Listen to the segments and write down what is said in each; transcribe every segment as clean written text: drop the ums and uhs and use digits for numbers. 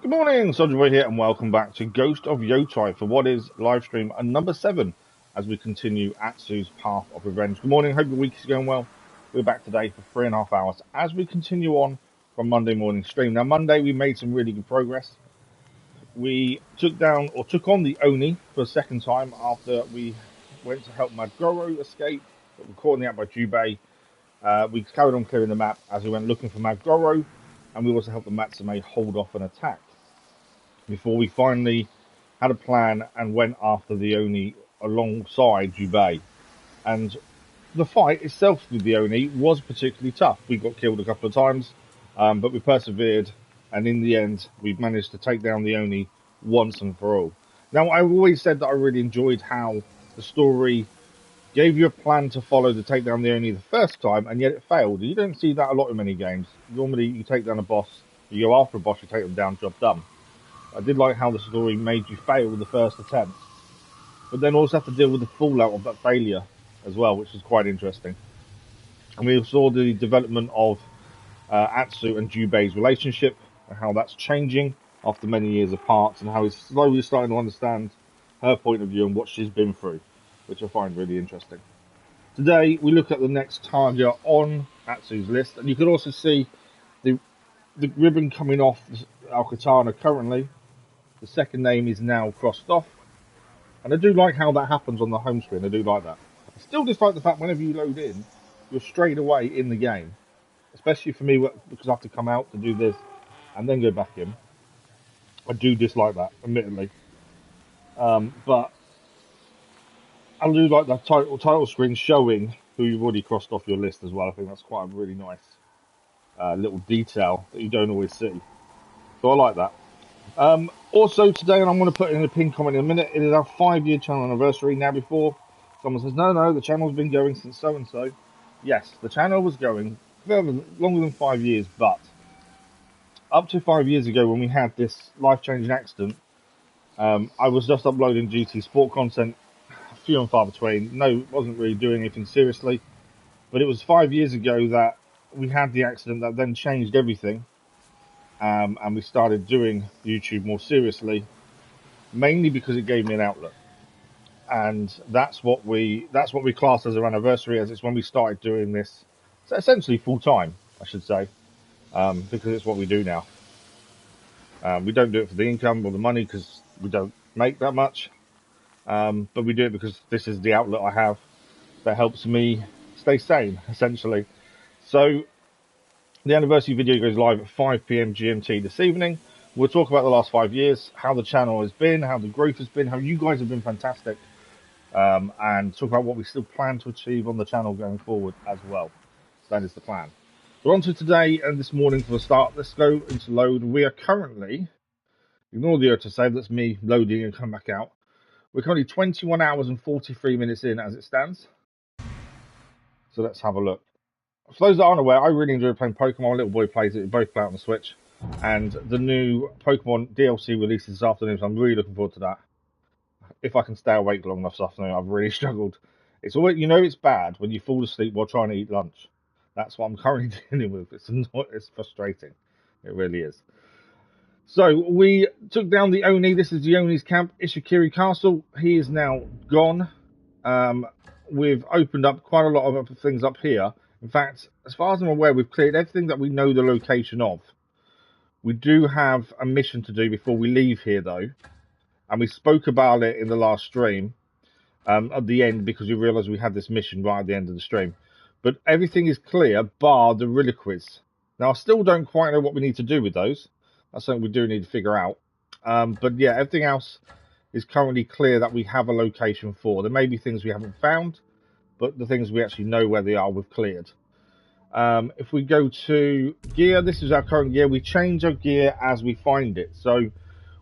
Good morning, Soldier Boy here, and welcome back to Ghost of Yotei for what is live stream number 7 as we continue Atsu's Path of Revenge. Good morning, hope your week is going well. We're back today for 3.5 hours as we continue on from Monday morning stream. Now, Monday we made some really good progress. We took on the Oni for a second time after we went to help Magoro escape, but were caught in the act by Jubei. We carried on clearing the map as we went looking for Magoro, and we also helped the Matsume hold off an attack before we finally had a plan and went after the Oni alongside Jubei. And the fight itself with the Oni was particularly tough. We got killed a couple of times, but we persevered, and in the end, we've managed to take down the Oni once and for all. Now, I've always said that I really enjoyed how the story gave you a plan to follow to take down the Oni the first time, and yet it failed. You don't see that a lot in many games. Normally, you take down a boss, you go after a boss, you take them down, job done. I did like how the story made you fail the first attempt, but then also have to deal with the fallout of that failure as well, which was quite interesting. And we saw the development of Atsu and Jubei's relationship, and how that's changing after many years apart, and how he's slowly starting to understand her point of view and what she's been through, which I find really interesting. Today, we look at the next target on Atsu's list, and you can also see the ribbon coming off Al-Katana currently. The second name is now crossed off, and I do like how that happens on the home screen. I do like that. I still dislike the fact whenever you load in, you're straight away in the game, especially for me because I have to come out to do this and then go back in. I do dislike that, admittedly, but I do like the title screen showing who you've already crossed off your list as well. I think that's quite a really nice little detail that you don't always see. So I like that. Also today, and I'm going to put in a pinned comment in a minute, it is our 5-year channel anniversary. Now, before someone says, no, the channel's been going since so-and-so. Yes, the channel was going longer than 5 years, but up to 5 years ago when we had this life-changing accident, I was just uploading GT Sport content, few and far between. No, wasn't really doing anything seriously, but it was 5 years ago that we had the accident that then changed everything. And we started doing YouTube more seriously, mainly because it gave me an outlet, and that's what we class as our anniversary, as it's when we started doing this, so essentially full time, I should say, because it's what we do now. We don't do it for the income or the money because we don't make that much, but we do it because this is the outlet I have that helps me stay sane, essentially. So the anniversary video goes live at 5 PM GMT this evening. We'll talk about the last 5 years, how the channel has been, how the growth has been, how you guys have been fantastic, and talk about what we still plan to achieve on the channel going forward as well. So that is the plan. So on to today and this morning for the start. Let's go into load. We are currently, ignore the auto save, that's me loading and come back out. We're currently 21 hours and 43 minutes in as it stands. So let's have a look. For those that aren't aware, I really enjoy playing Pokemon. My little boy plays it. We both play it on the Switch. And the new Pokemon DLC releases this afternoon, so I'm really looking forward to that. If I can stay awake long enough this afternoon, I've really struggled. It's always, it's bad when you fall asleep while trying to eat lunch. That's what I'm currently dealing with. It's frustrating. It really is. So we took down the Oni. This is the Oni's camp, Ishikiri Castle. He is now gone. We've opened up quite a lot of other things up here. In fact, as far as I'm aware, we've cleared everything that we know the location of. We do have a mission to do before we leave here, though. And we spoke about it in the last stream at the end, because we realised we had this mission right at the end of the stream. But everything is clear, bar the reliquies. Now, I still don't quite know what we need to do with those. That's something we do need to figure out. But yeah, everything else is currently clear that we have a location for. There may be things we haven't found, but the things we actually know where they are, we've cleared. If we go to gear, this is our current gear. We change our gear as we find it. So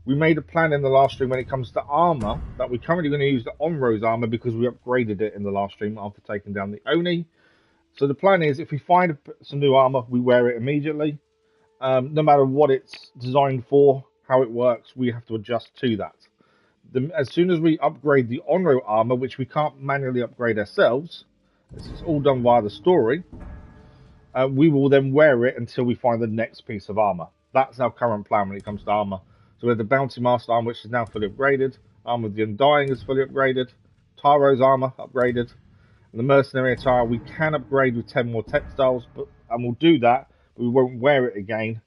we made a plan in the last stream when it comes to armor that we're currently going to use the on-rose armor because we upgraded it in the last stream after taking down the Oni. So the plan is, if we find some new armor, we wear it immediately. No matter what it's designed for, how it works, we have to adjust to that. As soon as we upgrade the on-road armor, which we can't manually upgrade ourselves, this is all done via the story, we will then wear it until we find the next piece of armor. That's our current plan when it comes to armor. So we have the Bounty Master armor, which is now fully upgraded. Armor of the Undying is fully upgraded. Tyro's armor upgraded. And the Mercenary attire we can upgrade with 10 more textiles, and we'll do that, but we won't wear it again.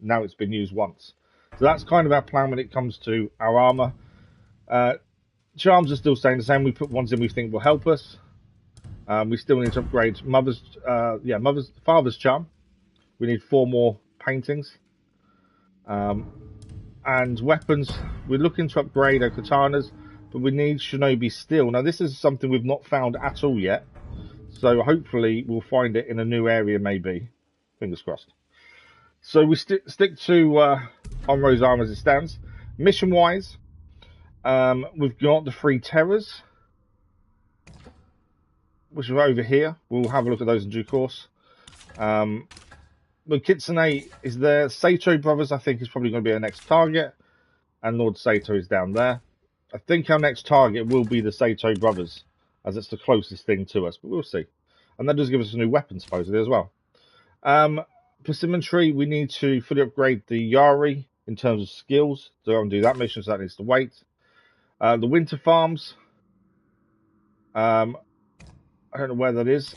Now it's been used once. So that's kind of our plan when it comes to our armor. Charms are still staying the same. We put ones in we think will help us. We still need to upgrade Father's Charm. We need 4 more paintings. And weapons, we're looking to upgrade our katanas, but we need Shinobi Steel. Now, this is something we've not found at all yet, so hopefully we'll find it in a new area, maybe. Fingers crossed. So we stick to Onro's arm as it stands. Mission-wise, we've got the 3 terrors, which are over here. We'll have a look at those in due course. But Kitsune is there. Sato Brothers, I think, is probably going to be our next target. And Lord Sato is down there. I think our next target will be the Sato Brothers, as it's the closest thing to us. But we'll see. And that does give us a new weapon, supposedly, as well. Persimmon we need to fully upgrade the Yari in terms of skills. So I'm going to do that mission, so that needs to wait. The Winter Farms. I don't know where that is.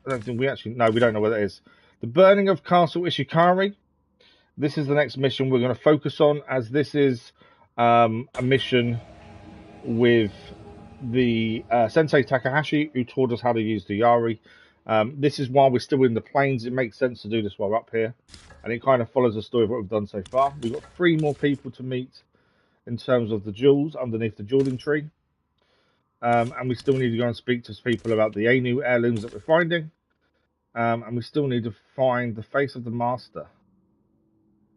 I don't think we actually... No, we don't know where that is. The Burning of Castle Ishikari. This is the next mission we're going to focus on, as this is a mission with the Sensei Takahashi, who taught us how to use the Yari. This is while we're still in the plains. It makes sense to do this while we're up here. And it kind of follows the story of what we've done so far. We've got 3 more people to meet in terms of the jewels underneath the Jordan tree. And we still need to go and speak to people about the Ainu heirlooms that we're finding. And we still need to find the face of the master,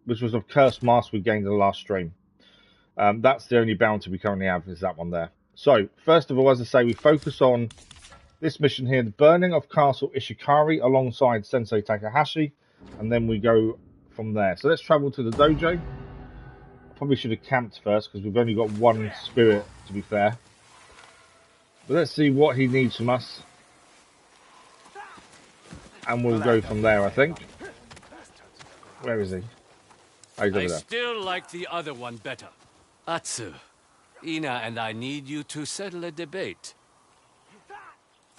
which was a cursed mask we gained in the last stream. That's the only bounty we currently have, is that one there. So, first of all, as I say, we focus on this mission here, the Burning of Castle Ishikari, alongside Sensei Takahashi, and then we go from there. So let's travel to the dojo. Probably should have camped first, because we've only got 1 spirit, to be fair. But let's see what he needs from us. And we'll go from there, I think. Where is he? Oh, he's over there. I still like the other one better. Atsu, Ina and I need you to settle a debate.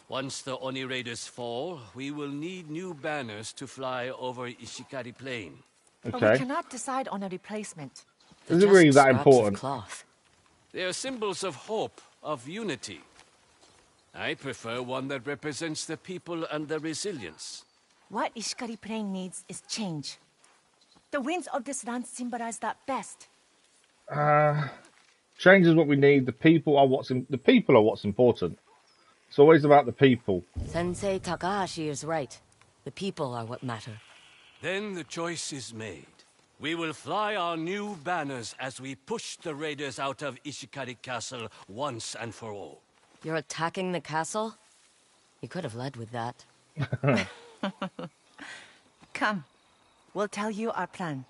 Once the Oni Raiders fall, we will need new banners to fly over Ishikari Plain. Okay. But we cannot decide on a replacement. Is it really that important? They are symbols of hope, of unity. I prefer one that represents the people and their resilience. What Ishikari Plain needs is change. The winds of this land symbolize that best. Change is what we need. The people are what's important. It's always about the people. Sensei Takahashi is right. The people are what matter. Then the choice is made. We will fly our new banners as we push the raiders out of Ishikari Castle once and for all. You're attacking the castle? You could have led with that. Come, we'll tell you our plan.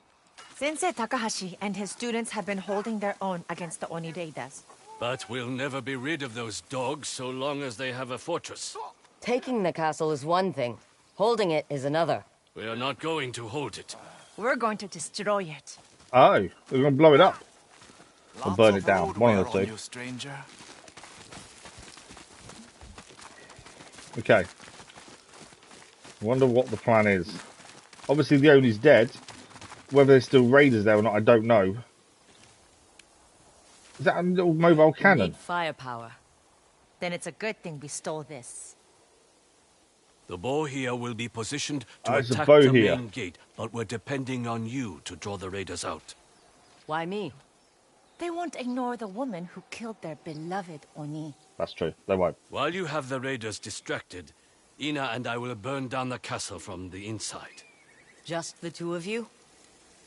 Sensei Takahashi and his students have been holding their own against the Oni Raiders. But we'll never be rid of those dogs so long as they have a fortress. Taking the castle is one thing. Holding it is another. We are not going to hold it. We're going to destroy it. Oh, we're going to blow it up. Or burn it down. One of the two. Stranger. Okay. Wonder what the plan is. Obviously, the Oni's dead. Whether there's still raiders there or not, I don't know. Is that a little mobile cannon? Need firepower. Then it's a good thing we stole this. The bow here will be positioned to There's attack a bow the here. main gate, but we're depending on you to draw the raiders out. Why me? They won't ignore the woman who killed their beloved Oni. That's true. They won't. While you have the raiders distracted, Ina and I will burn down the castle from the inside. Just the 2 of you?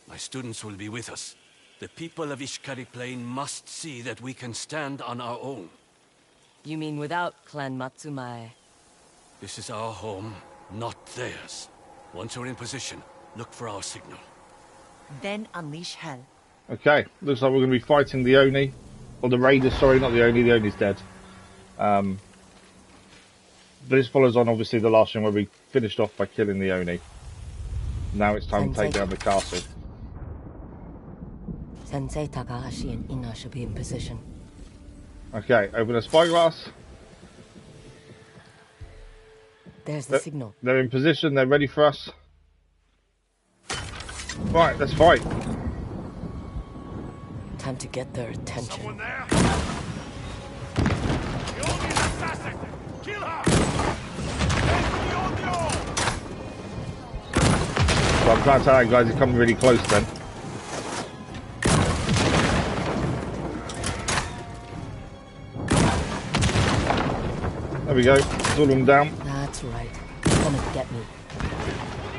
My students will be with us. The people of Ishikari Plain must see that we can stand on our own. You mean without Clan Matsumae? This is our home, not theirs. Once we're in position, look for our signal. Then unleash hell. Okay, looks like we're going to be fighting the Oni. Or the Raiders, sorry, not the Oni. The Oni's dead. But this follows on, obviously, the last one where we finished off by killing the Oni. Now it's time to take down the castle. Sensei Takahashi and Ina should be in position. Okay, open a spyglass. There's the signal. They're in position, they're ready for us. Right, let's fight. Time to get their attention. Someone there? Yogi's assassin! Kill her! So I'm trying to tell you guys, he's coming really close then. There we go, it's all of them down. That's right. Come and get me.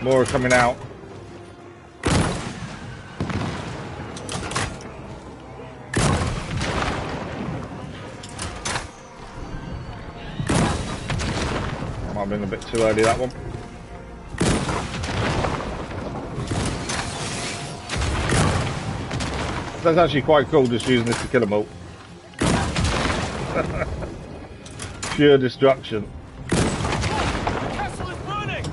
More are coming out. Might have been a bit too early, that one. That's actually quite cool, just using this to kill them all. Pure destruction. The castle is burning!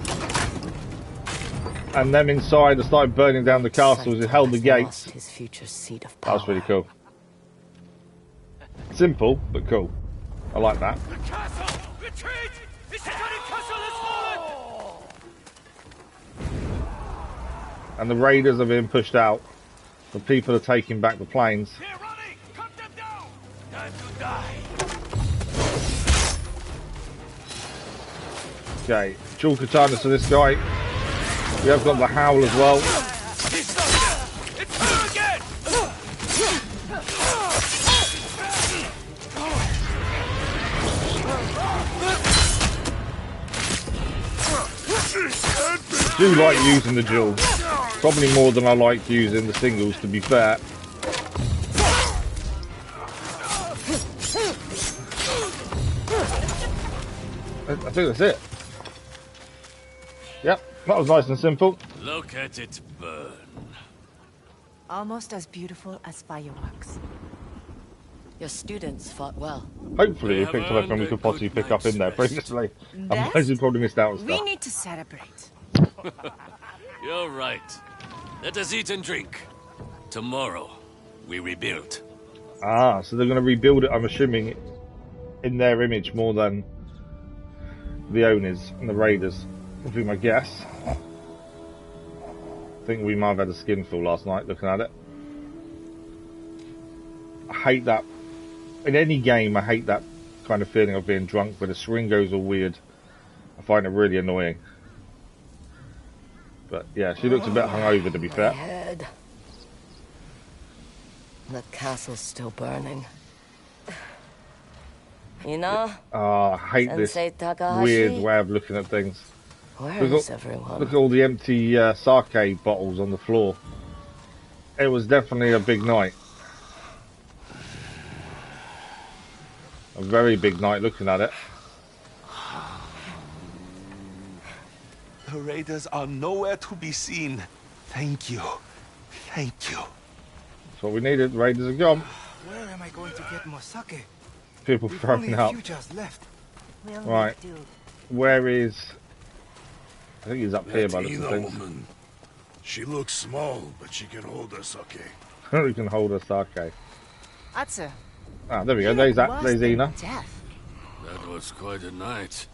And them inside have started burning down the castle as it held the gates. His future seat of That power. was really cool. Simple, but cool. I like that. The castle! Retreat! Ishikari castle has fallen! And the raiders are being pushed out. The people are taking back the planes. They're running! Cut them down! Time to die! Okay, dual katanas to this guy. We have got the howl as well. He's not there! It's her again! Do like using the dual. Probably more than I like using the singles, to be fair. I think that's it. Yep, that was nice and simple. Look at it burn. Almost as beautiful as fireworks. Your students fought well. Hopefully, we picked up everything we could possibly pick up in there previously. Otherwise, we probably missed out on We stuff. need to celebrate. You're right. Let us eat and drink. Tomorrow, we rebuild. Ah, so they're going to rebuild it, I'm assuming, in their image more than the Onis and the Raiders, would be my guess. I think we might have had a skinful last night looking at it. I hate that. In any game, I hate that kind of feeling of being drunk where the swing goes all weird. I find it really annoying. But yeah, she looks a bit hungover, to be My fair. head. The castle's still burning. Ina, I hate this Sensei Takahashi. weird way of looking at things. Where Look is at- everyone? Look at all the empty sake bottles on the floor. It was definitely a big night. A very big night looking at it. The raiders are nowhere to be seen. Thank you. Thank you. That's what we needed. Raiders are gone. Where am I going to get more sake? People We've only throwing a up. few jars left. We'll Right. make do. Where is... I think he's up here by the Ina things. woman. She looks small, but she can hold her sake. We can hold a sake. Atsu. Ah, there we go. you There's look that. worse There's than Ina. death. That was quite a night.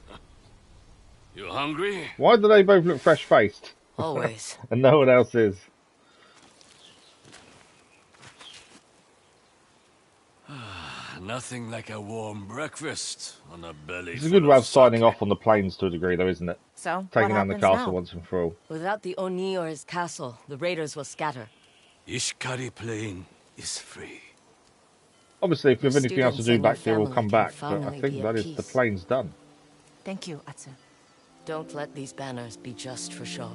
You hungry? Why do they both look fresh-faced? Always. And no one else is. Nothing like a warm breakfast on a belly. It's a good full way of of signing sake. off on the planes to a degree, though, isn't it? So, Taking what down the happens castle now? once and for all. Without the Oni or his castle, the raiders will scatter. Ishikari Plain is free. Obviously, if we have anything else to do Students and back their here, we'll come family back. can But I finally think be that at is the peace. plane's done. Thank you, Atsu. Don't let these banners be just for show.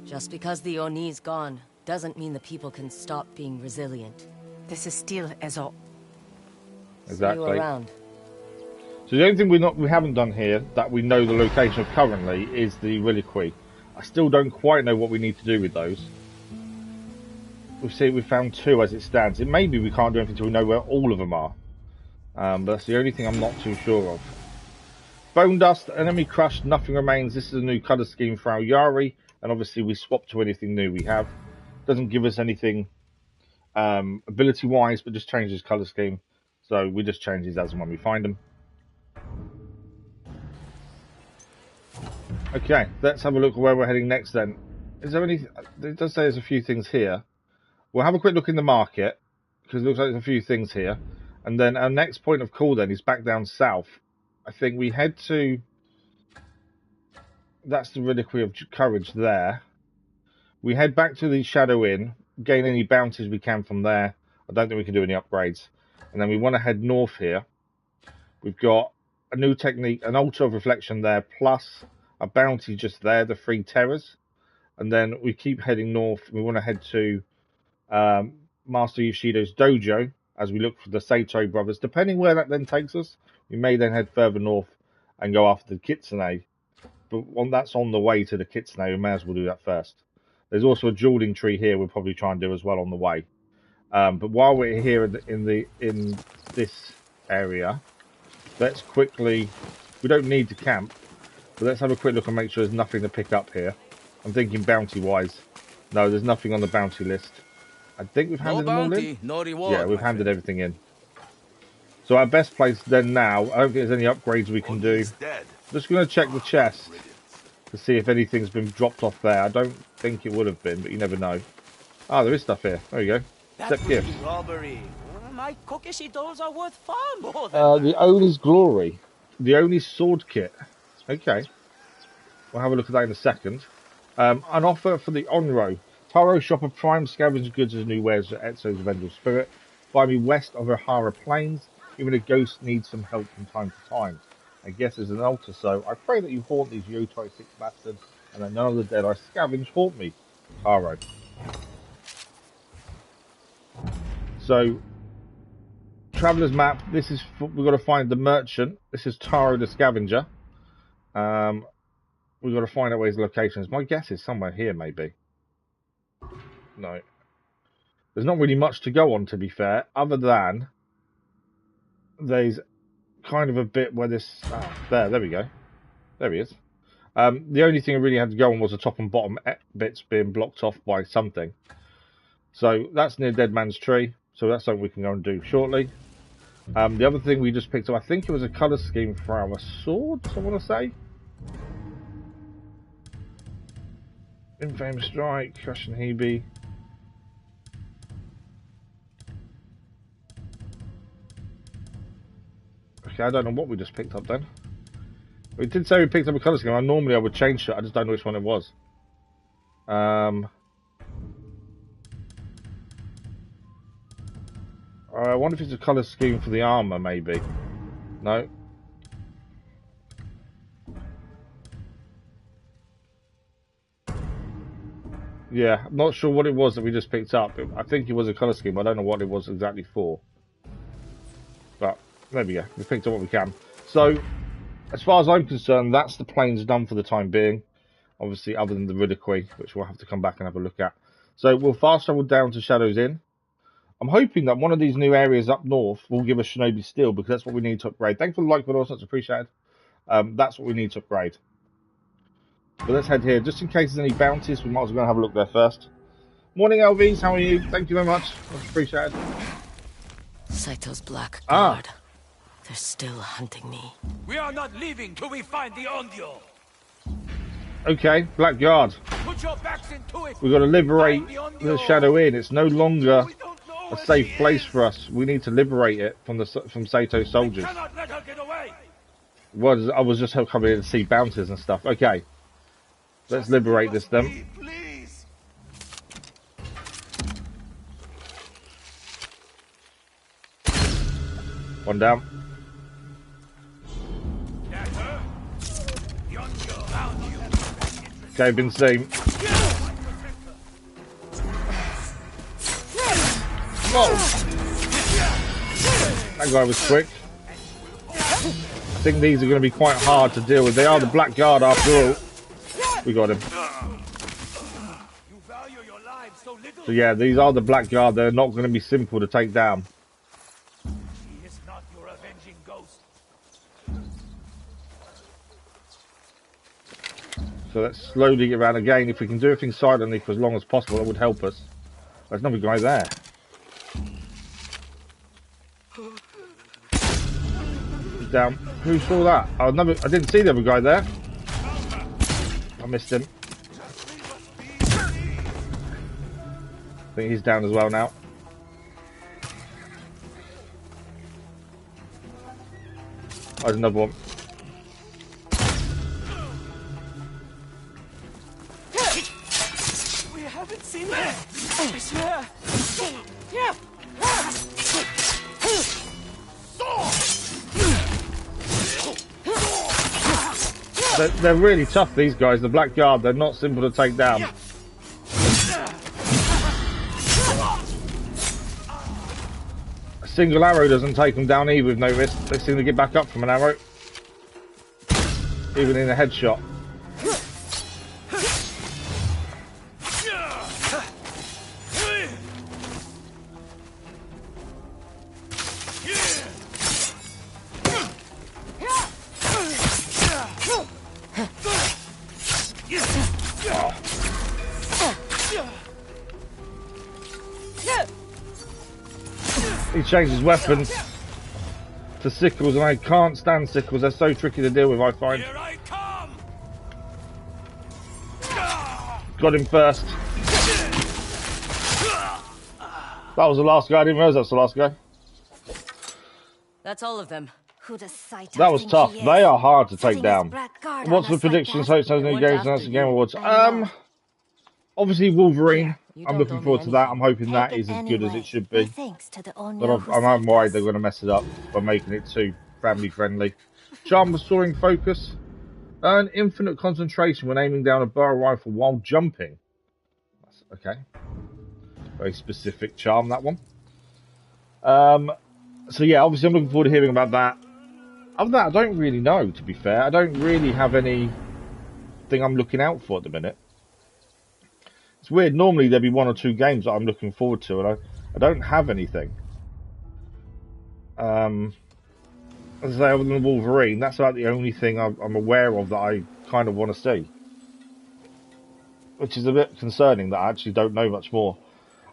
Just because the Oni's gone, doesn't mean the people can stop being resilient. This is still Ezo. See Exactly. you around. So the only thing we haven't done here that we know the location of currently is the reliquary. I still don't quite know what we need to do with those. We found 2 as it stands. It may be we can't do anything until we know where all of them are. But that's the only thing I'm not too sure of. Bone dust, enemy crushed, nothing remains. This is a new colour scheme for our Yari, and obviously we swap to anything new we have. Doesn't give us anything ability-wise, but just change his colour scheme. So we just change these as and when we find them. Okay, let's have a look at where we're heading next then. Is there any... It does say there's a few things here. We'll have a quick look in the market, because it looks like there's a few things here. And then our next point of call then is back down south. I think we head to... That's the Reliquary of Courage there. We head back to the Shadow Inn, gain any bounties we can from there. I don't think we can do any upgrades. And then we want to head north here. We've got a new technique, an Altar of Reflection there, plus a bounty just there, the 3 Terrors. And then we keep heading north. We want to head to Master Yoshido's dojo as we look for the Sato brothers. Depending where that then takes us, we may then head further north and go after the Kitsune. But that's on the way to the Kitsune, we may as well do that first. There's also a dueling tree here we'll probably try and do as well on the way. But while we're here in this area, let's quickly... We don't need to camp, but let's have a quick look and make sure there's nothing to pick up here. I'm thinking bounty-wise. No, there's nothing on the bounty list. I think we've handed them all in. No reward, yeah, we've handed everything in. So our best place then now, I don't think there's any upgrades we can do. Just going to check the chest to see if anything's been dropped off there. I don't think it would have been, but you never know. Ah, there is stuff here. There you go. Accept gift. Robbery. My Kokeshi dolls are worth far more than the Oni's Glory. The Oni Sword Kit. Okay. We'll have a look at that in a second. An offer for the Onro. Taro shopper prime scavenged goods as new wares at Etsu's Vengeful Spirit. Find me west of Ohara Plains. Even a ghost needs some help from time to time. I guess there's an altar, so I pray that you haunt these Yotei 6 bastards, and that none of the dead I scavenge haunt me. Taro. So, Traveller's Map, this is, we've got to find the merchant. This is Taro the Scavenger. We've got to find out where his location is. My guess is somewhere here, maybe. No. There's not really much to go on, to be fair, other than there's kind of a bit where this... there we go. There he is. The only thing I really had to go on was the top and bottom bits being blocked off by something. So that's near Dead Man's Tree. So that's something we can go and do shortly. The other thing we just picked up, I think it was a colour scheme for our swords, I want to say. Infamous Strike, Crush and Hebe. Okay, I don't know what we just picked up then. We did say we picked up a colour scheme. Normally I would change it, I just don't know which one it was. I wonder if it's a colour scheme for the armour, maybe. No. Yeah, I'm not sure what it was that we just picked up. I think it was a colour scheme. I don't know what it was exactly for. But, there we go. We picked up what we can. So, as far as I'm concerned, that's the plains done for the time being. Obviously, other than the Reliquary, which we'll have to come back and have a look at. So, we'll fast travel down to Shadow's Inn. I'm hoping that one of these new areas up north will give us Shinobi Steel, because that's what we need to upgrade. Thanks for the like, but also it's appreciated. That's what we need to upgrade. But let's head here. Just in case there's any bounties, we might as well have a look there first. Morning, LVs. How are you? Thank you very much. Much appreciated. Saito's Black Guard. They're still hunting me. We are not leaving till we find the Onryo. Okay, Black Guard. Put your backs into it. We've got to liberate the Shadow Inn. It's no longer a safe place for us. We need to liberate it from Sato's soldiers. We cannot let her get away. I was just coming in to see bounties and stuff. Okay. Let's liberate this then. Please. One down. Okay, been seen. Whoa! That guy was quick. I think these are going to be quite hard to deal with. They are the Black Guard after all. We got him. So yeah, these are the Black Guard. They're not going to be simple to take down. He is not your avenging ghost. So let's slowly get around again. If we can do everything silently for as long as possible, that would help us. There's another guy there. Down. Who saw that? Oh, no, I didn't see the other guy there. I missed him. I think he's down as well now. Oh, there's another one. We haven't seen him. I swear. Yeah. They're really tough, these guys. The Black Guard, they're not simple to take down. A single arrow doesn't take them down either with no risk. They seem to get back up from an arrow. Even in a headshot. He changed his weapons to sickles, and I can't stand sickles. They're so tricky to deal with, I find. Here I come! Got him first. That was the last guy. I didn't realise that's the last guy. That's all of them. That was tough. They are hard to take down. What's the predictions? Hopes has new games and Game Awards. Obviously Wolverine. I'm looking forward to that. I'm hoping that is as good as it should be. But I'm worried they're going to mess it up by making it too family friendly. Charm restoring focus. Earn infinite concentration when aiming down a bow rifle while jumping. Okay. Very specific charm, that one. So yeah, obviously I'm looking forward to hearing about that. Other than that, I don't really know, to be fair. I don't really have anything I'm looking out for at the minute. It's weird. Normally there'd be one or two games that I'm looking forward to, and I don't have anything. As I say, other than Wolverine, that's about the only thing I'm aware of that I kind of want to see. Which is a bit concerning that I actually don't know much more.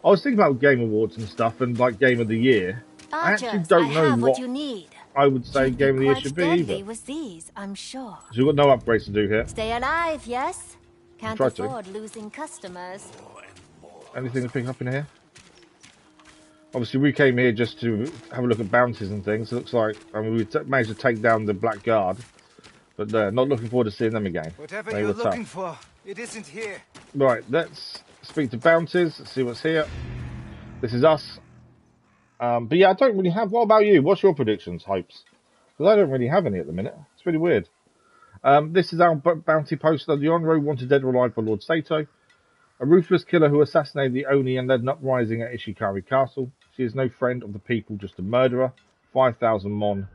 I was thinking about Game Awards and stuff, and like Game of the Year. I actually don't know what you need. I would say Game of the Year should be either. With these, I'm sure. So we've got no upgrades to do here. Stay alive, yes? Can't afford losing customers. Anything to pick up in here? Obviously, we came here just to have a look at bounties and things. It looks like we managed to take down the Black Guard, but not looking forward to seeing them again. Whatever you're looking for, it isn't here. Right, let's speak to bounties. Let's see what's here. This is us. But yeah, I don't really have. What about you? What's your predictions, hopes? Because I don't really have any at the minute. It's really weird. This is our bounty poster. The Honorary wanted dead or alive by Lord Sato. A ruthless killer who assassinated the Oni and led an uprising at Ishikari Castle. She is no friend of the people, just a murderer. 5,000 mon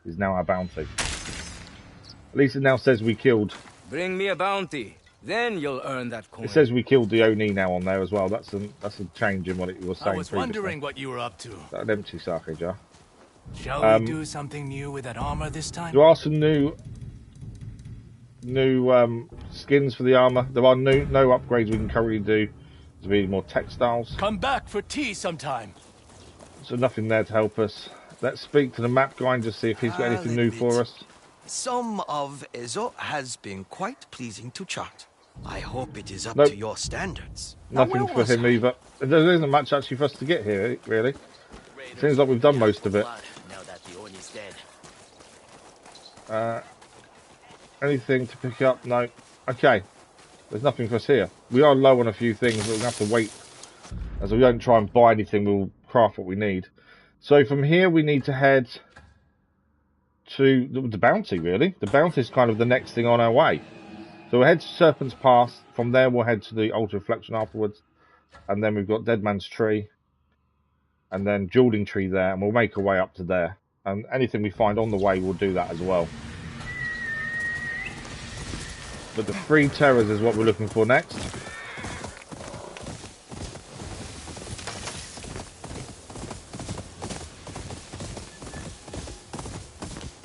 is now our bounty. At least it now says we killed. Bring me a bounty, then you'll earn that coin. It says we killed the Oni now on there as well. That's a change in what it was saying. I was previously. wondering what you were up to. That empty sake jar. Shall we do something new with that armor this time? There are some new skins for the armor. There are no upgrades we can currently do. There's really more textiles. Come back for tea sometime. So nothing there to help us. Let's speak to the map guy and just see if he's got anything new for us. Some of Ezo has been quite pleasing to chart. I hope it is up Nope. to your standards. Nothing for him either. There isn't much actually for us to get here, really. Seems like we've done most of it. Now that the Oni's dead. Anything to pick up? No. Okay. There's nothing for us here. We are low on a few things, but we're going to have to wait. As we don't try and buy anything, we'll craft what we need. So from here, we need to head to the bounty, really. The bounty is kind of the next thing on our way. So we'll head to Serpent's Pass. From there, we'll head to the Altar Reflection afterwards. And then we've got Dead Man's Tree. And then Jeweling Tree there. And we'll make our way up to there. And anything we find on the way, we'll do that as well. But the Three Terrors is what we're looking for next.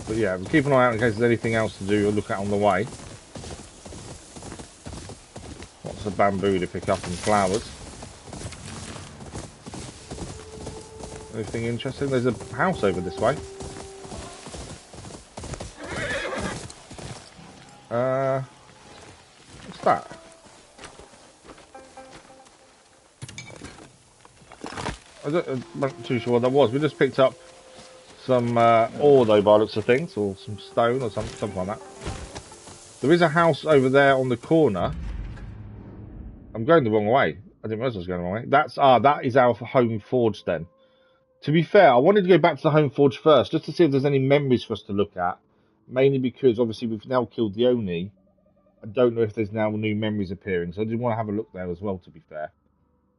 But yeah, we'll keep an eye out in case there's anything else to do or look at on the way. Lots of bamboo to pick up and flowers. Anything interesting? There's a house over this way. What's that? I'm not too sure what that was. We just picked up some ore, though, by the looks of things, or some stone or something like that. There is a house over there on the corner. I'm going the wrong way. I didn't realize I was going the wrong way. That is our home forge then. To be fair, I wanted to go back to the home forge first, just to see if there's any memories for us to look at. Mainly because, obviously, we've now killed the Oni. I don't know if there's now new memories appearing, so I did want to have a look there as well, to be fair.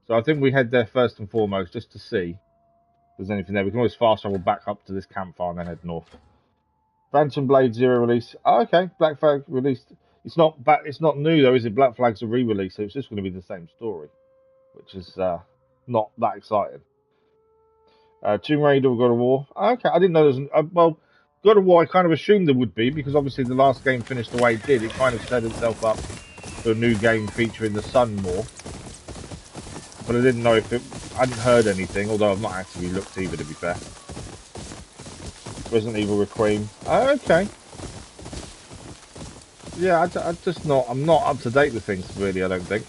So I think we head there first and foremost, just to see if there's anything there. We can always fast travel back up to this campfire and then head north. Phantom Blade 0 release. Oh, okay. Black Flag released. It's not new, though, is it? Black Flag's a re-release, so it's just going to be the same story, which is not that exciting. Tomb Raider or God of War. Okay, I didn't know there was well, God of War I kind of assumed there would be, because obviously the last game finished the way it did. It kind of set itself up for a new game featuring the sun more. But I didn't know if I hadn't heard anything, although I've not actually looked either, to be fair. Resident Evil Requiem. Okay. Yeah, I'm not up to date with things, really, I don't think.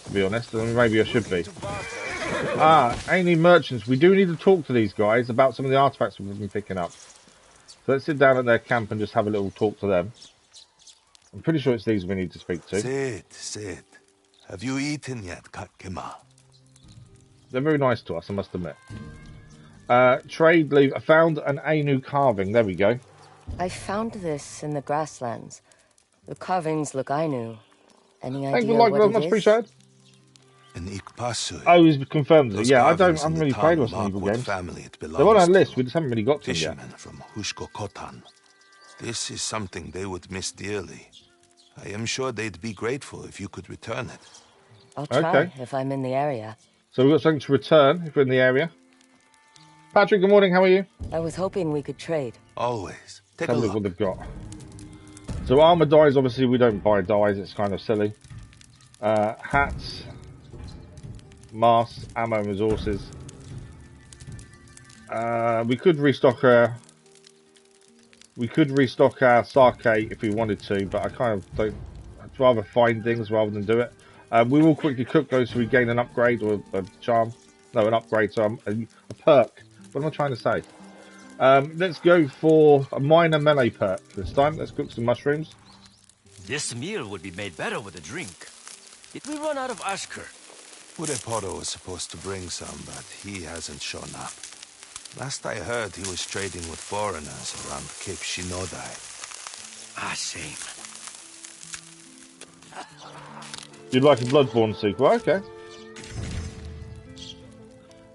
To be honest, I mean, maybe I should be. Any merchants. We do need to talk to these guys about some of the artifacts we've been picking up. So let's sit down at their camp and just have a little talk to them. I'm pretty sure it's these we need to speak to. Sit. Have you eaten yet, Kakema? They're very nice to us, I must admit. Trade leave. I found an Ainu carving. There we go. I found this in the grasslands. The carvings look Ainu. Any Thank idea you, like, what it much is? appreciated. An Ikpasu. Oh, he's confirmed it. Yeah, I haven't in really the played town Resident Evil mark what games. family it They're on belongs our to. list. We just haven't really got to them yet. Fishermen from Hushko-Kotan. This is something they would miss dearly. I am sure they'd be grateful if you could return it. I'll try if I'm in the area. So we've got something to return if we're in the area. Patrick, good morning. How are you? I was hoping we could trade. Always. Take Have a a look look what they've got. So armor dyes, obviously we don't buy dyes. It's kind of silly. Hats, masks, ammo, and resources. We could restock our sake if we wanted to, but I kind of don't. I'd rather find things rather than do it. We will quickly cook those so we gain an upgrade or a charm. No, an upgrade, so a perk. What am I trying to say? Let's go for a minor melee perk this time. Let's cook some mushrooms. This meal would be made better with a drink. Did we run out of Ashker? Ureporo was supposed to bring some, but he hasn't shown up. Last I heard, he was trading with foreigners around Cape Shinodai. Shame. You'd like a Bloodborne sequel? Okay.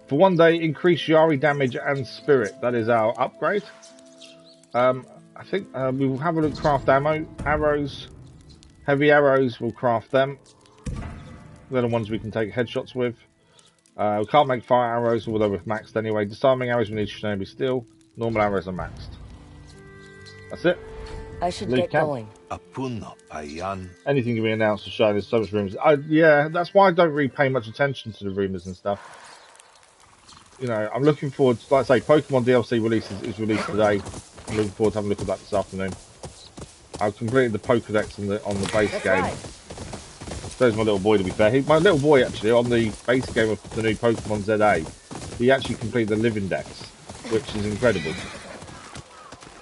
For one day, increase Yari damage and spirit. That is our upgrade. I think we will have a look. Craft ammo, arrows, heavy arrows. We'll craft them. They're the ones we can take headshots with. We can't make fire arrows, although we're maxed anyway. Disarming arrows we need shinobi steel. Normal arrows are maxed. That's it. I should get going. Anything can be announced to show there's so much rumors. Yeah, that's why I don't really pay much attention to the rumors and stuff. You know, I'm looking forward to, like I say, Pokemon DLC is released today. I'm looking forward to having a look at that this afternoon. I've completed the Pokedex on the base game. Right. There's my little boy, to be fair. My little boy, actually, on the base game of the new Pokemon ZA, he actually completed the Living Dex, which is incredible.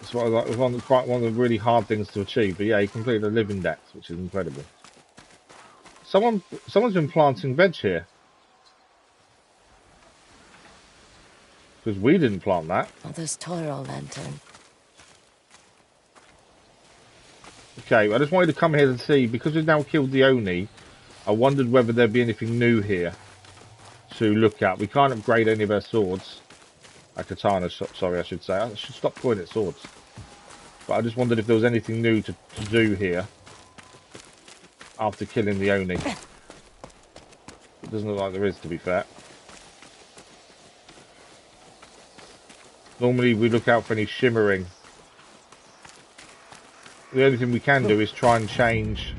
It's one of the really hard things to achieve, but yeah, he completed the Living Dex, which is incredible. Someone's been planting veg here. Because we didn't plant that. Oh, there's Toro Lantern. Okay, I just wanted to come here to see, because we've now killed the Oni, I wondered whether there'd be anything new here to look at. We can't upgrade any of our swords. Our katana, sorry, I should say. I should stop calling it swords. But I just wondered if there was anything new to do here after killing the Oni. It doesn't look like there is, to be fair. Normally we look out for any shimmering. The only thing we can do is try and change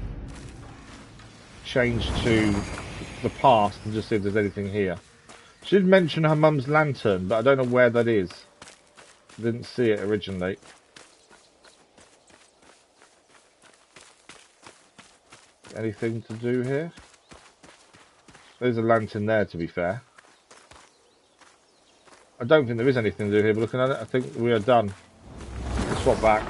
to the past and just see if there's anything here. She did mention her mum's lantern, but I don't know where that is. Didn't see it originally. Anything to do here? There's a lantern there, to be fair. I don't think there is anything to do here, but looking at it, I think we are done. Let's swap back.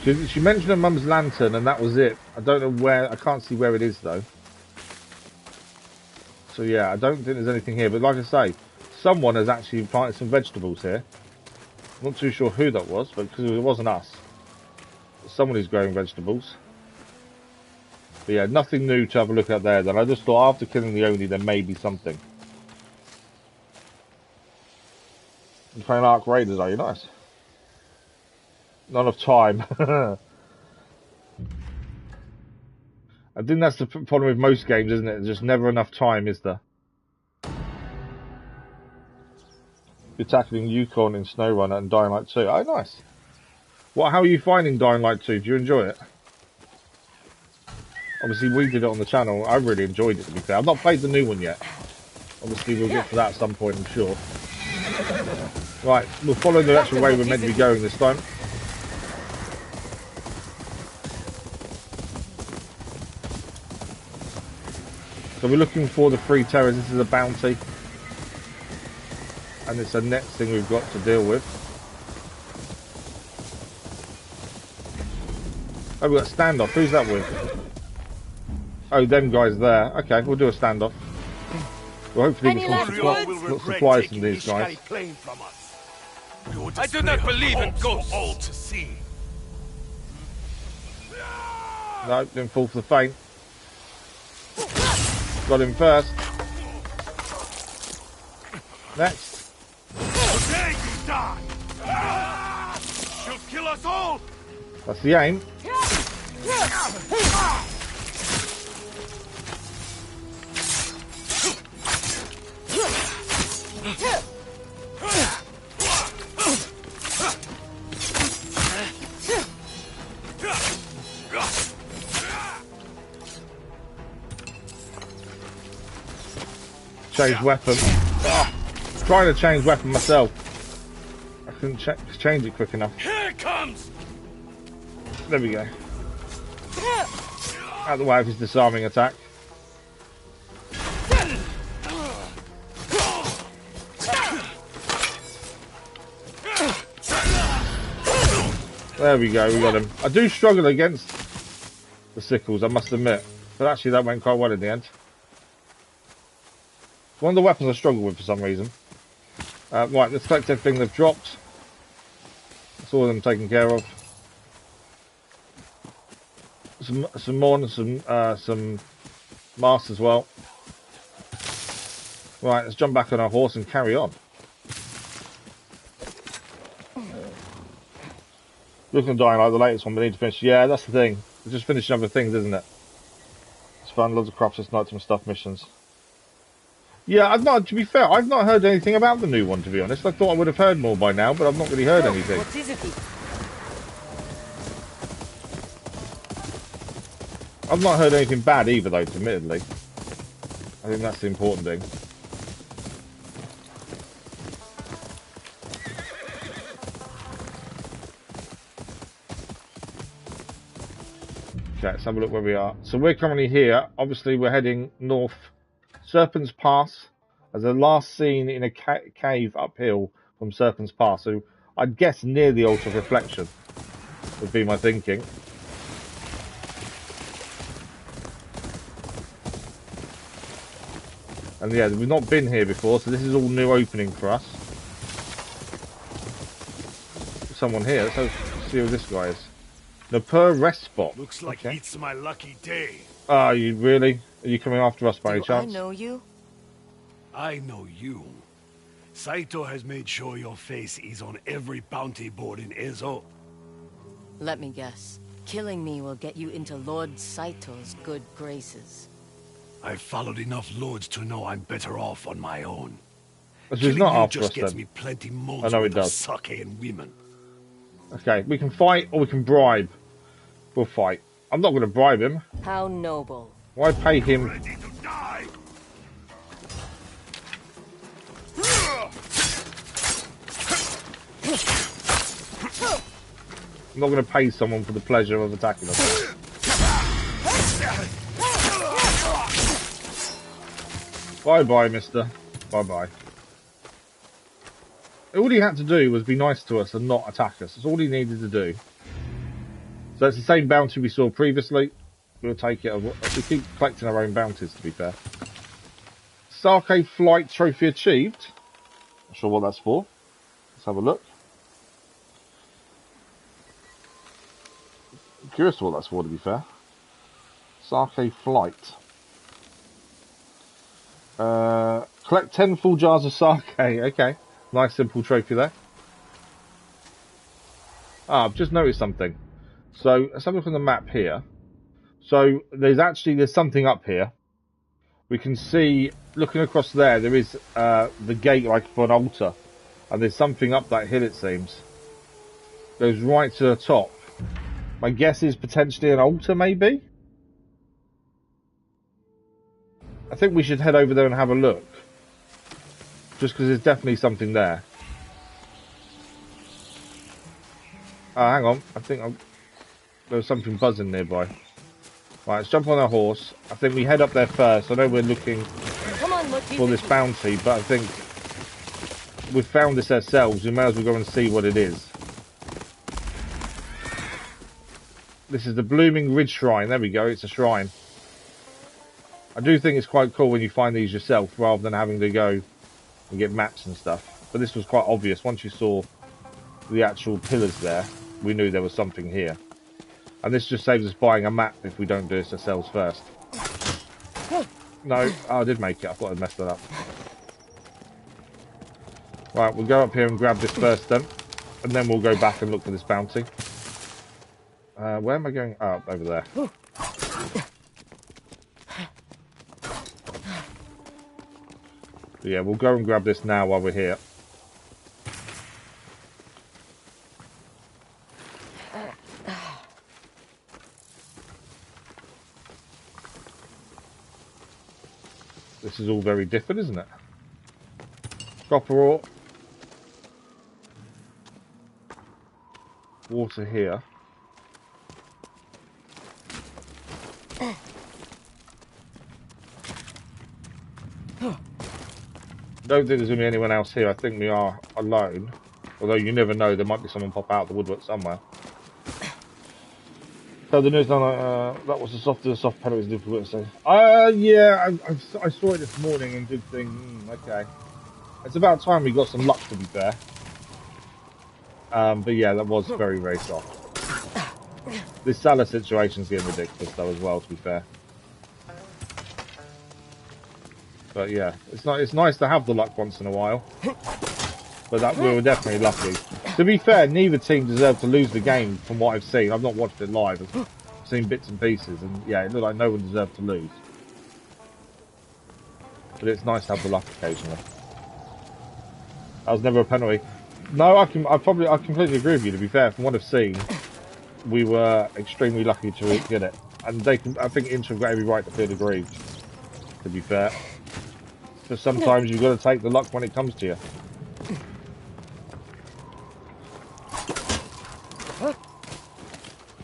She mentioned her mum's lantern, and that was it. I don't know where. I can't see where it is, though. So, yeah, I don't think there's anything here. But like I say, someone has actually planted some vegetables here. I'm not too sure who that was, but because it wasn't us. Someone is growing vegetables. But yeah, nothing new to have a look at there then. I just thought after killing the Oni there may be something. You're playing Ark Raiders, are you? Nice. Not enough time. I think that's the problem with most games, isn't it? There's just never enough time, is there? You're tackling Yukon in SnowRunner and Dying Light 2. Oh, nice. How are you finding Dying Light 2? Do you enjoy it? Obviously, we did it on the channel. I really enjoyed it, to be fair. I've not played the new one yet. Obviously, we'll get to that at some point, I'm sure. Right, we'll follow the actual way we're meant to be going this time. So we're looking for the 3 terrors. This is a bounty. And it's the next thing we've got to deal with. Oh, we've got a standoff. Who's that with? Oh, them guys there. Okay, we'll do a standoff. Well, hopefully we can not supply some of these guys. I do not believe in ghosts. All to see. No, didn't fall for the feint. Got him first. Next. Today you die. She'll kill us all. That's the aim. Change weapon. Oh, trying to change weapon myself. I couldn't change it quick enough. Here it comes. There we go. Out of the way of his disarming attack. There we go, we got him. I do struggle against the sickles, I must admit. But actually that went quite well in the end. One of the weapons I struggle with for some reason. Right, let's collect everything they've dropped. That's all of them taken care of. Some more and some masks as well. Right, let's jump back on our horse and carry on. Looking at Dying Light, the latest one, we need to finish. Yeah, that's the thing. We're just finishing other things, isn't it? It's fun, loads of crops, it's nighttime stuff, missions. Yeah, to be fair, I've not heard anything about the new one, to be honest. I thought I would have heard more by now, but I've not really heard anything. What is it? I've not heard anything bad either, though, admittedly. I think that's the important thing. Okay, let's have a look where we are. So we're currently here. Obviously, we're heading north. Serpent's Pass, as a last seen in a cave uphill from Serpent's Pass. So I'd guess near the Altar of Reflection would be my thinking. And yeah, we've not been here before, so this is all new opening for us. Someone here. Let's see who this guy is. Napur Rest Spot. Looks like it's my lucky day. Are you really? Are you coming after us by any chance? I know you? I know you. Saito has made sure your face is on every bounty board in Ezo. Let me guess. Killing me will get you into Lord Saito's good graces. I've followed enough lords to know I'm better off on my own. But she's not after just us gets then. me plenty more I know it does. sake and women. Okay, we can fight or we can bribe. We'll fight. I'm not going to bribe him. How noble. Why pay him? Ready to die. I'm not going to pay someone for the pleasure of attacking us. Bye-bye, mister. Bye-bye. All he had to do was be nice to us and not attack us. That's all he needed to do. So it's the same bounty we saw previously. We'll take it. We keep collecting our own bounties, to be fair. Sake Flight Trophy achieved. Not sure what that's for. Let's have a look. I'm curious what that's for, to be fair. Sake Flight. Collect 10 full jars of sake. Okay. Nice simple trophy there. I've just noticed something. So let's have a look on the map here. So there's something up here. We can see, looking across there is the gate like for an altar. And there's something up that hill, it seems. Goes right to the top. My guess is potentially an altar, maybe? I think we should head over there and have a look. Just because there's definitely something there. Hang on. I think there's something buzzing nearby. Right, let's jump on our horse. I think we head up there first. I know we're looking for this bounty, but I think we've found this ourselves. We may as well go and see what it is. This is the Blooming Ridge Shrine. There we go. It's a shrine. I do think it's quite cool when you find these yourself, rather than having to go and get maps and stuff. But this was quite obvious. Once you saw the actual pillars there, we knew there was something here. And this just saves us buying a map if we don't do this ourselves first. No, I did make it. I thought I'd messed that up. Right, we'll go up here and grab this first then. And then we'll go back and look for this bounty. Where am I going? Oh, over there. But yeah, we'll go and grab this now while we're here. This is all very different, isn't it? Copper ore. Water here. Don't think there's going to be anyone else here. I think we are alone. Although you never know, there might be someone pop out of the woodwork somewhere. So the news, that was the soft pedal is difficult to say. Yeah, I saw it this morning and did think, okay. It's about time we got some luck, to be fair. But yeah, that was very, very soft. This Salah situation's getting ridiculous though as well, to be fair. But yeah, it's nice to have the luck once in a while. But that we were definitely lucky. To be fair, neither team deserved to lose the game from what I've seen. I've not watched it live. I've seen bits and pieces, and yeah, it looked like no one deserved to lose. But it's nice to have the luck occasionally. That was never a penalty. No, I completely agree with you. To be fair, from what I've seen, we were extremely lucky to get it, and I think Inter have got every right to feel aggrieved. To be fair, because sometimes you've got to take the luck when it comes to you.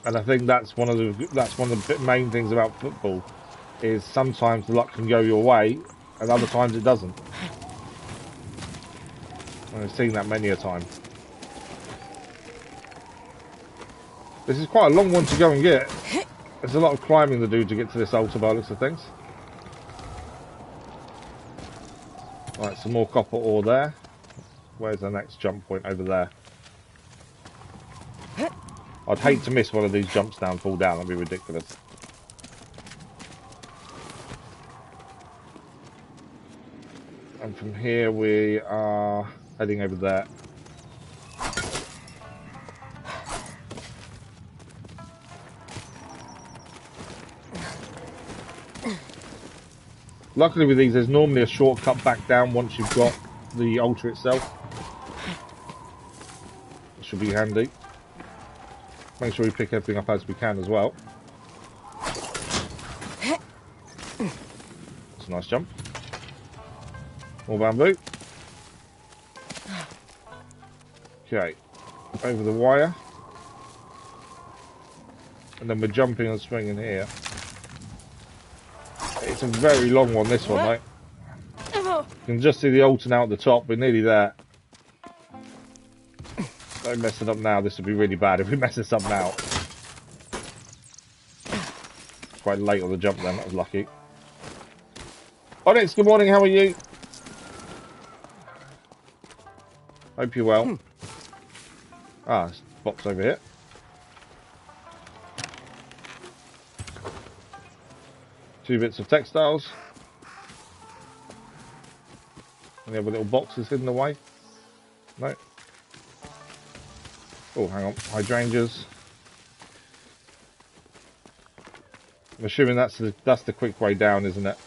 And I think that's one of the main things about football, is sometimes the luck can go your way, and other times it doesn't. And I've seen that many a time. This is quite a long one to go and get. There's a lot of climbing to do to get to this altar by the looks of things. Right, some more copper ore there. Where's the next jump point? Over there. I'd hate to miss one of these jumps down and fall down. That'd be ridiculous. And from here we are heading over there. Luckily with these, there's normally a shortcut back down once you've got the altar itself. That should be handy. Make sure we pick everything up as we can as well. That's a nice jump. More bamboo. Okay. Over the wire. And then we're jumping and swinging here. It's a very long one, this one, mate. You can just see the altar now at the top. We're nearly there. Don't mess it up now. This would be really bad if we mess this up now. Quite late on the jump then. That was lucky. Onyx, good morning. How are you? Hope you're well. Ah, there's a box over here. Two bits of textiles. Any other little boxes hidden away? No. Oh, hang on. Hydrangeas. I'm assuming that's the quick way down, isn't it?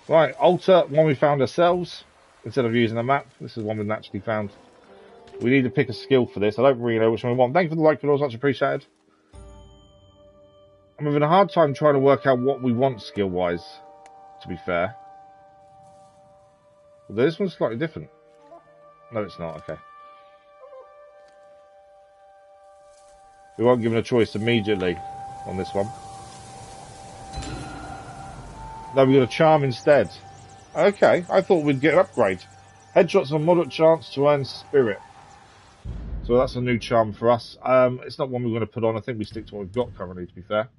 Right, altar, one we found ourselves. Instead of using a map, this is one we naturally found. We need to pick a skill for this. I don't really know which one we want. Thank you for the like, videos, much appreciated. I'm having a hard time trying to work out what we want skill-wise, to be fair. Although this one's slightly different. No, it's not. Okay. We won't give it a choice immediately on this one. No, we got a charm instead. Okay, I thought we'd get an upgrade. Headshots on moderate chance to earn spirit. So that's a new charm for us. It's not one we're going to put on. I think we stick to what we've got currently, to be fair.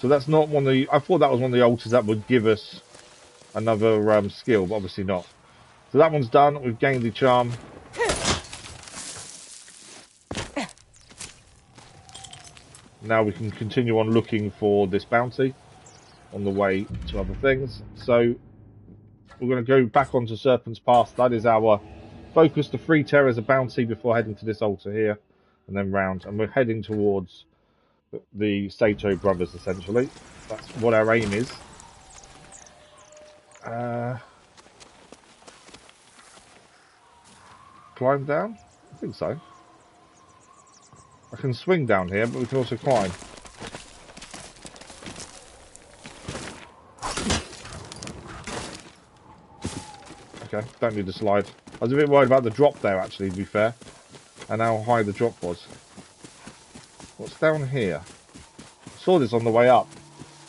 So that's not one of the... I thought that was one of the altars that would give us another skill, but obviously not. So that one's done. We've gained the charm. Now we can continue on looking for this bounty on the way to other things. So we're going to go back onto Serpent's Pass. That is our focus, to free Terra as a bounty before heading to this altar here, and then round. And we're heading towards the Sato brothers, essentially. That's what our aim is. Climb down? I think so. I can swing down here, but we can also climb. Okay, don't need to slide. I was a bit worried about the drop there, actually, to be fair. And how high the drop was. What's down here? I saw this on the way up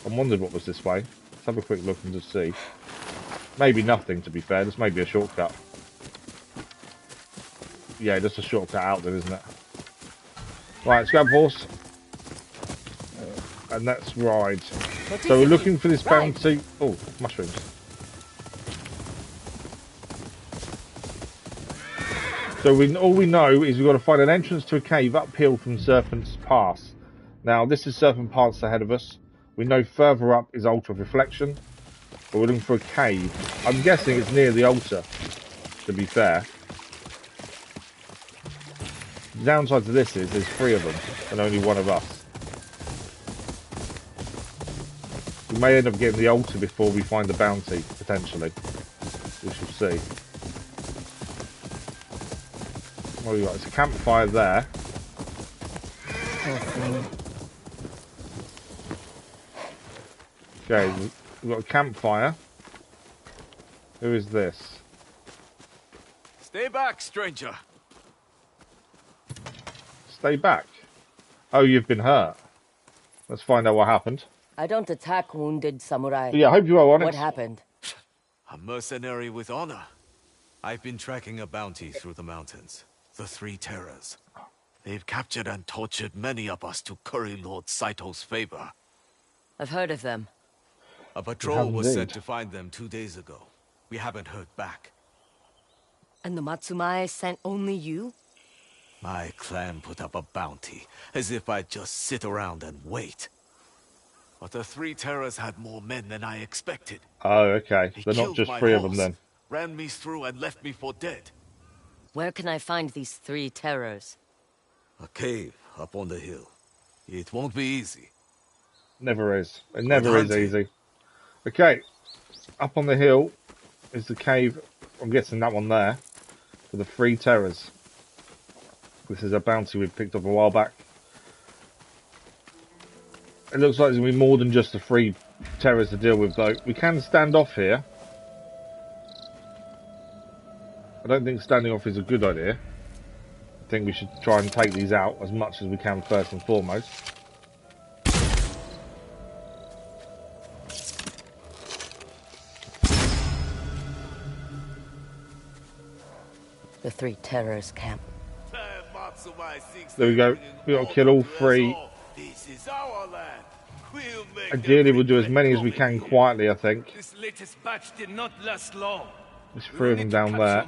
and wondered what was this way. Let's have a quick look and just see. Maybe nothing, to be fair. This may be a shortcut. Yeah, just a shortcut out there, isn't it? Right, let's grab horse. And let's ride. So we're looking for this bounty. Oh, mushrooms. So all we know is we've got to find an entrance to a cave uphill from Serpent's Pass. Now, this is Serpent Pass ahead of us. We know further up is Altar of Reflection. But we're looking for a cave. I'm guessing it's near the altar, to be fair. The downside to this is there's 3 of them and only 1 of us. We may end up getting the altar before we find the bounty, potentially. We shall see. What have we got? It's a campfire there. Okay, we've got a campfire. Who is this? Stay back, stranger. Stay back. Oh, you've been hurt. Let's find out what happened. I don't attack wounded samurai. Yeah, I hope you are on it. What happened? A mercenary with honor. I've been tracking a bounty through the mountains. The 3 Terrors. They've captured and tortured many of us to curry Lord Saito's favor. I've heard of them. A patrol was sent to find them 2 days ago. We haven't heard back. And the Matsumae sent only you? My clan put up a bounty, as if I'd just sit around and wait. But the 3 Terrors had more men than I expected. Oh, okay. They're not just 3 of them then. Ran me through and left me for dead. Where can I find these 3 terrors? A cave up on the hill. It won't be easy. Never is. It never is easy. Okay. Up on the hill is the cave. I'm guessing that one there. For the 3 terrors. This is a bounty we picked up a while back. It looks like there's going to be more than just the 3 terrors to deal with, though. We can stand off here. I don't think standing off is a good idea. I think we should try and take these out as much as we can first and foremost. The three terrors camp. There we go. We got to kill all three. Ideally, we'll do as many as we can quietly, I think. This latest batch did not last long. There's three of them down there.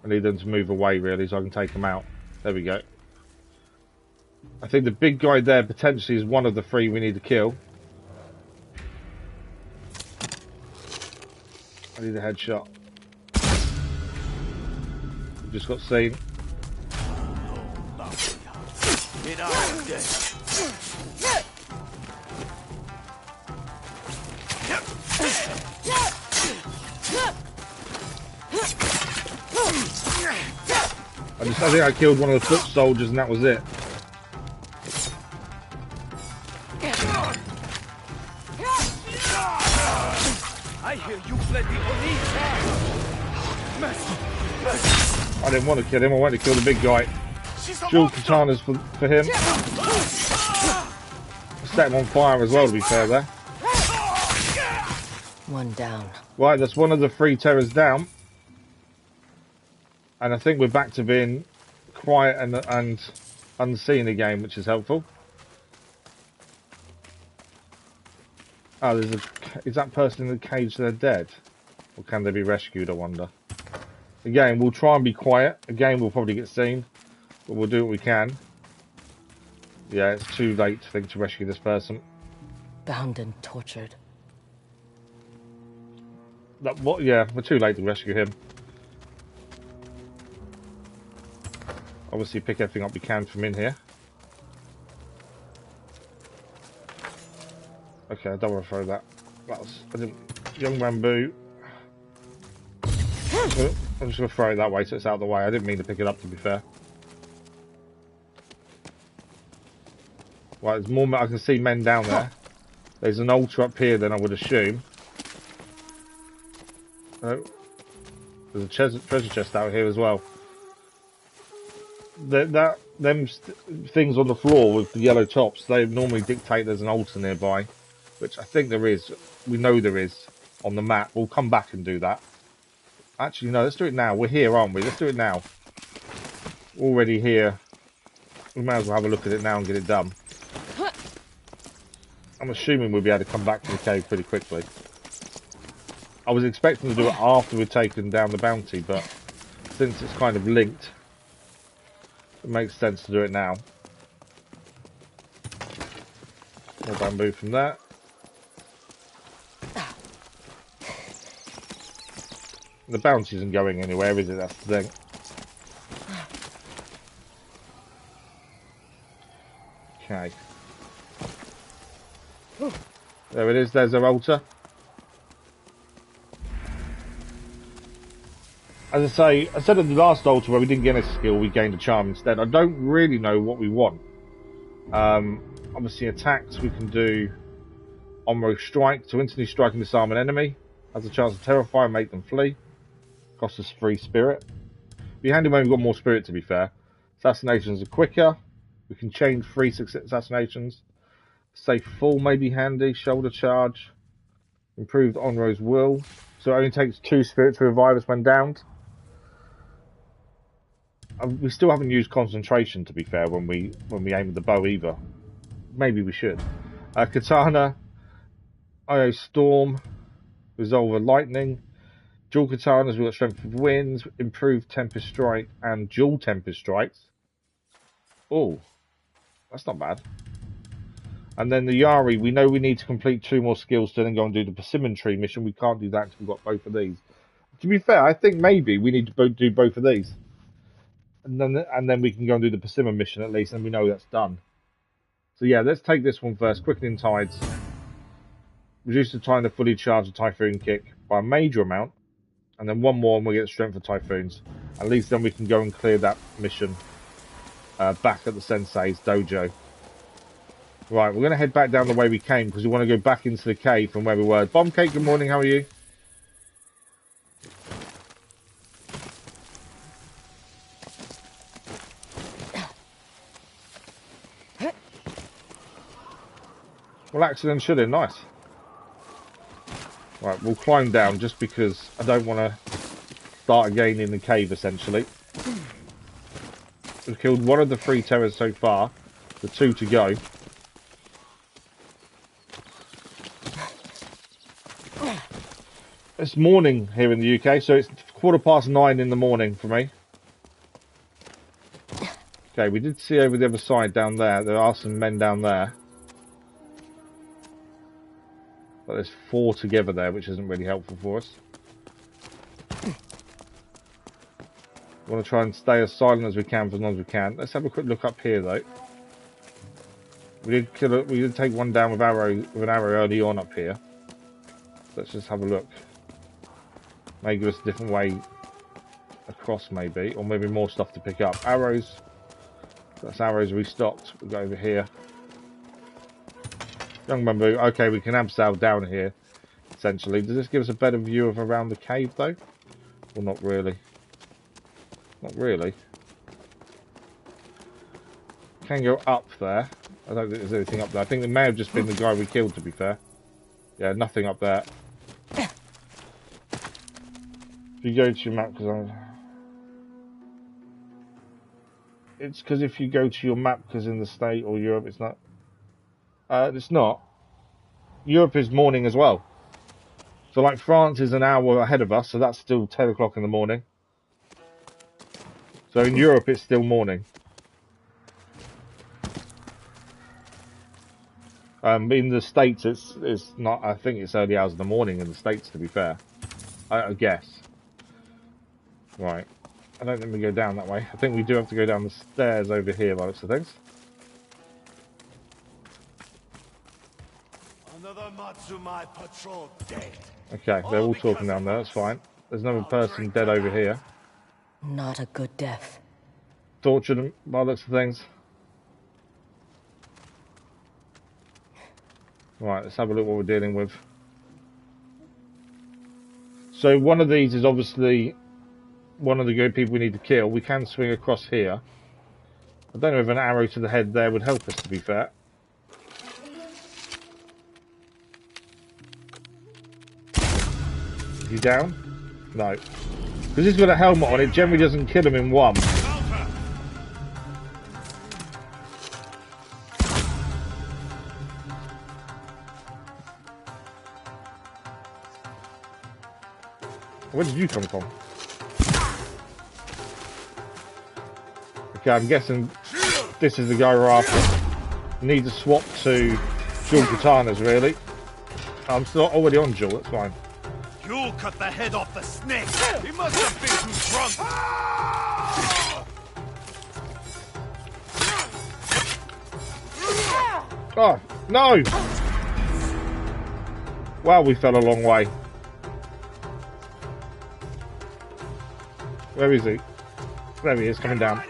I need them to move away, really, so I can take them out. There we go. I think the big guy there potentially is one of the three we need to kill. I need a headshot. We just got seen. I think I killed one of the foot soldiers and that was it. I hear you fled the Oni. I didn't want to kill him, I wanted to kill the big guy. Dual katanas for him. Set him on fire as well, to be fair there. One down. Right, that's one of the three terrors down. And I think we're back to being quiet and unseen again, which is helpful. Oh, is that person in the cage there dead? Or can they be rescued, I wonder? Again, we'll try and be quiet. Again, we'll probably get seen. But we'll do what we can. Yeah, it's too late, I think, to rescue this person. Bound and tortured. Yeah, we're too late to rescue him. Obviously, pick everything up we can from in here. Okay, I don't want to throw that. Young bamboo. I'm just going to throw it that way so it's out of the way. I didn't mean to pick it up, to be fair. Right, there's more. I can see men down there. There's an altar up here, then I would assume. Oh, there's a treasure chest out here as well. Them things on the floor with the yellow tops, they normally dictate there's an altar nearby, which I think there is. We know there is on the map. We'll come back and do that. Actually, no, let's do it now. We're here, aren't we? Let's do it now. Already here. We may as well have a look at it now and get it done. I'm assuming we'll be able to come back to the cave pretty quickly. I was expecting to do it after we'd taken down the bounty, but since it's kind of linked, it makes sense to do it now. More bamboo from that. The bounty isn't going anywhere, is it? That's the thing. Okay. There it is, there's our altar. As I say, I said at the last altar where we didn't get a skill, we gained a charm instead. I don't really know what we want. Obviously attacks, we can do on-road strike, to instantly strike and disarm an enemy. Has a chance to terrify and make them flee. Costs us 3 spirit. Be handy when we've got more spirit, to be fair. Assassinations are quicker. We can chain 3 assassinations. Safe fall may be handy. Shoulder charge. Improved on-road's will. So it only takes 2 spirit to revive us when downed. We still haven't used concentration, to be fair, when we aim with the bow either. Maybe we should. Katana, IO Storm, Resolver Lightning, dual katanas, we've got Strength of Winds, improved Tempest Strike, and dual Tempest Strikes. Oh, that's not bad. And then the Yari, we know we need to complete 2 more skills to then go and do the Persimmon Tree mission. We can't do that until we've got both of these. To be fair, I think maybe we need to do both of these. And then we can go and do the Persimmon mission at least, and we know that's done. So yeah, let's take this one first. Quickening Tides. Reduce the time to fully charge a Typhoon Kick by a major amount. And then 1 more and we'll get Strength for Typhoons. At least then we can go and clear that mission back at the Sensei's dojo. Right, we're going to head back down the way we came because we want to go back into the cave from where we were. Bomb Cake, good morning, how are you? Well, accident should have. Nice. Right, we'll climb down just because I don't want to start again in the cave, essentially. We've killed one of the 3 terrors so far. The 2 to go. It's morning here in the UK, so it's 9:15 in the morning for me. Okay, we did see over the other side down there. There are some men down there. But there's 4 together there, which isn't really helpful for us. We want to try and stay as silent as we can for as long as we can. Let's have a quick look up here, though. We did take one down with an arrow early on up here. Let's just have a look. May give us a different way across, maybe, or maybe more stuff to pick up. Arrows. That's arrows restocked. We'll go over here. Young bamboo. Okay, we can abseil down here, essentially. Does this give us a better view of around the cave, though? Well, not really. Not really. Can go up there. I don't think there's anything up there. I think it may have just been the guy we killed, to be fair. Yeah, nothing up there. If you go to your map, because it's because if you go to your map, because in the state or Europe, it's not. It's not. Europe is morning as well. So, like, France is an hour ahead of us, so that's still 10 o'clock in the morning. So in Europe, it's still morning. In the States, it's not. I think it's early hours of the morning in the States, to be fair. I guess. Right. I don't think we go down that way. I think we do have to go down the stairs over here, by the looks of things. Another Matsumai patrol dead. Okay, they're all talking down there. That's fine. There's another person dead over here. Not a good death. Tortured them, by the looks of things. Right, let's have a look what we're dealing with. So one of these is obviously one of the good people we need to kill. We can swing across here. I don't know if an arrow to the head there would help us, to be fair. Is he down? No. Because he's got a helmet on, it generally doesn't kill him in one. Where did you come from? Okay, I'm guessing this is the guy we're after. Need to swap to dual katanas, really. I'm still already on dual, that's fine. You cut the head off the snake! He must have been too drunk! Oh, no! Wow, we fell a long way. Where is he? There he is, coming down.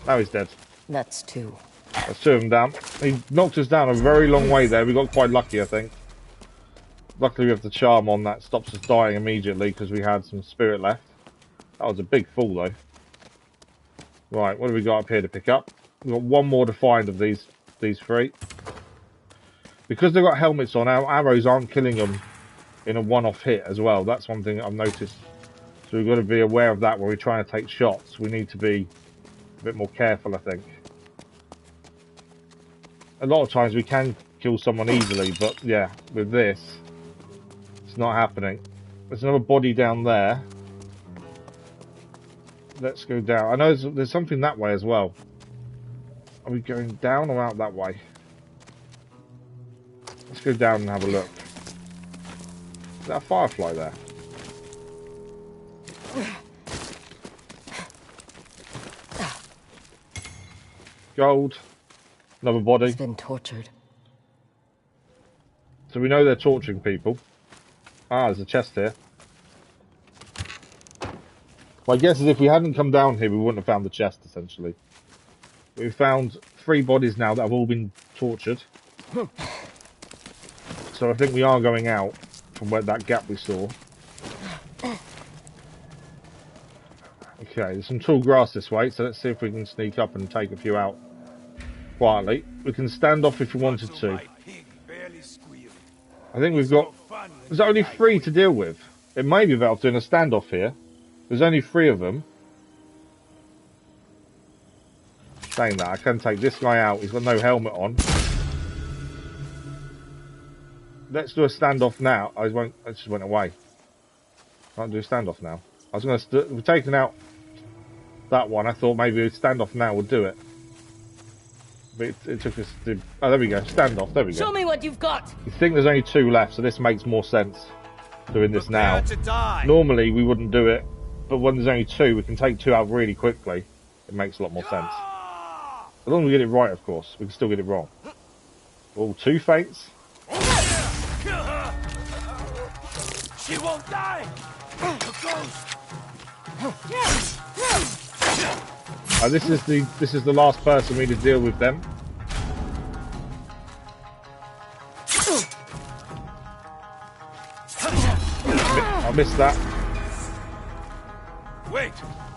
Now he's dead. That's 2. That's 2 of them down. He knocked us down a very long way there. We got quite lucky, I think. Luckily we have the charm on that stops us dying immediately because we had some spirit left. That was a big fall though. Right, what do we got up here to pick up? We've got one more to find of these 3. Because they've got helmets on, our arrows aren't killing them in a one-off hit as well. That's one thing I've noticed. So we've got to be aware of that when we're trying to take shots. We need to be a bit more careful, I think. A lot of times we can kill someone easily, but yeah, with this, it's not happening. There's another body down there. Let's go down. I know there's something that way as well. Are we going down or out that way? Let's go down and have a look. Is that a firefly there? Gold. Another body. He's been tortured. So we know they're torturing people. Ah, there's a chest here. My guess is if we hadn't come down here, we wouldn't have found the chest, essentially. We've found 3 bodies now that have all been tortured. So I think we are going out from where that gap we saw. Okay, there's some tall grass this way, so let's see if we can sneak up and take a few out quietly. We can stand off if we wanted to. I think we've got... There's only 3 to deal with. It may be about doing a standoff here. There's only 3 of them. Saying that, I can take this guy out. He's got no helmet on. Let's do a standoff now. I just went away. Can't do a standoff now. I was going to... We've taken out that one. I thought maybe a standoff now would do it. But it took us to... Oh, there we go. Standoff. There we go. Show me what you've got. I think there's only 2 left, so this makes more sense doing this now. Normally we wouldn't do it, but when there's only 2, we can take 2 out really quickly. It makes a lot more sense. As long as we get it right, of course. We can still get it wrong. Oh, 2 fates. She won't die. This is the last person we need to deal with them. I missed that. Wait,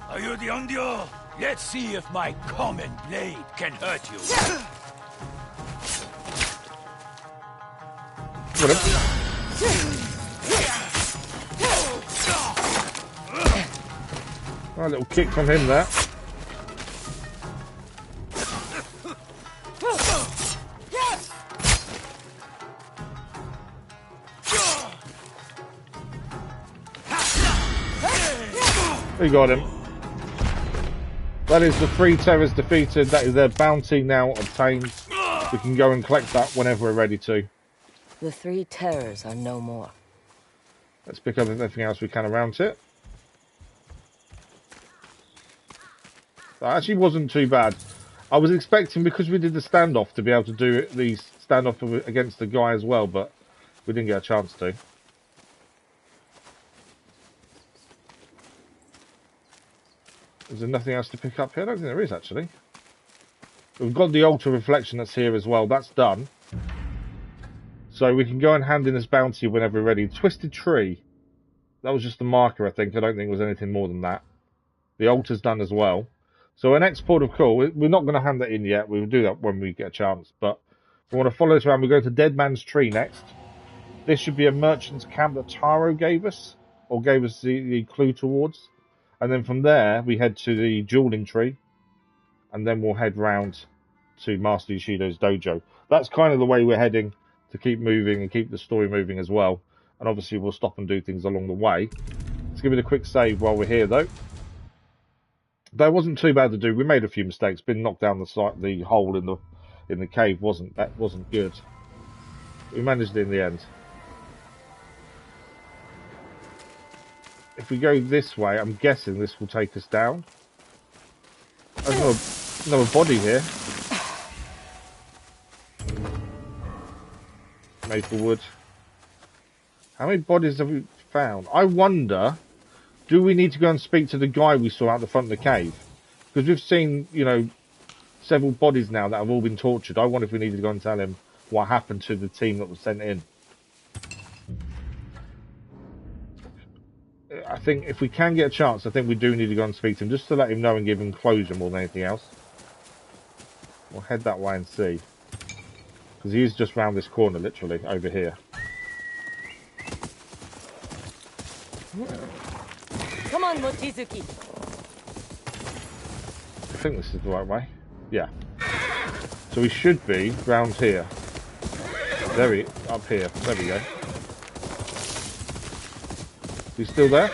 are you the Ondio? Let's see if my common blade can hurt you. Oh, a little kick from him there. We got him. That is the 3 terrors defeated. That is their bounty now obtained. We can go and collect that whenever we're ready to. The 3 terrors are no more. Let's pick up everything else we can around it. That actually wasn't too bad. I was expecting, because we did the standoff, to be able to do the standoff against the guy as well, but we didn't get a chance to. Is there nothing else to pick up here? I don't think there is, actually. We've got the altar reflection that's here as well. That's done. So we can go and hand in this bounty whenever we're ready. Twisted Tree. That was just the marker, I think. I don't think it was anything more than that. The altar's done as well. So an export of call. We're not going to hand that in yet. We'll do that when we get a chance. But we want to follow this around. We go to Dead Man's Tree next. This should be a merchant's camp that Taro gave us. Or gave us the clue towards. And then from there, we head to the Dueling Tree. And then we'll head round to Master Yoshido's dojo. That's kind of the way we're heading to keep moving and keep the story moving as well. And obviously we'll stop and do things along the way. Let's give it a quick save while we're here, though. That wasn't too bad to do. We made a few mistakes. Being knocked down the hole in the cave wasn't good. We managed it in the end. If we go this way, I'm guessing this will take us down. There's another body here. Maplewood. How many bodies have we found? I wonder, do we need to go and speak to the guy we saw out the front of the cave? Because we've seen, you know, several bodies now that have all been tortured. I wonder if we need to go and tell him what happened to the team that was sent in. I think if we can get a chance, I think we do need to go and speak to him, just to let him know and give him closure more than anything else. We'll head that way and see. Because he is just round this corner, literally, over here. Come on, Mochizuki. I think this is the right way. Yeah. So we should be round here. Up here. There we go. He's still there?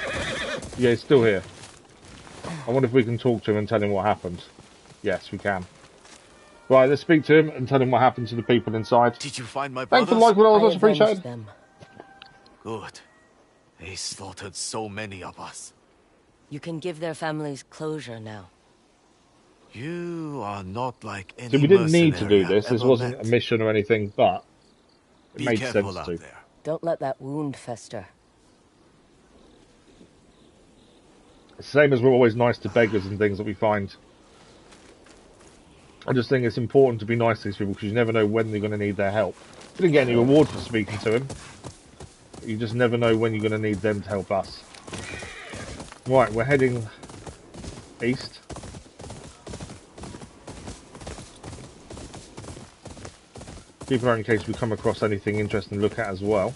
Yeah, he's still here. I wonder if we can talk to him and tell him what happened. Yes, we can. Right, let's speak to him and tell him what happened to the people inside. Did you find my brothers? Thanks for liking what I was much appreciated. Them. Good. They slaughtered so many of us. You can give their families closure now. You are not like any So we didn't need to do mercenary this. I've This ever wasn't met. a mission or anything, but it Be made careful sense out to. there. Don't let that wound fester. It's the same as we're always nice to beggars and things that we find. I just think it's important to be nice to these people because you never know when they're going to need their help. You didn't get any reward for speaking to him. You just never know when you're going to need them to help us. Right, we're heading east. Keep an eye in case we come across anything interesting to look at as well.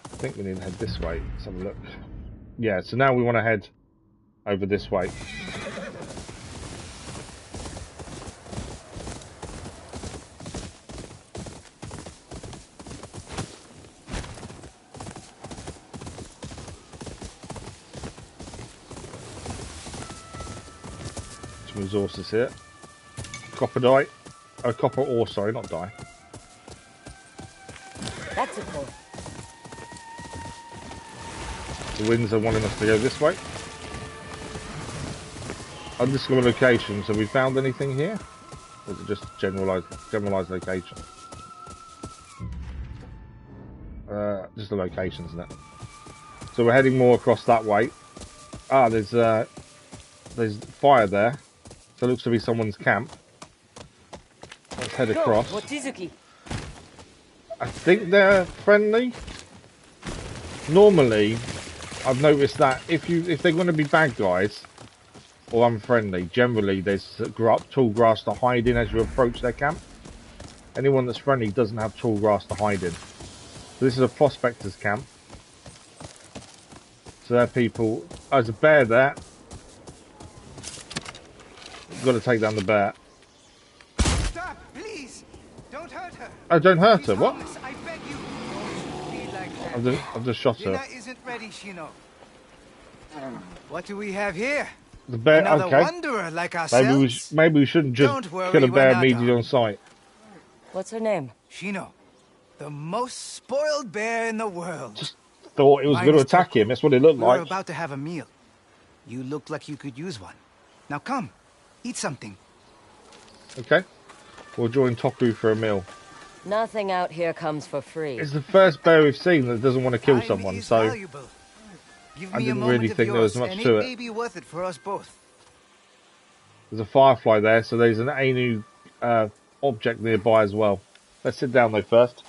I think we need to head this way. Let's have a look. Yeah, so now we want to head over this way. Some resources here. Copper dye. Oh, copper ore, sorry, not dye. That's a pull. The winds are wanting us to go this way. Undiscovered location. So we found anything here? Or is it just generalized location? Just the location, isn't it? So we're heading more across that way. Ah, there's fire there. So it looks to be someone's camp. Let's head across. I think they're friendly. Normally, I've noticed that if they're going to be bad guys or unfriendly, generally there's tall grass to hide in as you approach their camp. Anyone that's friendly doesn't have tall grass to hide in. So this is a prospector's camp. So there are people. Oh, there's a bear there. We've got to take down the bear. Stop, please! Don't hurt her! Oh, don't hurt her. She's What? homeless, I beg you. Don't be like that. I've just shot her. Dinner isn't ready, Shino. What do we have here? The bear. Another Okay. wanderer like ourselves? Maybe we shouldn't just kill a bear immediately on sight. What's her name? Shino. The most spoiled bear in the world. Just thought it was going to attack him. That's what it looked like. We're about to have a meal. You look like you could use one. Now come, eat something. Okay. We'll join Toku for a meal. Nothing out here comes for free. It's the first bear we've seen that doesn't want to kill someone, so Give I me didn't a really moment think of there was yours, much and to it it. may be worth it for us both. There's a firefly there, so there's an Ainu object nearby as well. Let's sit down though first,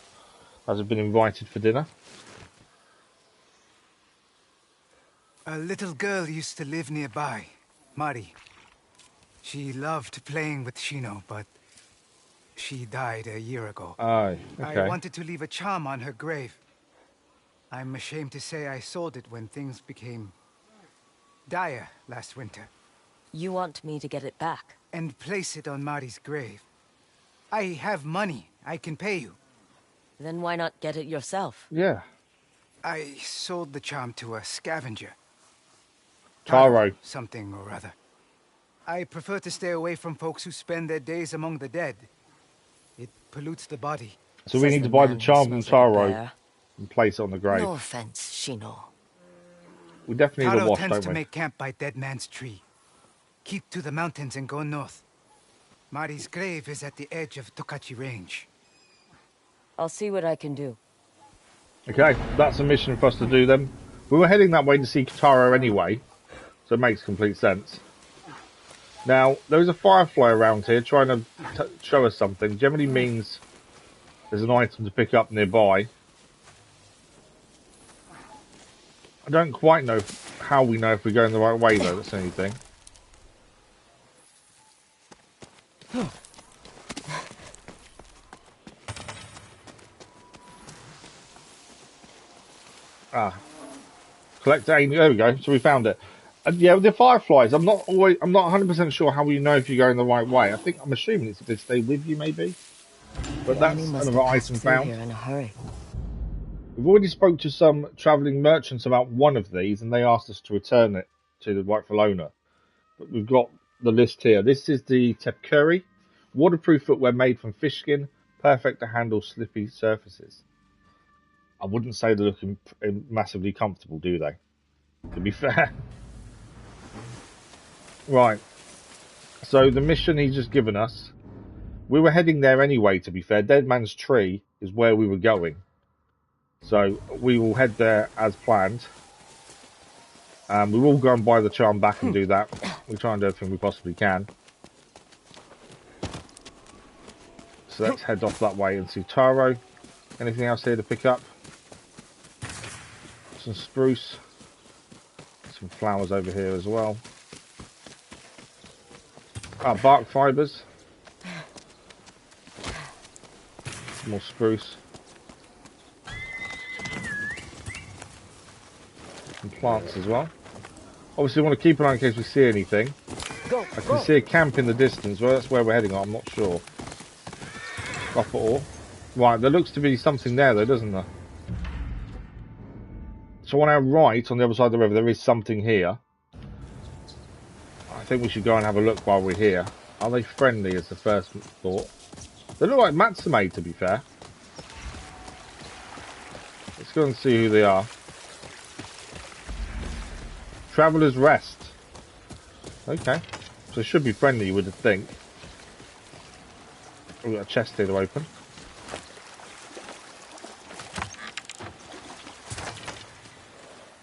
as we've been invited for dinner. A little girl used to live nearby, Mari. She loved playing with Shino, but she died a year ago. Oh, okay. I wanted to leave a charm on her grave. I'm ashamed to say I sold it when things became dire last winter. You want me to get it back? And place it on Mari's grave. I have money. I can pay you. Then why not get it yourself? Yeah. I sold the charm to a scavenger. Taro. Something or other. I prefer to stay away from folks who spend their days among the dead. It pollutes the body. So we need to buy the charm from Taro and place it on the grave. No offense, Shino. We definitely need a Taro wash, tends don't to we? make camp by Dead Man's Tree. Keep to the mountains and go north. Mari's grave is at the edge of Tokachi Range. I'll see what I can do. Okay, that's a mission for us to do then. We were heading that way to see Taro anyway, so it makes complete sense. Now, there is a firefly around here trying to show us something. Generally means there's an item to pick up nearby. I don't quite know how we know if we're going the right way though, that's the only thing. Collect aim. There we go. So we found it. And yeah, with the fireflies, I'm not 100% sure how you know if you're going the right way. I'm assuming it's if they stay with you, maybe. But that's another item found. Here in a hurry. We've already spoke to some travelling merchants about one of these, and they asked us to return it to the rightful owner. But we've got the list here. This is the Tepkuri, waterproof footwear made from fish skin, perfect to handle slippy surfaces. I wouldn't say they're looking massively comfortable, do they? To be fair. Right. So the mission he's just given us, we were heading there anyway, to be fair. Dead Man's Tree is where we were going. So we will head there as planned. We will go and buy the charm back and do that. We'll try and do everything we possibly can. So let's head off that way and see Taro. Anything else here to pick up? Some spruce. Some flowers over here as well. Bark fibres. More spruce. Some plants as well. Obviously, we want to keep an eye in case we see anything. I can see a camp in the distance. Well, that's where we're heading. I'm not sure. Up at all. Right, there looks to be something there, though, doesn't there? So on our right, on the other side of the river, there is something here. I think we should go and have a look while we're here. Are they friendly, is the first thought. They look like Matsume, to be fair. Let's go and see who they are. Traveller's Rest. Okay. So it should be friendly, you would think. We've got a chest here to open.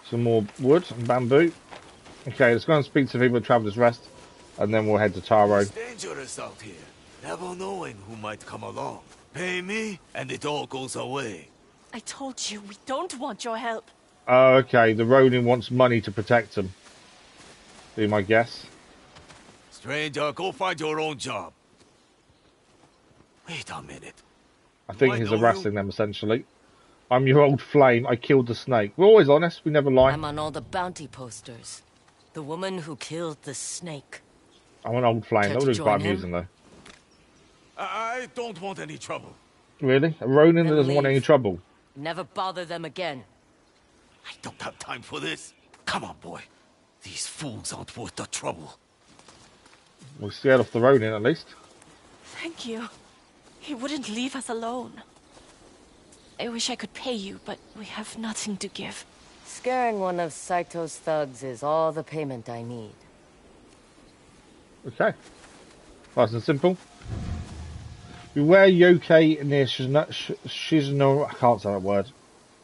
Some more wood and bamboo. Okay, let's go and speak to people at Traveller's Rest, and then we'll head to Taro. It's dangerous out here. Never knowing who might come along. Pay me, and it all goes away. I told you, we don't want your help. Oh, okay. The Ronin wants money to protect them. Be my guess. Stranger, go find your own job. Wait a minute. I think he's harassing them, essentially. I'm your old flame. I killed the snake. We're always honest. We never lie. I'm on all the bounty posters. The woman who killed the snake. I'm an old flame. Care That to would be quite join him? amusing, though. I don't want any trouble. Really? A Ronin that Then doesn't want leave. any trouble? Never bother them again. I don't have time for this. Come on, boy. These fools aren't worth the trouble. We're scared off the Ronin, at least. Thank you. He wouldn't leave us alone. I wish I could pay you, but we have nothing to give. Scaring one of Saito's thugs is all the payment I need. Okay. Nice and simple. Beware Yotei near Shizuno... I can't say that word.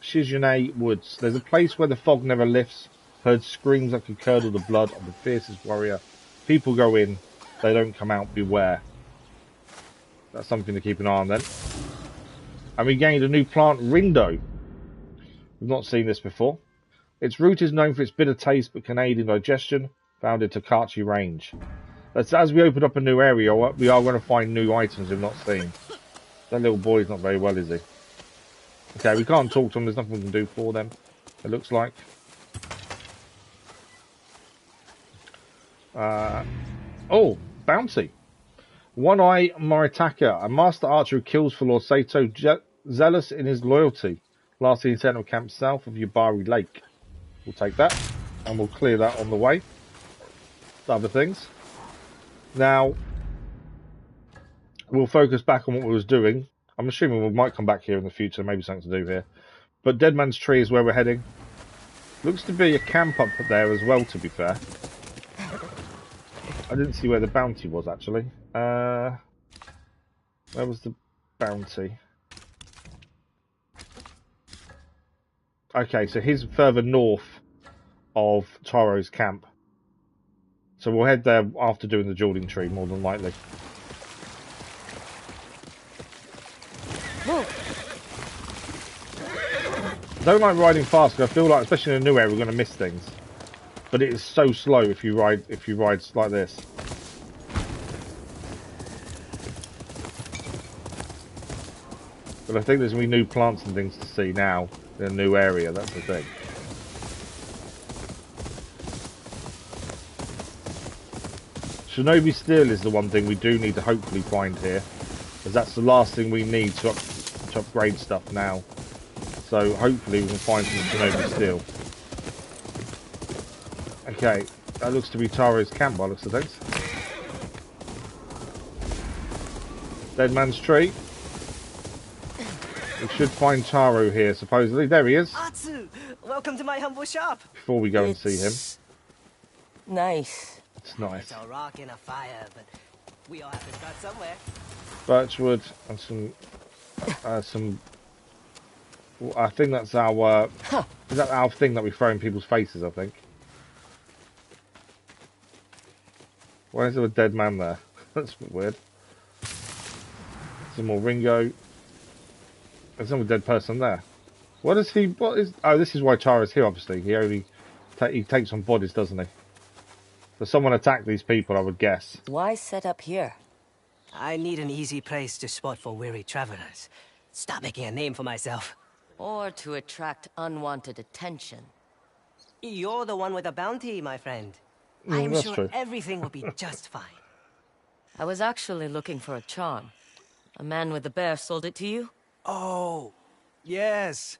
Shizune Woods. There's a place where the fog never lifts. Heard screams that could curdle the blood of the fiercest warrior. People go in. They don't come out. Beware. That's something to keep an eye on then. And we gained a new plant, Rindo. We've not seen this before. Its root is known for its bitter taste but can aid in digestion. Found in Tokachi Range. As we open up a new area, we are going to find new items we've not seen. That little boy's not very well, is he? Okay, we can't talk to them. There's nothing we can do for them, it looks like. Oh, bounty. One-Eye Moritaka, a master archer who kills for Lord Saito, zealous in his loyalty. Last intent of camp south of Yubari Lake. We'll take that, and we'll clear that on the way. Other things. Now, we'll focus back on what we was doing. I'm assuming we might come back here in the future, maybe something to do here. But Dead Man's Tree is where we're heading. Looks to be a camp up there as well, to be fair. I didn't see where the bounty was, actually. Where was the bounty? Okay, so he's further north of Taro's camp. So we'll head there after doing the Jeweling Tree, more than likely. I don't like riding fast because I feel like, especially in a new area, we're going to miss things. But it is so slow if you ride like this. But I think there's going to be new plants and things to see now in a new area. That's the thing. Shinobi Steel is the one thing we do need to hopefully find here, because that's the last thing we need to upgrade stuff now. So hopefully we can find some Shinobi Steel. Okay, that looks to be Taro's camp by looks of things. Dead Man's Tree. We should find Taro here, supposedly. There he is. Atsu, welcome to my humble shop. Before we go and see him. Nice. It's nice. It's a rock and a fire, but we all have to start somewhere. Birchwood and some. I think that's our. Is that our thing that we throw in people's faces? I think. Why is there a dead man there? That's a bit weird. Some more Ringo. There's no dead person there. What is he? What is? Oh, this is why Tara's here. Obviously, he only he takes on bodies, doesn't he? So someone attacked these people, I would guess. Why set up here? I need an easy place to spot for weary travelers. Stop making a name for myself. Or to attract unwanted attention. You're the one with a bounty, my friend. I am that's sure true. everything will be just fine. I was actually looking for a charm. A man with a bear sold it to you? Oh, yes.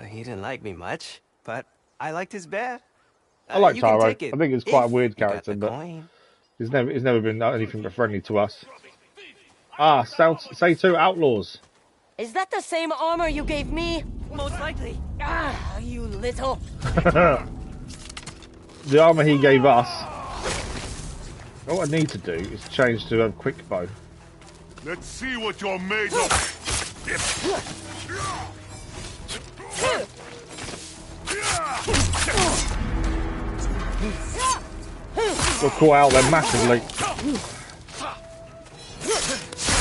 He didn't like me much, but I liked his bear. I like You can Taro. I take it think he's quite a if weird you got character, the but coin. he's never been anything but friendly to us. Ah, Sato Outlaws. Is that the same armor you gave me? Most likely. Ah, you little... The armor he gave us. What I need to do is change to a quick bow. Let's see what you're made of. Got caught out there massively.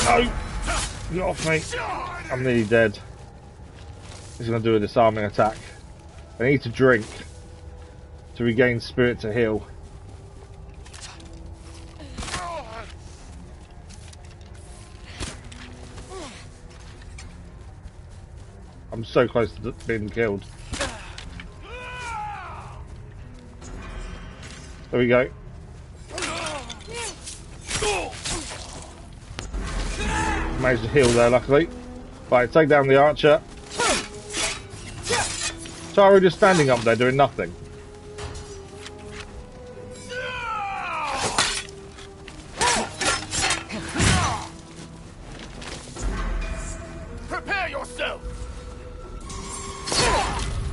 No! Get off me. I'm nearly dead. He's going to do a disarming attack. I need to drink to regain spirit to heal. I'm so close to being killed. There we go. Managed to heal there, luckily. Right, take down the archer. Taro just standing up there doing nothing. Prepare yourself.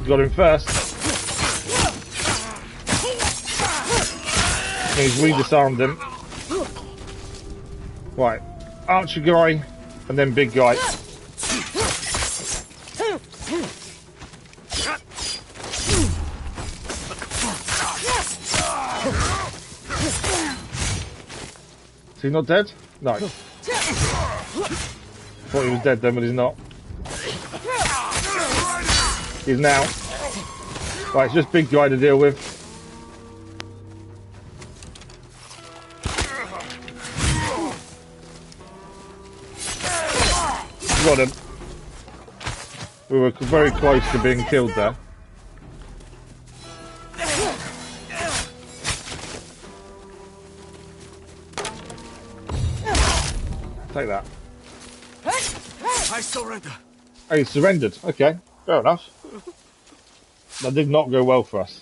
Got him first. He's re-disarmed him. Right, archer guy, and then big guy. Is he not dead? No. Thought he was dead then, but he's not. He's now. Right, it's just big guy to deal with. Got him. We were very close to being killed there. Take that. I surrender. Oh, he surrendered. Okay, fair enough. That did not go well for us.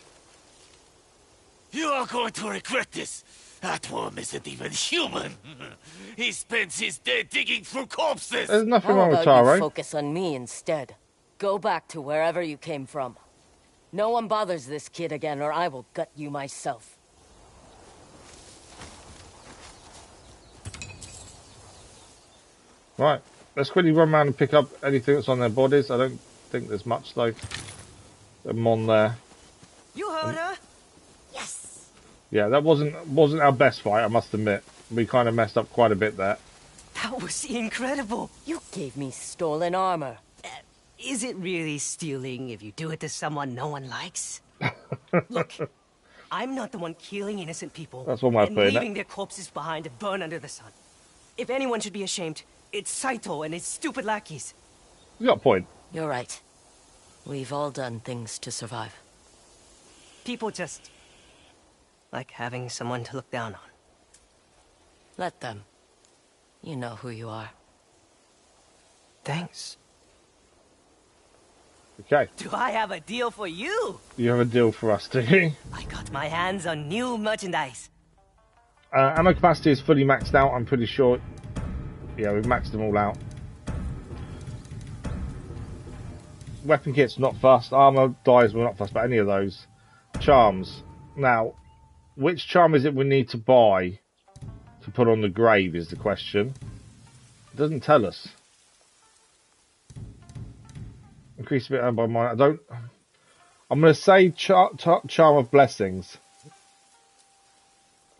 You are going to regret this. That worm isn't even human. He spends his day digging through corpses. There's nothing How wrong with about Taro. you focus on me instead? Go back to wherever you came from. No one bothers this kid again, or I will gut you myself. Right, let's quickly run around and pick up anything that's on their bodies. I don't think there's much though. Them on there. You heard her. Yes. Yeah, that wasn't our best fight, I must admit. We kind of messed up quite a bit there. That was incredible. You gave me stolen armor. Is it really stealing if you do it to someone no one likes? Look, I'm not the one killing innocent people That's one way of and putting it. leaving their corpses behind to burn under the sun. If anyone should be ashamed, it's Saito and his stupid lackeys. You got a point. You're right. We've all done things to survive. People just like having someone to look down on. Let them. You know who you are. Thanks. Okay, Do I have a deal for you? you have a deal for us, do you? I got my hands on new merchandise. Ammo capacity is fully maxed out, I'm pretty sure. Yeah, we've maxed them all out. Weapon kit's not fussed. Armor, dyes, we're not fussed about any of those. Charms. Now, which charm is it we need to buy to put on the grave is the question. It doesn't tell us. Increase a bit by mine. I'm going to say Charm of Blessings.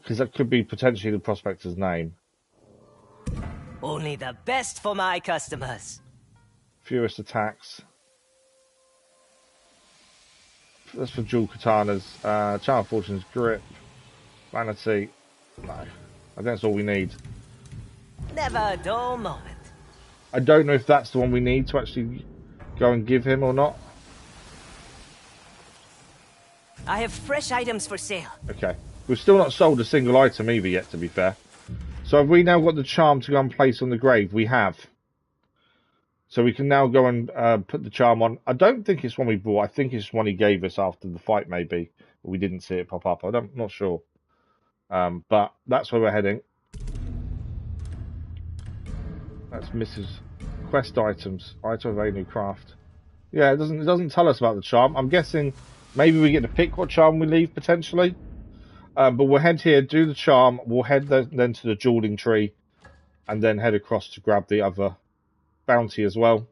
Because that could be potentially the prospector's name. Only the best for my customers. Furious attacks. That's for dual katanas. Charm of Fortune's grip. Vanity. No. I think that's all we need. Never a dull moment. I don't know if that's the one we need to actually go and give him or not. I have fresh items for sale. Okay. We've still not sold a single item either yet, to be fair. So have we now got the charm to go and place on the grave? We have. So we can now go and put the charm on. I don't think it's one we bought. I think it's one he gave us after the fight, maybe. But we didn't see it pop up. I'm not sure. But that's where we're heading. That's Mrs. Quest items. Item of a new craft. Yeah, it doesn't tell us about the charm. I'm guessing maybe we get to pick what charm we leave, potentially. But we'll head here, do the charm. We'll head then to the dueling tree. And then head across to grab the other bounty as well.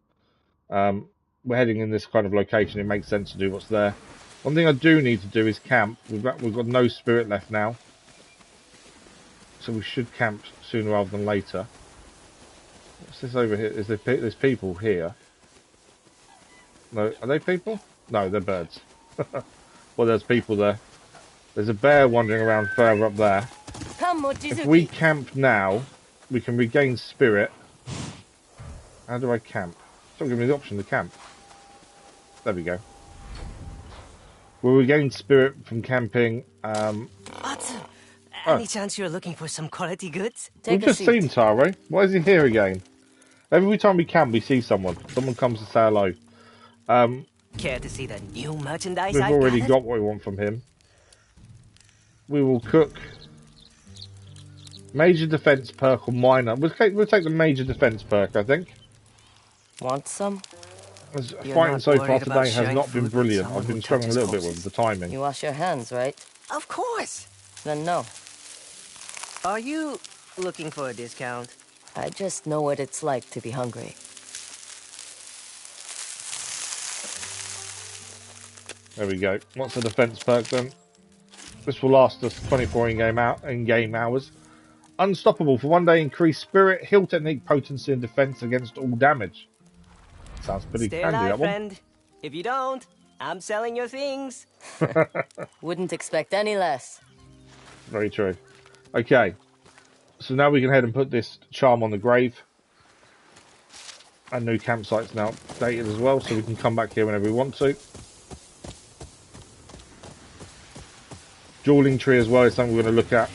We're heading in this kind of location. It makes sense to do what's there. One thing I do need to do is camp. We've got no spirit left now. So we should camp sooner rather than later. What's this over here? There's people here. No, are they people? No, they're birds. Well, there's people there. There's a bear wandering around further up there. If we camp now, we can regain spirit. How do I camp? It's not giving me the option to camp. There we go. We'll regain spirit from camping. Any chance you're looking for some quality goods? We've just seen Taro. Why is he here again? Every time we camp, we see someone. Someone comes to say hello. Care to see the new merchandise We've I've already gathered? got what we want from him. We will cook. Major defense perk or minor. We'll take the major defense perk, I think. Want some? Fighting so far today has not been brilliant. I've been struggling a little bit with the timing. You wash your hands, right? Of course. Then no. Are you looking for a discount? I just know what it's like to be hungry. There we go. What's the defense perk then? This will last us 24 in-game hours. Unstoppable for 1 day. Increase spirit, heal technique, potency, and defense against all damage. Sounds pretty Stay handy, alive, that one. friend. If you don't, I'm selling your things. Wouldn't expect any less. Very true. Okay. So now we can head and put this charm on the grave. And new campsite's now updated as well, so we can come back here whenever we want to. Dueling tree as well is something we're going to look at.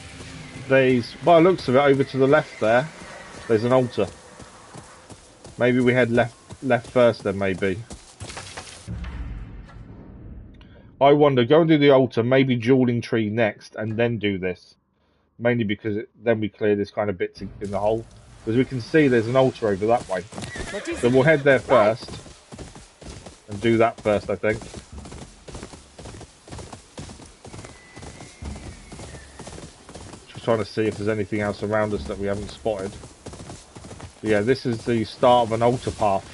By the looks of it, over to the left there, there's an altar. Maybe we head left first then, maybe. I wonder, go and do the altar, maybe dueling tree next, and then do this. Mainly because then we clear this kind of bit in the hole. Because we can see there's an altar over that way. So we'll head there first. And do that first, I think. Just trying to see if there's anything else around us that we haven't spotted. But yeah, this is the start of an altar path.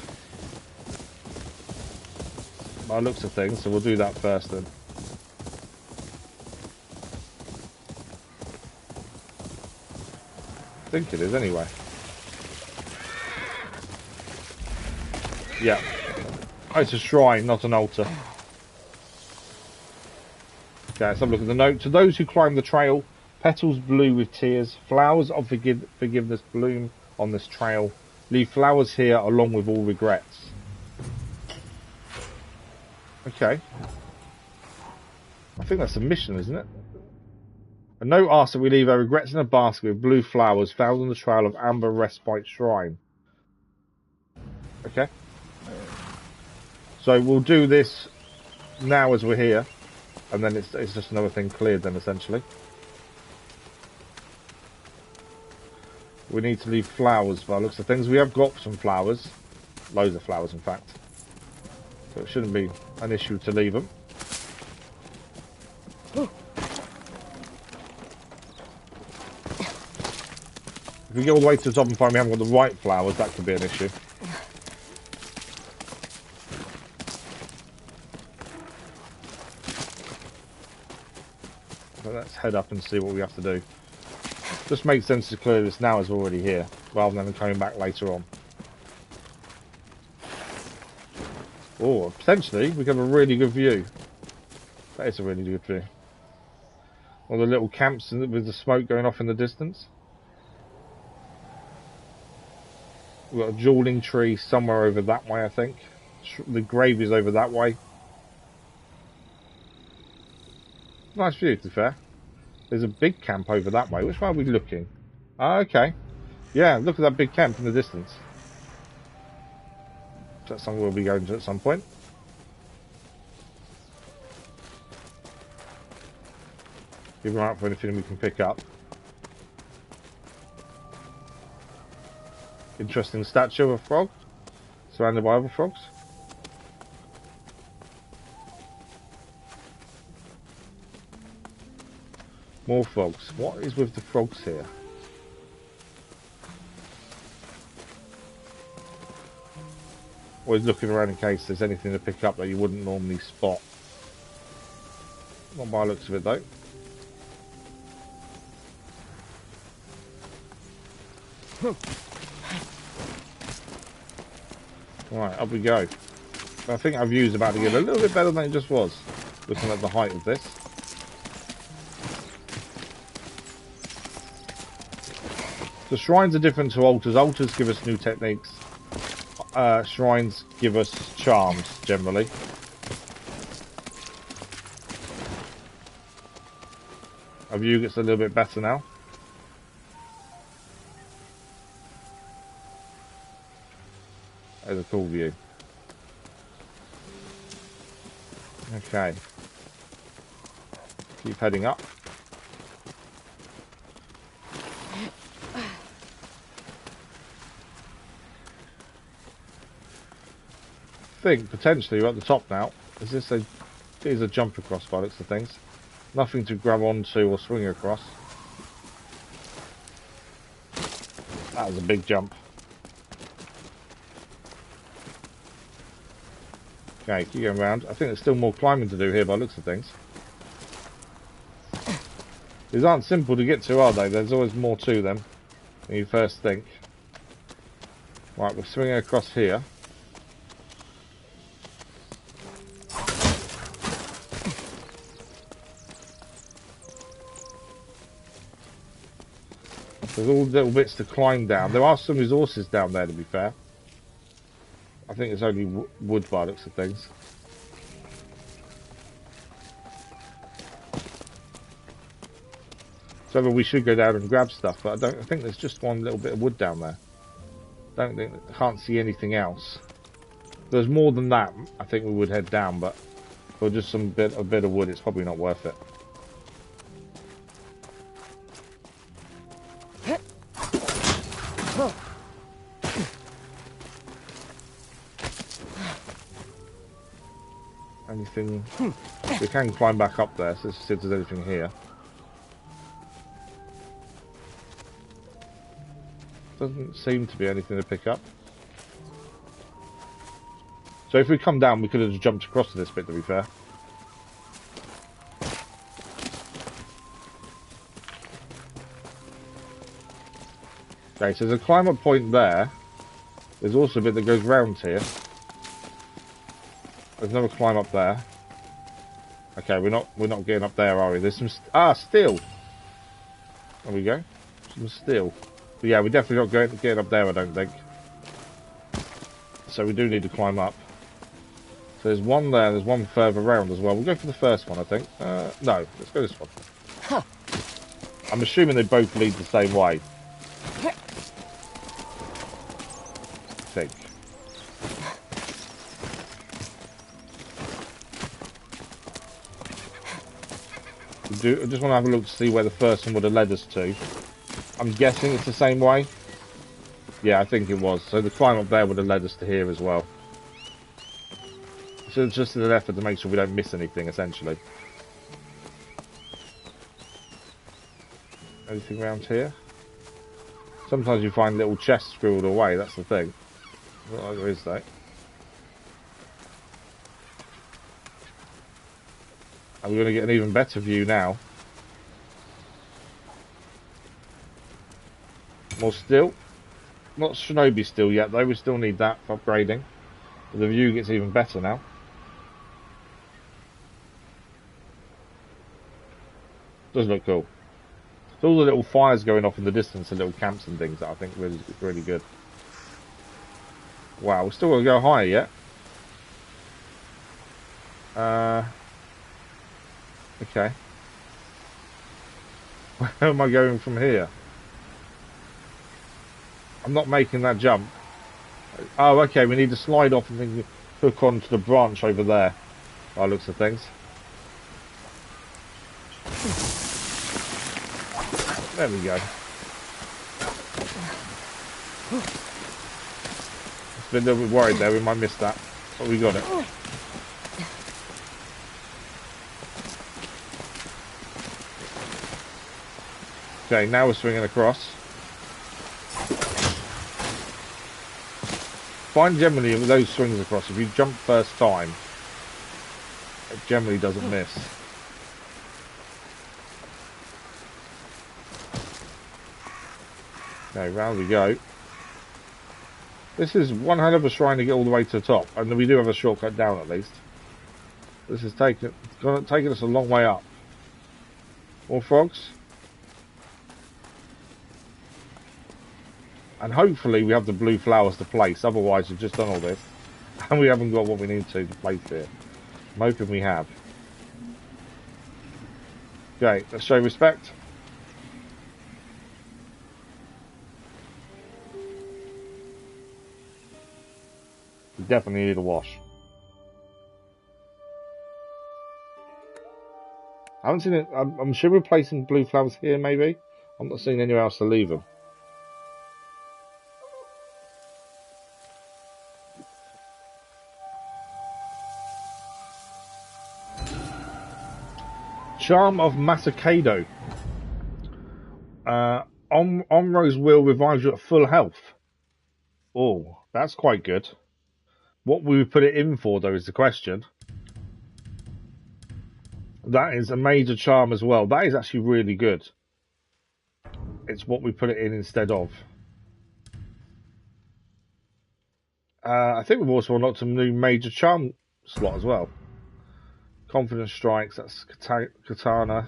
By the looks of things, so we'll do that first then. I think it is anyway. Yeah. Oh, it's a shrine, not an altar. Okay, let's have a look at the note. To those who climb the trail, petals blue with tears, flowers of forgiveness bloom on this trail. Leave flowers here along with all regrets. Okay. I think that's a mission, isn't it? A note asks that we leave our regrets in a basket with blue flowers found on the trail of Amber Respite Shrine. Okay. So we'll do this now as we're here, and then it's just another thing cleared then, essentially. We need to leave flowers by the looks of things. We have got some flowers. Loads of flowers, in fact. So it shouldn't be an issue to leave them. If we go all the way to the top and find we haven't got the right flowers, that could be an issue. So let's head up and see what we have to do. Just makes sense to clear this now as we're already here, rather than coming back later on. Or potentially we can have a really good view. That is a really good view. Or the little camps with the smoke going off in the distance. We've got a dueling tree somewhere over that way, I think. The grave is over that way. Nice view, to be fair. There's a big camp over that way. Which way are we looking? Ah, okay. Yeah, look at that big camp in the distance. That's something we'll be going to at some point. Keep an eye out for anything we can pick up. Interesting statue of a frog, surrounded by other frogs. More frogs. What is with the frogs here? Always looking around in case there's anything to pick up that you wouldn't normally spot. Not by the looks of it though. Right, up we go. I think our view's about to get a little bit better than it just was, looking at the height of this. The shrines are different to altars. Altars give us new techniques. Shrines give us charms, generally. Our view gets a little bit better now. There's a cool view. Okay. Keep heading up. I think potentially we're at the top now. Is this a? It is a jump across by the looks of things. Nothing to grab onto or swing across. That was a big jump. Okay, keep going around. I think there's still more climbing to do here by the looks of things. These aren't simple to get to, are they? There's always more to them than you first think. Right, we're swinging across here. There's all little bits to climb down. There are some resources down there, to be fair. I think it's only wood by the looks of things. So we should go down and grab stuff, but I think there's just one little bit of wood down there. I can't see anything else. If there's more than that, I think we would head down, but for just a bit of wood, it's probably not worth it. Anything? We can climb back up there, so let's see if there's anything here. Doesn't seem to be anything to pick up. So if we come down, we could have just jumped across to this bit, to be fair. Okay, so there's a climb up point there. There's also a bit that goes round here. There's another climb up there. Okay, we're not getting up there, are we? There's some steel. There we go. Some steel. But yeah, we're definitely not getting up there, I don't think. So we do need to climb up. So there's one there, there's one further round as well. We'll go for the first one, I think. No, let's go this one. Huh. I'm assuming they both lead the same way. I think. I just want to have a look to see where the first one would have led us to. I'm guessing it's the same way. Yeah, I think it was. So the climb up there would have led us to here as well. So it's just an effort to make sure we don't miss anything, essentially. Anything around here? Sometimes you find little chests scribbled away, that's the thing. What is that? And we're going to get an even better view now. More steel. Not shinobi steel yet though, we still need that for upgrading. But the view gets even better now. Does look cool. So all the little fires going off in the distance and little camps and things that I think really really good. Wow, we're still got to go higher yet. Okay. Where am I going from here? I'm not making that jump. Oh, okay, we need to slide off and then hook onto the branch over there. By looks of things. There we go. Just been a little bit worried there, we might miss that. But we got it. Okay, now we're swinging across. Find generally with those swings across, if you jump first time, it generally doesn't miss. Okay, round we go. This is one hell of a shrine to get all the way to the top, and we do have a shortcut down at least. This is taking us a long way up. More frogs. And hopefully we have the blue flowers to place, otherwise we've just done all this. And we haven't got what we need to place here. I'm hoping we have. Okay, let's show respect. We definitely need a wash. I haven't seen it. I'm sure we're placing blue flowers here, maybe. I'm not seeing anywhere else to leave them. Charm of Masakado. Onro's will revives you at full health. Oh, that's quite good. What we would put it in for, though, is the question. That is a major charm as well. That is actually really good. It's what we put it in instead of. I think we've also unlocked a new major charm slot as well. Confidence strikes, that's katana.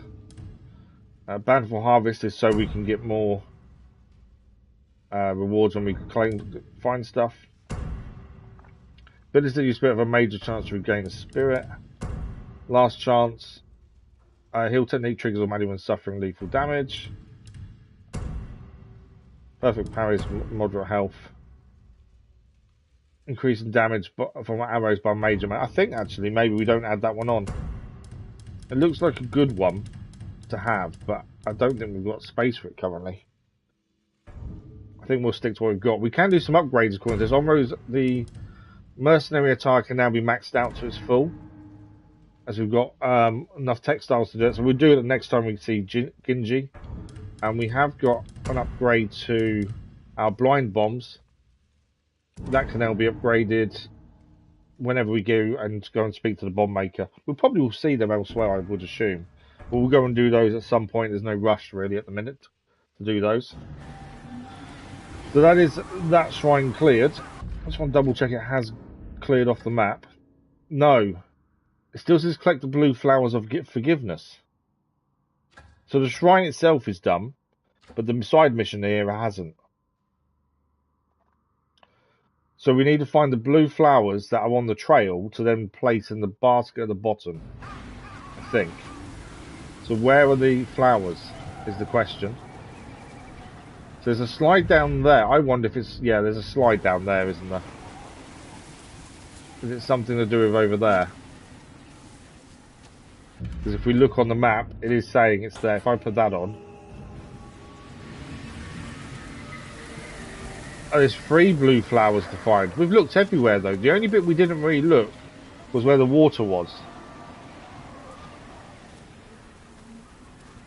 Bountiful harvest is so we can get more rewards when we find stuff. Ability to use spirit have a major chance to regain a spirit. Last chance. Heal technique triggers automatically when suffering lethal damage. Perfect parries, moderate health. Increasing damage from arrows by major amount. I think actually maybe we don't add that one on. It looks like a good one to have, but I don't think we've got space for it currently. I think we'll stick to what we've got. We can do some upgrades according to this. Onro's the mercenary attire can now be maxed out to its full, as we've got enough textiles to do it. So we'll do it the next time we see Ginji. And we have got an upgrade to our blind bombs. That can now be upgraded whenever we go and speak to the bomb maker. We probably will see them elsewhere, I would assume. But we'll go and do those at some point. There's no rush really at the minute to do those. So that is that shrine cleared. I just want to double check it has cleared off the map. No. It still says collect the blue flowers of forgiveness. So the shrine itself is done, but the side mission here hasn't. So we need to find the blue flowers that are on the trail to then place in the basket at the bottom, I think. So where are the flowers is the question. So there's a slide down there. I wonder if it's... Yeah, there's a slide down there, isn't there? Is it something to do with over there? Because if we look on the map, it is saying it's there. If I put that on... Oh, there's 3 blue flowers to find. We've looked everywhere, though. The only bit we didn't really look was where the water was.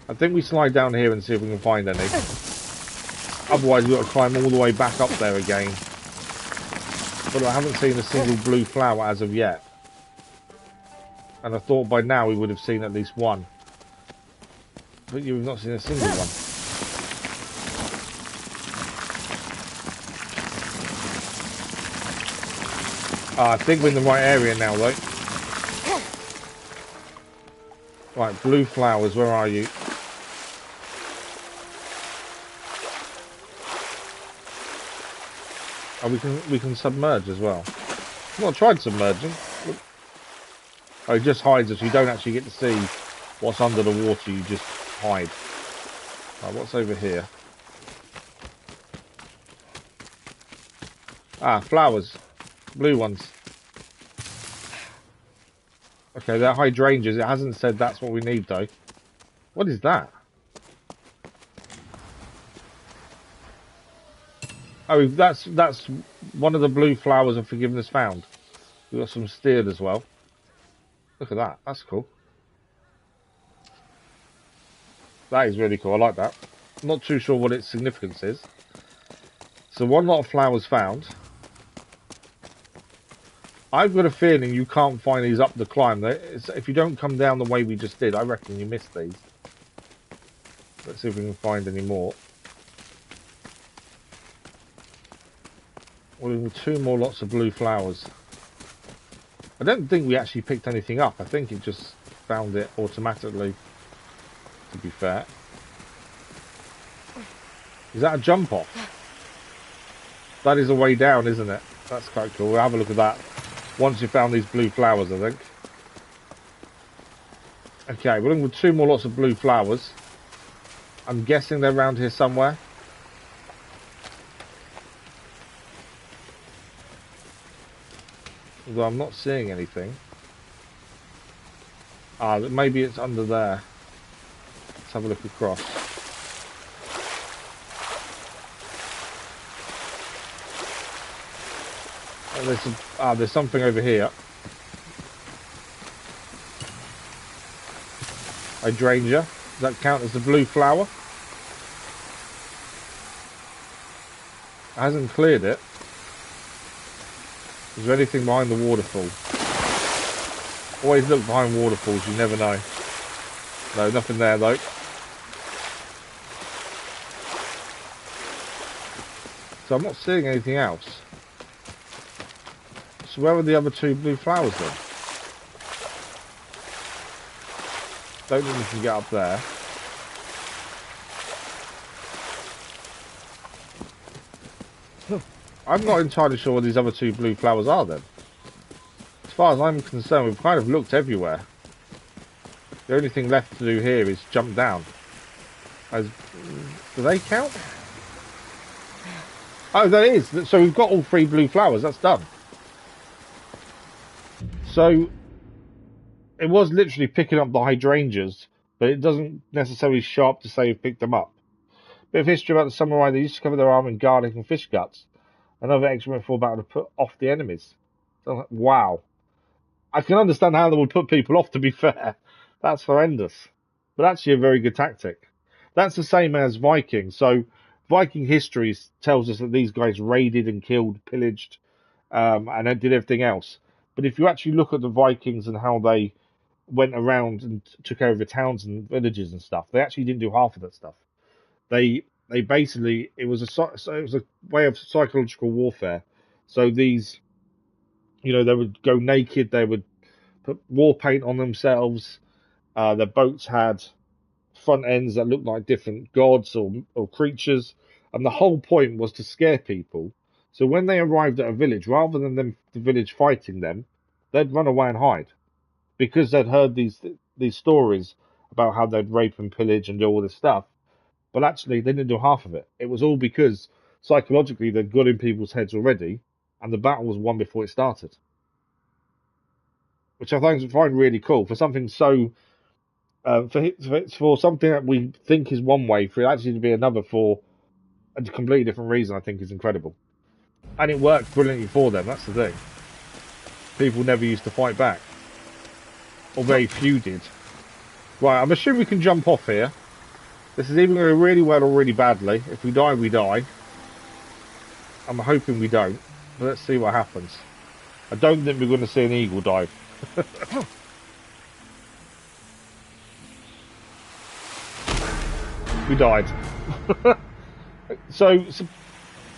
I think we slide down here and see if we can find any. Otherwise, we've got to climb all the way back up there again. But I haven't seen a single blue flower as of yet. And I thought by now we would have seen at least one. But you've not seen a single one. I think we're in the right area now, though. Right, blue flowers, where are you? Oh, we can submerge as well. I've not tried submerging. Oh, it just hides us. You don't actually get to see what's under the water. You just hide. Right, what's over here? Ah, flowers. Blue ones. Okay, they're hydrangeas. It hasn't said that's what we need, though. What is that? Oh, that's one of the blue flowers of forgiveness found. We've got some steered as well. Look at that. That's cool. That is really cool. I like that. I'm not too sure what its significance is. So one lot of flowers found. I've got a feeling you can't find these up the climb. If you don't come down the way we just did, I reckon you missed these. Let's see if we can find any more. Well, 2 more lots of blue flowers. I don't think we actually picked anything up. I think it just found it automatically, to be fair. Is that a jump off? That is a way down, isn't it? That's quite cool. We'll have a look at that once you've found these blue flowers, I think. Okay, we're looking for 2 more lots of blue flowers. I'm guessing they're around here somewhere. Although I'm not seeing anything. Ah, maybe it's under there. Let's have a look across. Oh, there's something over here. Hydrangea. Does that count as the blue flower? It hasn't cleared it. Is there anything behind the waterfall? Always look behind waterfalls, you never know. No, nothing there though. So I'm not seeing anything else. So where are the other 2 blue flowers then? Don't think we can get up there. I'm not entirely sure what these other 2 blue flowers are then. As far as I'm concerned, we've kind of looked everywhere. The only thing left to do here is jump down. Do they count? Oh, that is. So we've got all 3 blue flowers. That's done. So it was literally picking up the hydrangeas, but it doesn't necessarily show up to say you've picked them up. Bit of history about the samurai. They used to cover their arm in garlic and fish guts. Another excellent for battle to put off the enemies. So, wow. I can understand how they would put people off, to be fair. That's horrendous. But actually a very good tactic. That's the same as Vikings. So Viking history tells us that these guys raided and killed, pillaged, and then did everything else. But if you actually look at the Vikings and how they went around and took over towns and villages and stuff, they actually didn't do half of that stuff. They basically, it was a way of psychological warfare. So these, they would go naked, they would put war paint on themselves. Their boats had front ends that looked like different gods or creatures, and the whole point was to scare people. So when they arrived at a village, rather than the village fighting them, they'd run away and hide, because they'd heard these stories about how they'd rape and pillage and do all this stuff. But actually, they didn't do half of it. It was all because psychologically they'd got in people's heads already, and the battle was won before it started. Which I find really cool for something so. For something that we think is one way, for it actually to be another for a completely different reason, I think is incredible. And it worked brilliantly for them, that's the thing. People never used to fight back. Or very few did. Right, I'm assuming we can jump off here. This is either going to go really well or really badly. If we die, we die. I'm hoping we don't. But let's see what happens. I don't think we're going to see an eagle dive. We died. So,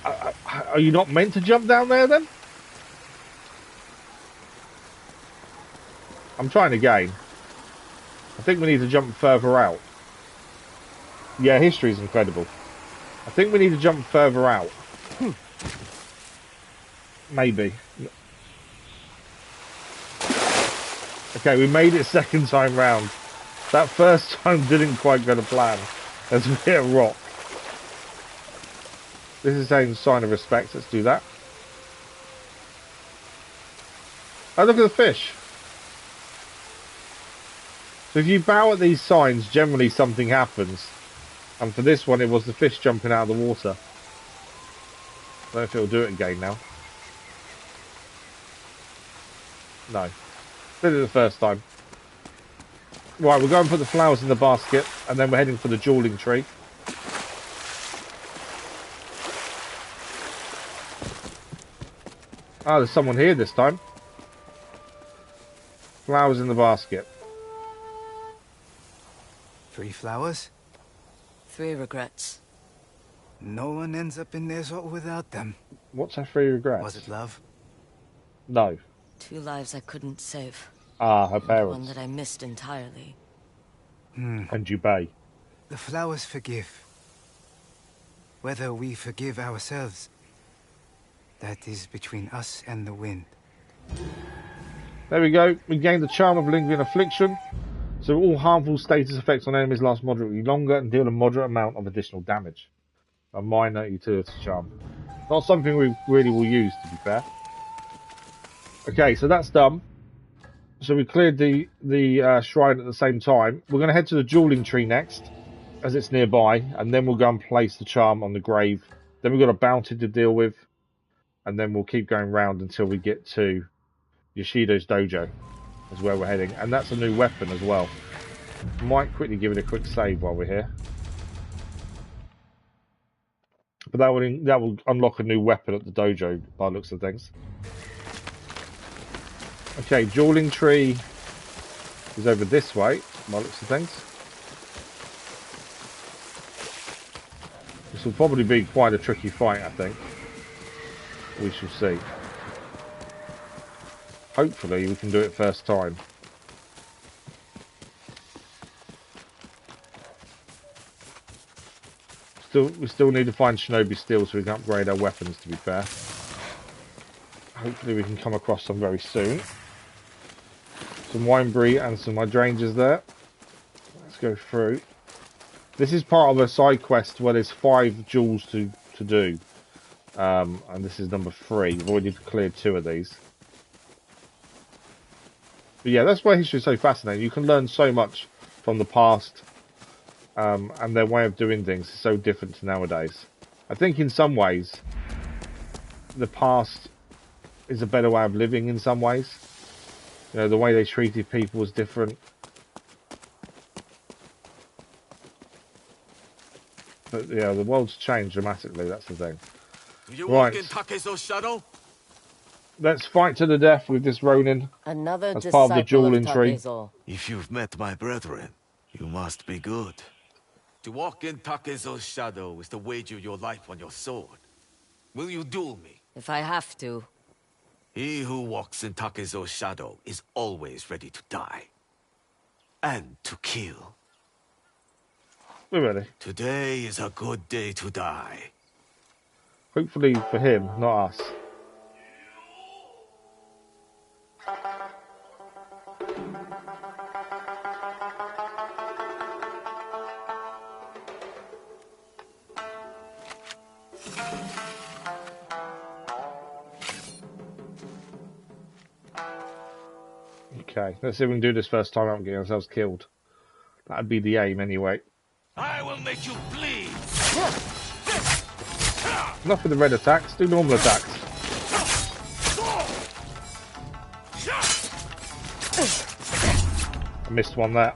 are you not meant to jump down there then? I'm trying again. I think we need to jump further out. Yeah, history is incredible. I think we need to jump further out. Maybe. Okay, we made it second time round. That first time didn't quite go to plan. As we hit a rock. This is saying sign of respect. Let's do that. Oh, look at the fish. So if you bow at these signs, generally something happens. And for this one, it was the fish jumping out of the water. I don't know if it'll do it again now. No. Did it the first time. Right, we're going to put the flowers in the basket, and then we're heading for the dueling tree. Ah, there's someone here this time. Flowers in the basket. 3 flowers? 3 regrets. No one ends up in Ezo without them. What's her 3 regrets? Was it love? No. 2 lives I couldn't save. Ah, her parents. One that I missed entirely. And Jubei. The flowers forgive. Whether we forgive ourselves, that is between us and the wind. There we go. We gained the charm of lingering affliction. So all harmful status effects on enemies last moderately longer and deal a moderate amount of additional damage. A minor utility charm. Not something we really will use, to be fair. Okay, so that's done. So we cleared the shrine at the same time. We're going to head to the dueling tree next, as it's nearby, and then we'll go and place the charm on the grave. Then we've got a bounty to deal with, and then we'll keep going round until we get to Yoshido's dojo, is where we're heading. And that's a new weapon as well. Might quickly give it a quick save while we're here. But that will unlock a new weapon at the dojo, by the looks of things. Okay, dueling tree is over this way, by the looks of things. This will probably be quite a tricky fight, I think. We shall see. Hopefully we can do it first time. We still need to find Shinobi Steel so we can upgrade our weapons, to be fair. Hopefully we can come across some very soon. Some Winebreed and some hydrangeas there. Let's go through. This is part of a side quest where there's 5 jewels to do. And this is number 3. We've already cleared 2 of these. But yeah, that's why history is so fascinating. You can learn so much from the past. And their way of doing things is so different to nowadays. I think in some ways, the past is a better way of living in some ways. You know, the way they treated people was different. But yeah, the world's changed dramatically, that's the thing. You walk in Takezo's shadow? Let's fight to the death with this Ronin. Another as part of the dueling tree. If you've met my brethren, you must be good. To walk in Takezo's shadow is to wager your life on your sword. Will you duel me? If I have to. He who walks in Takezo's shadow is always ready to die. And to kill. We're ready. Today is a good day to die. Hopefully for him, not us. Okay, let's see if we can do this first time without getting ourselves killed. That'd be the aim anyway. I will make you bleed. Enough with the red attacks, do normal attacks. I missed one there.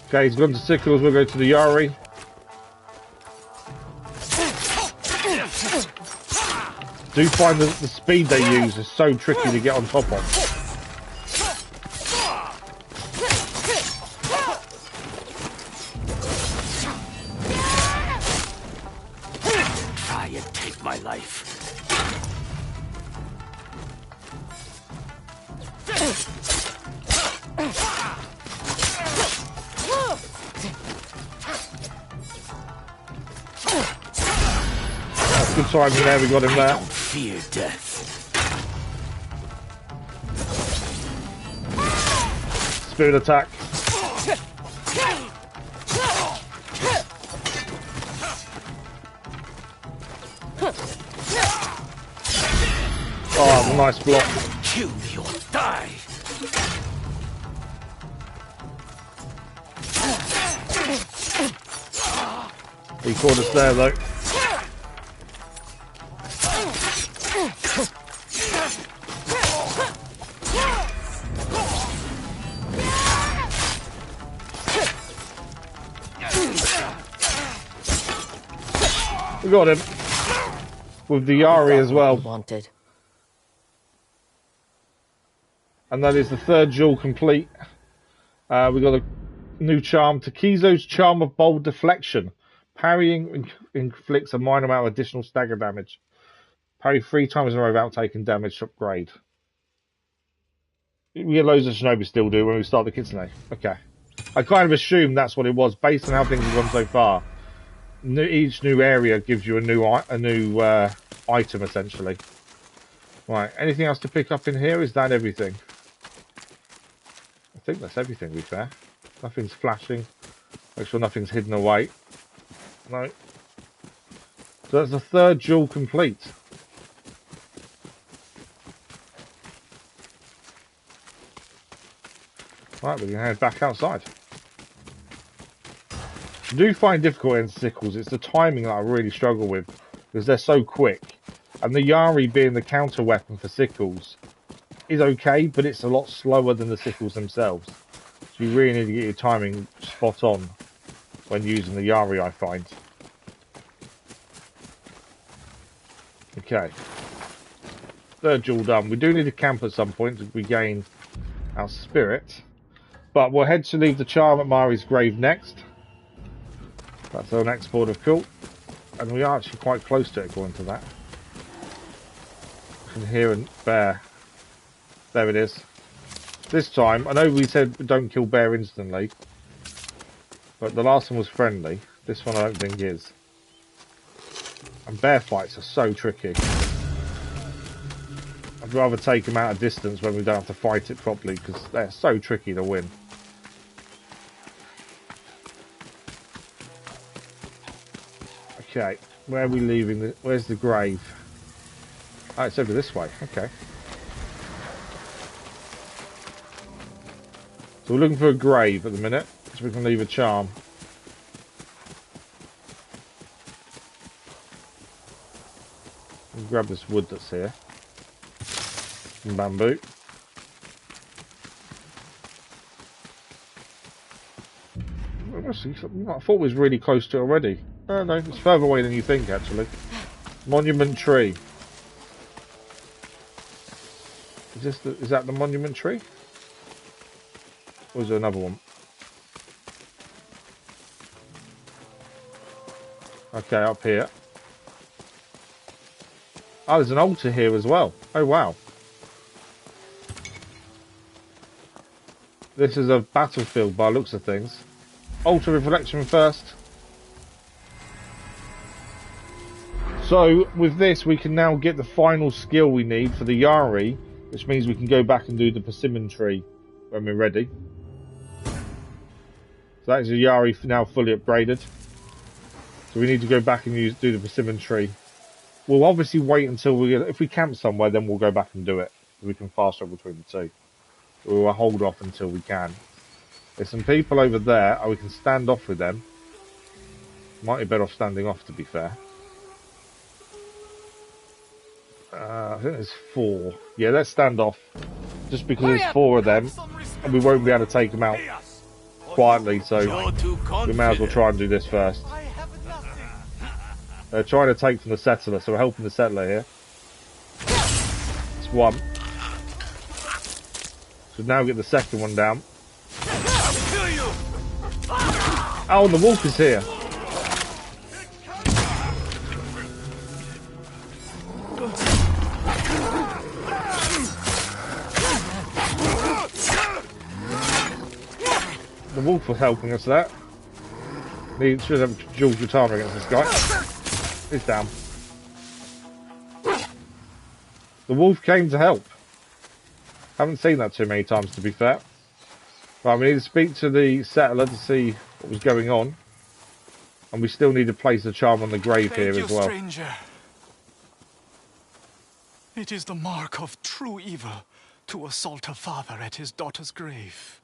Okay, he's gone to Sickles, we'll go to the Yari. Do find that the speed they use is so tricky to get on top of. Try and take my life. Good timing there, we got him there. I don't fear death. Spirit attack. Oh, nice block. Kill me or die. He caught us there though. We got him. With the Yari as well. Wanted. And that is the third duel complete. We got a new charm. Takizo's Charm of Bold Deflection. Parrying inflicts a minor amount of additional stagger damage. Parry 3 times in a row without taking damage to upgrade. We get loads of shinobi still do when we start the kitsune. Okay. I kind of assumed that's what it was based on how things have gone so far. Each new area gives you a new item essentially. Right, anything else to pick up in here? Is that everything? I think that's everything, to be fair. Nothing's flashing. Make sure nothing's hidden away. No. So that's the third duel complete. Right, we can head back outside. I do find difficult in sickles. It's the timing that I really struggle with because they're so quick. And the Yari being the counter weapon for sickles is okay, but it's a lot slower than the sickles themselves. So you really need to get your timing spot on when using the Yari, I find. Okay. Third duel done. We do need to camp at some point to regain our spirit. But we'll head to leave the charm at Mari's grave next. That's our next port of call. And we are actually quite close to it according to that. You can hear a bear. There it is. This time, I know we said don't kill bear instantly. But the last one was friendly. This one I don't think is. And bear fights are so tricky. I'd rather take them out of distance when we don't have to fight it properly because they're so tricky to win. Okay, where are we leaving? Where's the grave? Oh, it's over this way. Okay. So we're looking for a grave at the minute, so we can leave a charm. We'll grab this wood that's here. Some bamboo. I thought it was really close to it already. Oh no, it's further away than you think actually. Monument tree. Is that the monument tree? Or is there another one? Okay, up here. Oh, there's an altar here as well. Oh wow. This is a battlefield by the looks of things. Altar reflection first. So with this we can now get the final skill we need for the Yari, which means we can go back and do the persimmon tree when we're ready. So that is a Yari now fully upgraded. So we need to go back and do the persimmon tree. We'll obviously wait until if we camp somewhere, then we'll go back and do it. We can fast travel between the two. We will hold off until we can. There's some people over there. Oh, we can stand off with them. Might be better off standing off, to be fair. I think there's 4. Yeah, let's stand off. Just because there's 4 of them, and we won't be able to take them out quietly, so we may as well try and do this first. They're trying to take from the settler, so we're helping the settler here. It's 1. So now get the second one down. Oh, and the wolf is here. The wolf was helping us there. He should have dual katana against this guy. He's down. The wolf came to help. Haven't seen that too many times, to be fair. Right, we need to speak to the settler to see what was going on. And we still need to place the charm on the grave here as well. Stranger. It is the mark of true evil to assault a father at his daughter's grave.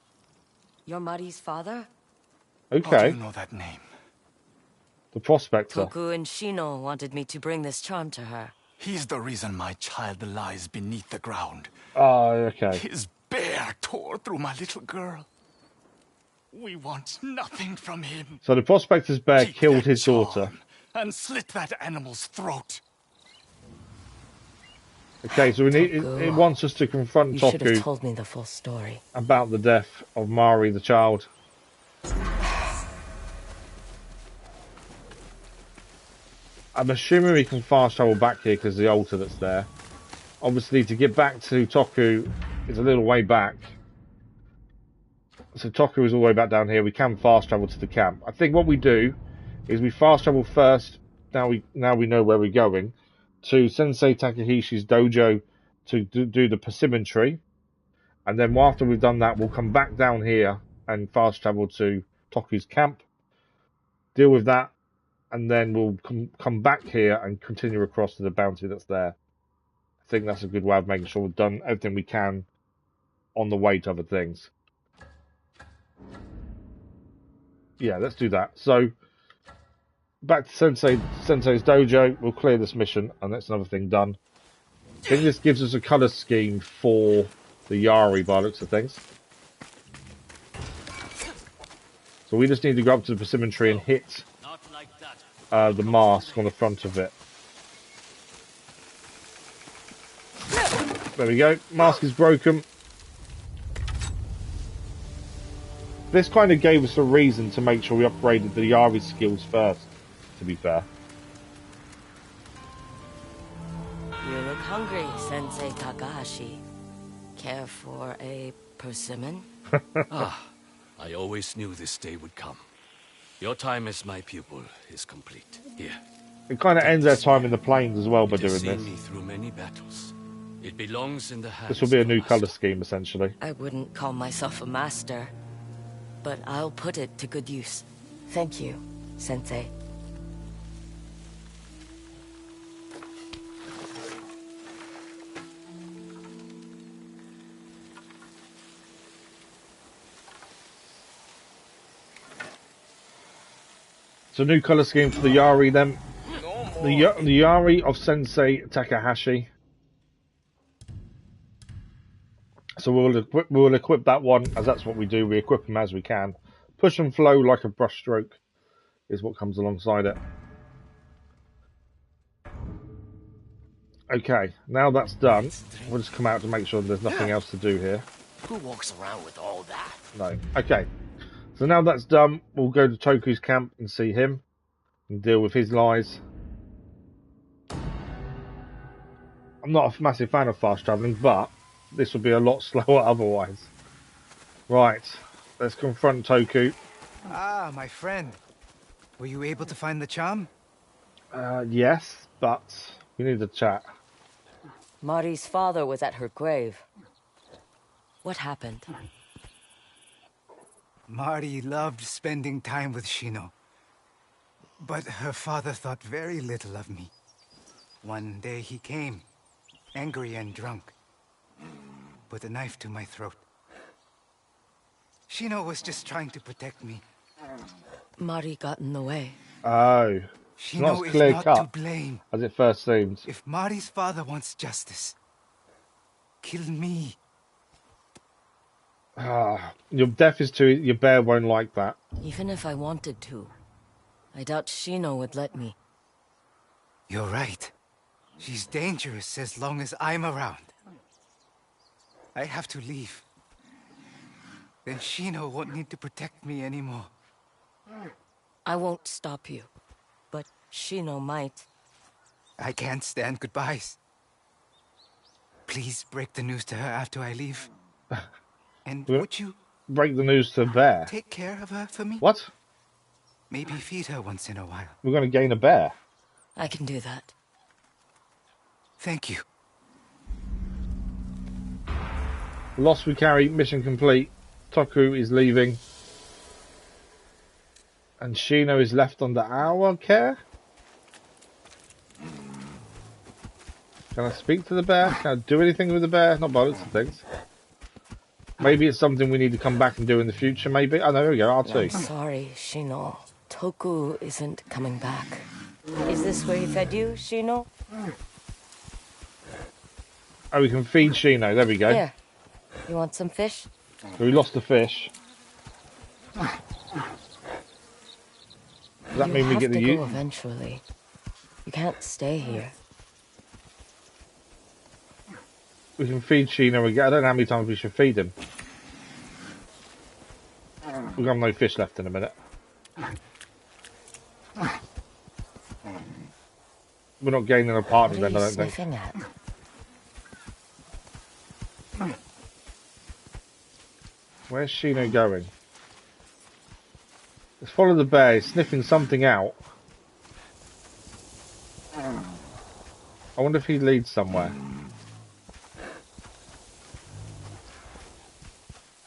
You're Mari's father? Okay. How do you know that name? The prospector. Toku and Shino wanted me to bring this charm to her. He's the reason my child lies beneath the ground. Oh, okay. His bear tore through my little girl. We want nothing from him. So the prospector's bear killed his daughter. And slit that animal's throat. Okay, so we need. It wants us to confront You Toku. should have told me the full story About the death of Mari, the child. I'm assuming we can fast travel back here because the altar that's there. Obviously, to get back to Toku is a little way back. So Toku is all the way back down here. We can fast travel to the camp. I think what we do is we fast travel first. Now we know where we're going. To Sensei Takahishi's dojo to do the persimmon tree, and then after we've done that, we'll come back down here and fast travel to Toku's camp, deal with that, and then we'll come back here and continue across to the bounty that's there. I think that's a good way of making sure we've done everything we can on the way to other things. Yeah, let's do that. So back to Sensei's dojo. We'll clear this mission, and that's another thing done. I think this gives us a colour scheme for the Yari by the looks of things. So we just need to go up to the persimmon tree and hit the mask on the front of it. There we go. Mask is broken. This kind of gave us a reason to make sure we upgraded the Yari skills first, to be fair. You look hungry, Sensei Takahashi. Care for a persimmon? I always knew this day would come. Your time as my pupil is complete. Here. It kind of ends our time in the plains as well by doing It has this. seen me through many battles. It belongs in the hands. This will be a new colour scheme, essentially. I wouldn't call myself a master, but I'll put it to good use. Thank you, Sensei. It's a new colour scheme for the Yari then. The Yari of Sensei Takahashi. So we'll equip that one, as that's what we do. We equip them as we can. Push and flow like a brushstroke is what comes alongside it. Okay, now that's done. We'll just come out to make sure there's nothing else to do here. Who walks around with all that? No. Okay. So now that's done, we'll go to Toku's camp and see him and deal with his lies. I'm not a massive fan of fast travelling, but this will be a lot slower otherwise. Right, let's confront Toku. Ah, my friend. Were you able to find the charm? Yes, but we need to chat. Mari's father was at her grave. What happened? Mari loved spending time with Shino. But her father thought very little of me. One day he came, angry and drunk, put a knife to my throat. Shino was just trying to protect me. Mari got in the way. Oh, Shino not is clear not cut, to blame. as it first seems. If Mari's father wants justice, kill me. Your death is too. Your bear won't like that. Even if I wanted to, I doubt Shino would let me. You're right. She's dangerous as long as I'm around. I have to leave. Then Shino won't need to protect me anymore. I won't stop you, but Shino might. I can't stand goodbyes. Please break the news to her after I leave. And would you break the news to bear? Take care of her for me? What? Maybe feed her once in a while. We're going to gain a bear. I can do that. Thank you. Loss we carry, mission complete. Toku is leaving. And Shino is left under our care? Can I speak to the bear? Can I do anything with the bear? Not by looks of things. Maybe it's something we need to come back and do in the future, maybe? Oh, no, there we go, R2. I'm sorry, Shino. Toku isn't coming back. Is this where he fed you, Shino? Oh, we can feed Shino. There we go. Here. You want some fish? So we lost the fish. Does that mean we get the... You have to go eventually. You can't stay here. We can feed Shino again. I don't know how many times we should feed him. We've got no fish left in a minute. We're not gaining a partner then, I don't think. At? Where's Shino going? Let's follow the bear. He's sniffing something out. I wonder if he leads somewhere.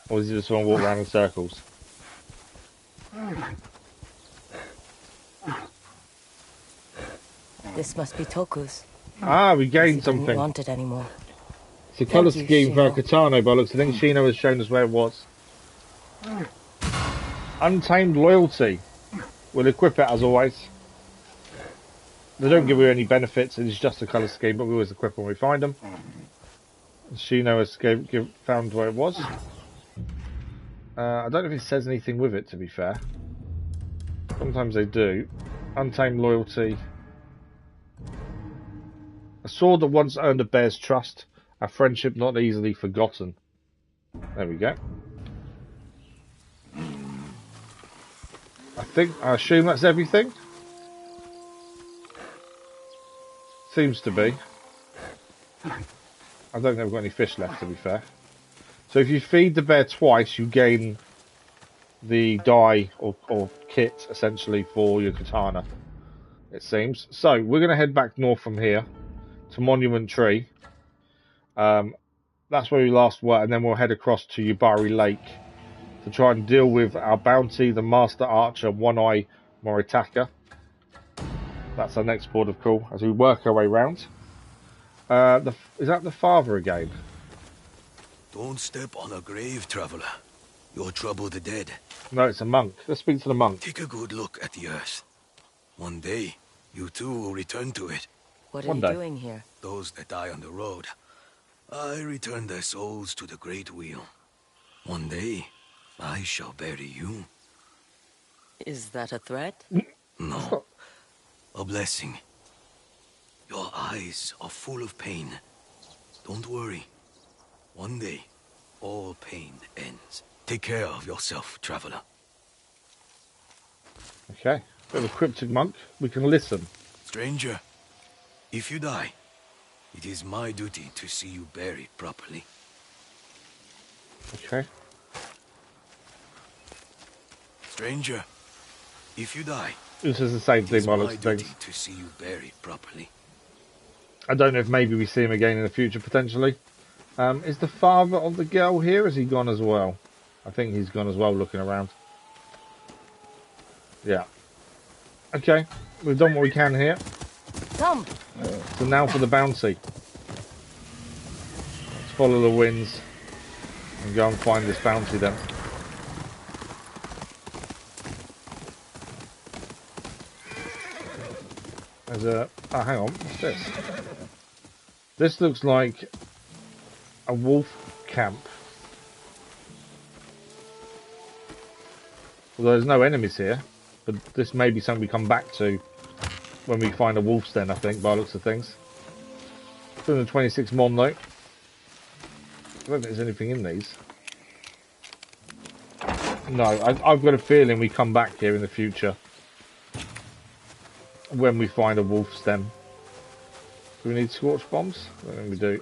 Or does he just want to walk around in circles? This must be Toku's. Ah, we gained something. Don't want it anymore. It's a colour scheme for a katana, but looks. I think Shino has shown us where it was. Untamed Loyalty. We'll equip it as always. They don't give you any benefits. It's just a colour scheme, but we always equip when we find them. Shino has found where it was. I don't know if it says anything with it, to be fair. Sometimes they do. Untamed Loyalty. A sword that once earned a bear's trust. A friendship not easily forgotten. There we go. I assume that's everything. Seems to be. I don't think we've got any fish left, to be fair. So if you feed the bear twice, you gain the dye or kit, essentially, for your katana, it seems. So we're going to head back north from here to Monument Tree. That's where we last were, and then we'll head across to Yubari Lake to try and deal with our bounty, the Master Archer, One-Eye Moritaka. That's our next port of call as we work our way round. Is that the father again? Don't step on a grave, traveler. You'll trouble the dead. No, it's a monk. Let's speak to the monk. Take a good look at the earth. One day, you too will return to it. What are you doing here? Those that die on the road, I return their souls to the Great Wheel. One day, I shall bury you. Is that a threat? No. A blessing. Your eyes are full of pain. Don't worry. One day, all pain ends. Take care of yourself, traveler. Okay. Bit of a cryptic monk. We can listen. Stranger, if you die, it is my duty to see you buried properly. Okay. Stranger, if you die, this is the same thing by looks of things. To see you buried properly. I don't know if maybe we see him again in the future, potentially. Is the father of the girl here? Is he gone as well? I think he's gone as well, looking around. Yeah. Okay, we've done what we can here. Come. So now for the bounty. Let's follow the winds and go and find this bounty then. There's a... Oh, hang on. What's this? This looks like a wolf camp. Although there's no enemies here. But this may be something we come back to when we find a wolf's den, I think, by the looks of things. 226 mon though. I don't think there's anything in these. No, I've got a feeling we come back here in the future when we find a wolf's den. Do we need scorch bombs? I don't think we do.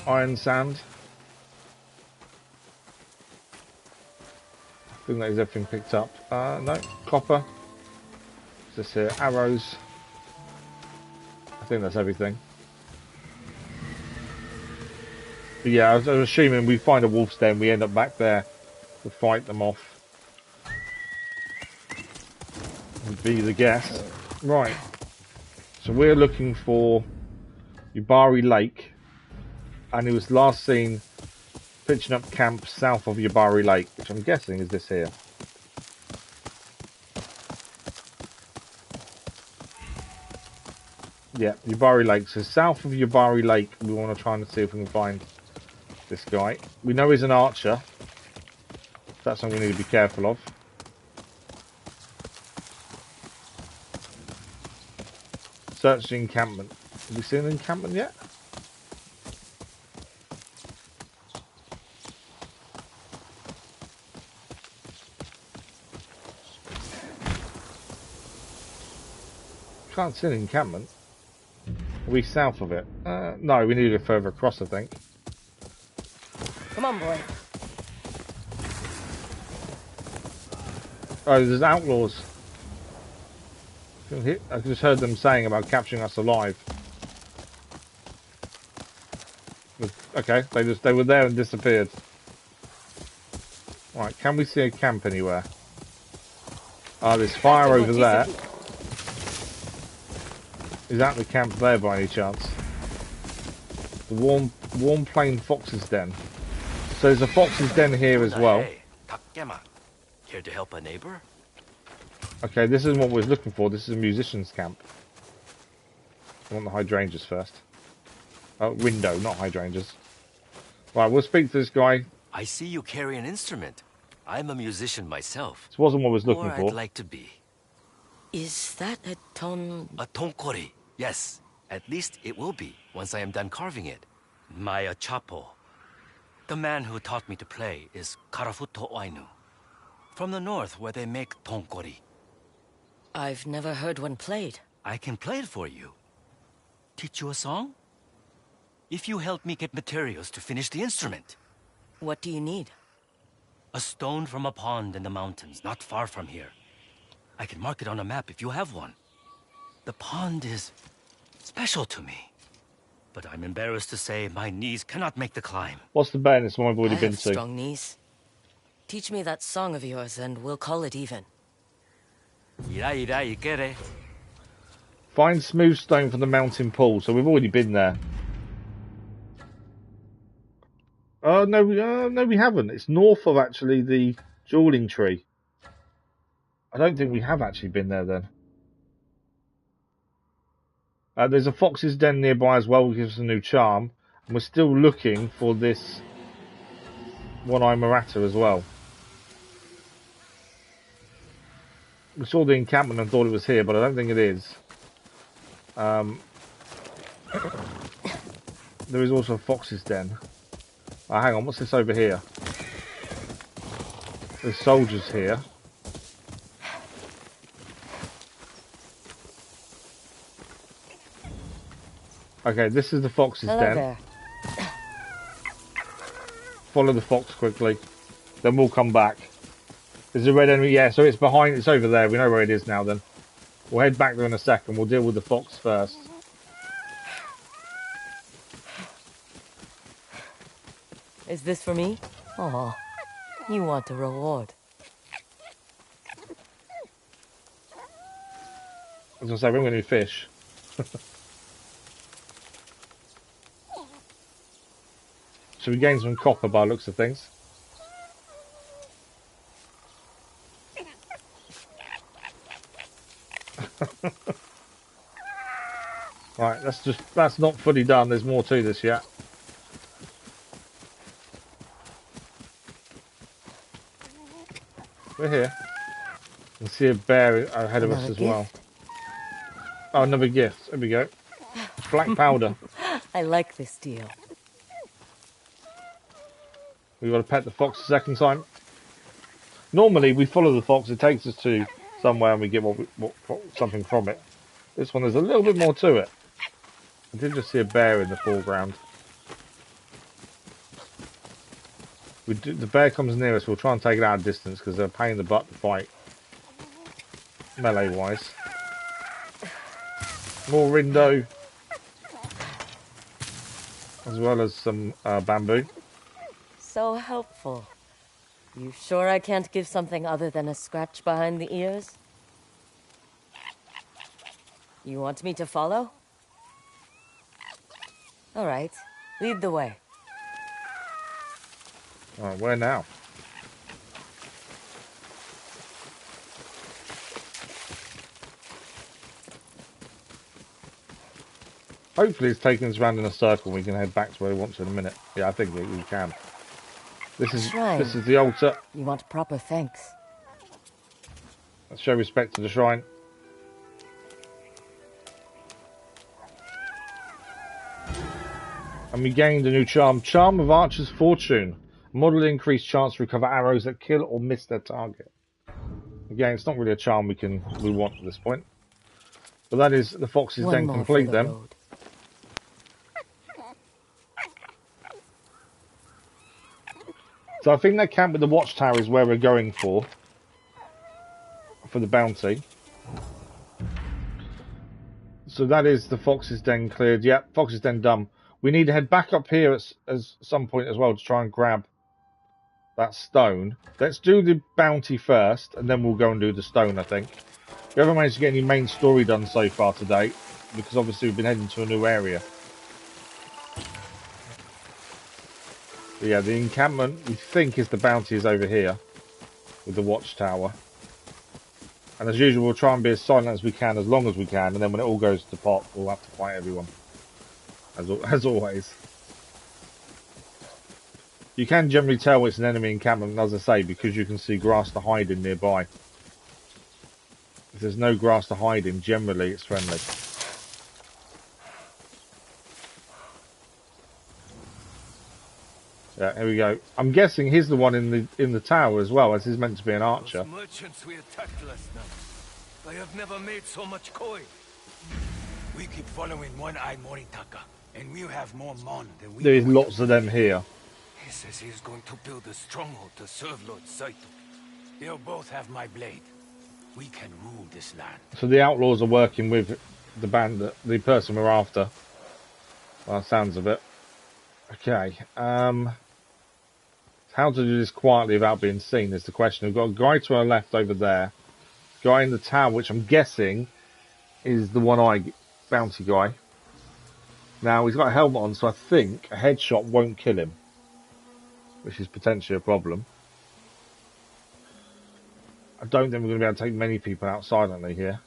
Iron sand. I think that is everything picked up. No, copper. What's this here? Arrows. I think that's everything. But yeah, I was assuming we find a wolf's den, we end up back there to fight them off. Would be the guess. Right. So we're looking for Yubari Lake, and he was last seen pitching up camp south of Yubari Lake, which I'm guessing is this here. Yeah, Yubari Lake. So south of Yubari Lake, we want to try and see if we can find this guy. We know he's an archer. That's something we need to be careful of. Search the encampment. Have we seen an encampment yet? Can't see an encampment. Are we south of it? No, we need to go further across, I think. Come on, boy. Oh, there's outlaws. I just heard them saying about capturing us alive. Okay, they were there and disappeared. Right, can we see a camp anywhere? Ah, there's fire over there. Is that the camp there by any chance? The warm plain fox's den. So there's a fox's den here as well. Here to help a neighbor? Okay, this isn't what we're looking for. This is a musician's camp. I want the hydrangeas first. Oh, window, not hydrangeas. Right, we'll speak to this guy. I see you carry an instrument. I'm a musician myself. This wasn't what I was looking for. I'd like to be. Is that a A tonkori, yes. At least it will be, once I am done carving it. My achapo. The man who taught me to play is Karafuto Oinu. From the north, where they make tonkori. I've never heard one played. I can play it for you. Teach you a song? If you help me get materials to finish the instrument. What do you need? A stone from a pond in the mountains, not far from here. I can mark it on a map if you have one. The pond is special to me. But I'm embarrassed to say my knees cannot make the climb. What's the band? It's one I've already been to. Strong knees. Teach me that song of yours and we'll call it even. Find smooth stone from the mountain pool. So we've already been there. Oh no, no, we haven't. It's north of actually the jeweling tree. I don't think we have actually been there then. There's a fox's den nearby as well, which gives us a new charm. And we're still looking for this one-eye Murata as well. We saw the encampment and thought it was here, but I don't think it is. There is also a fox's den. Oh, hang on, what's this over here? There's soldiers here. Okay, this is the fox's den. There. Follow the fox quickly. Then we'll come back. There's a red enemy. Yeah, so it's behind. It's over there. We know where it is now then. We'll head back there in a second. We'll deal with the fox first. Is this for me? Oh, you want a reward. I was going to say, we're going to do fish. So we gain some copper by the looks of things. Right, that's not fully done. There's more to this yet. We're here. You can see a bear ahead of us as well. Oh, another gift. There we go. Black powder. I like this deal. We've got to pet the fox a second time. Normally, we follow the fox. It takes us to somewhere and we get something from it. This one, there's a little bit more to it. I did just see a bear in the foreground. The bear comes near us. We'll try and take it out of distance because they're a pain in the butt to fight. Melee-wise. More Rindo. as well as some bamboo. So helpful. You sure I can't give something other than a scratch behind the ears? You want me to follow? All right, lead the way. Alright, where now? Hopefully it's taking us around in a circle and we can head back to where we want to in a minute. Yeah, I think we can. This is the altar. You want proper thanks. Let's show respect to the shrine. And we gained a new charm. Charm of Archer's Fortune. Model increased chance to recover arrows that kill or miss their target. Again, it's not really a charm we want at this point. But that is the Fox's Den complete then. Road. So I think that camp with the watchtower is where we're going for the bounty. So that is the Fox's Den cleared. Yep, Fox's Den done. We need to head back up here at some point as well to try and grab that stone. Let's do the bounty first, and then we'll go and do the stone, I think. We haven't managed to get any main story done so far today, because obviously we've been heading to a new area. But yeah, the encampment, we think, is the bounty is over here, with the watchtower. And as usual, we'll try and be as silent as we can, as long as we can, and then when it all goes to pot, we'll have to fight everyone. As always. You can generally tell it's an enemy encampment, as I say, because you can see grass to hide in nearby. If there's no grass to hide in, generally it's friendly. Yeah, here we go. I'm guessing he's the one in the tower as well, as he's meant to be an archer. Those merchants we attacked last night. I have never made so much coin. We keep following One-Eye Moritaka, and we'll have more mon than we. There is lots of them here. He says he is going to build a stronghold to serve Lord Saito. They'll both have my blade. We can rule this land. So the outlaws are working with the bandit, the person we're after. Well, sounds of it. Okay. How to do this quietly without being seen is the question. We've got a guy to our left over there. Guy in the tower, which I'm guessing is the one-eye bounty guy. Now, he's got a helmet on, so I think a headshot won't kill him, which is potentially a problem. I don't think we're going to be able to take many people out silently here.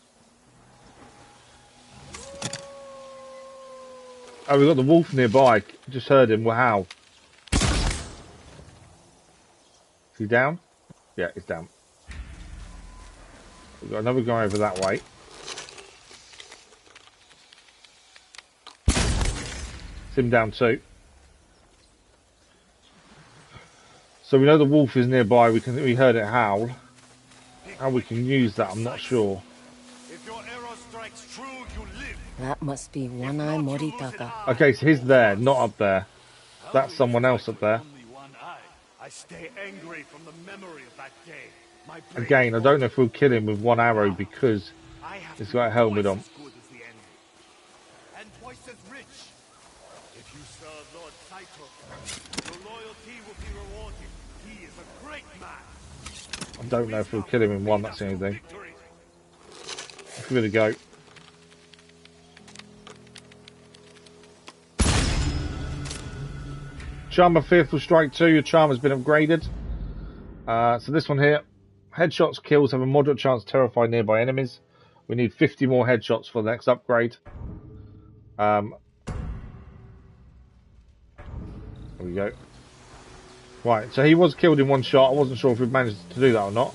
Oh, we've got the wolf nearby. Just heard him. Wow. Is he down? Yeah, he's down. We've got another guy over that way. It's him down too. So we know the wolf is nearby. We heard it howl. How we can use that, I'm not sure. If your arrow strikes true, you live. That must be One-Eye Moritaka. Okay, so he's there, not up there. That's someone else up there. I stay angry from the memory of that day. Again, I don't know if we'll kill him with one arrow because he's got a helmet on. And twice as rich. If you serve Lord Saito, your loyalty will be rewarded. He is a great man. I don't know if we'll kill him in one, that's the only thing. Let's give it a go. Charm of Fearful Strike 2, your charm has been upgraded. So this one here, headshots kills have a moderate chance to terrify nearby enemies. We need 50 more headshots for the next upgrade. There we go. Right, so he was killed in one shot. I wasn't sure if we've managed to do that or not.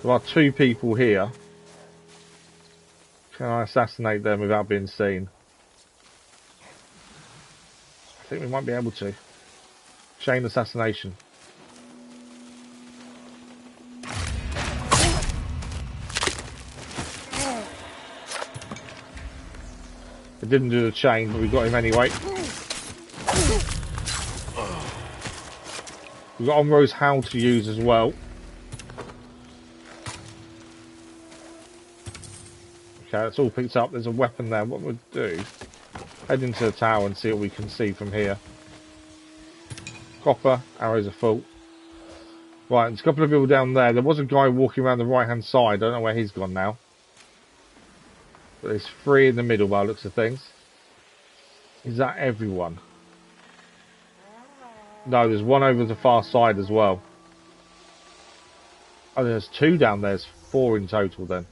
There are two people here. Can I assassinate them without being seen? I think we might be able to. Chain assassination. It didn't do the chain, but we got him anyway. We've got Omro's Howl to use as well. Okay, that's all picked up. There's a weapon there. What we'll do, head into the tower and see what we can see from here. Copper, arrows are full. Right, there's a couple of people down there. There was a guy walking around the right-hand side. I don't know where he's gone now. But there's 3 in the middle by the looks of things. Is that everyone? No, there's one over the far side as well. Oh, there's 2 down there. There's 4 in total then.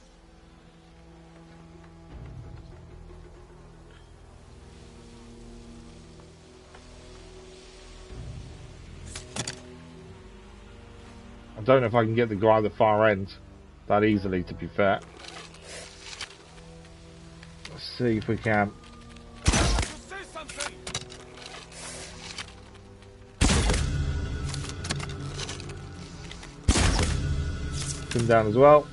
I don't know if I can get the guy at the far end that easily, to be fair. Let's see if we can. Him down as well.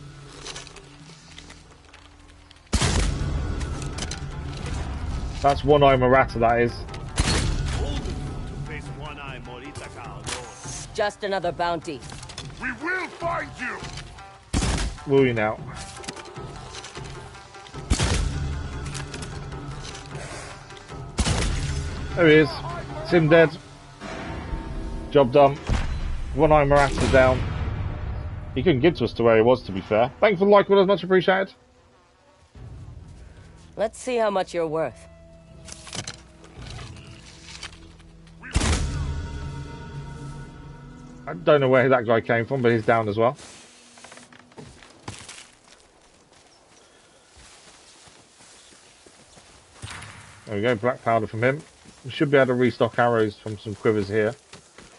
That's One-Eye Murata, that is. Just another bounty. We will find you! Will you now? There he is. It's him dead. Job done. One-Eye Murata down. He couldn't get to us to where he was, to be fair. Thanks for the like, much appreciated. Let's see how much you're worth. I don't know where that guy came from, but he's down as well. There we go, black powder from him. We should be able to restock arrows from some quivers here.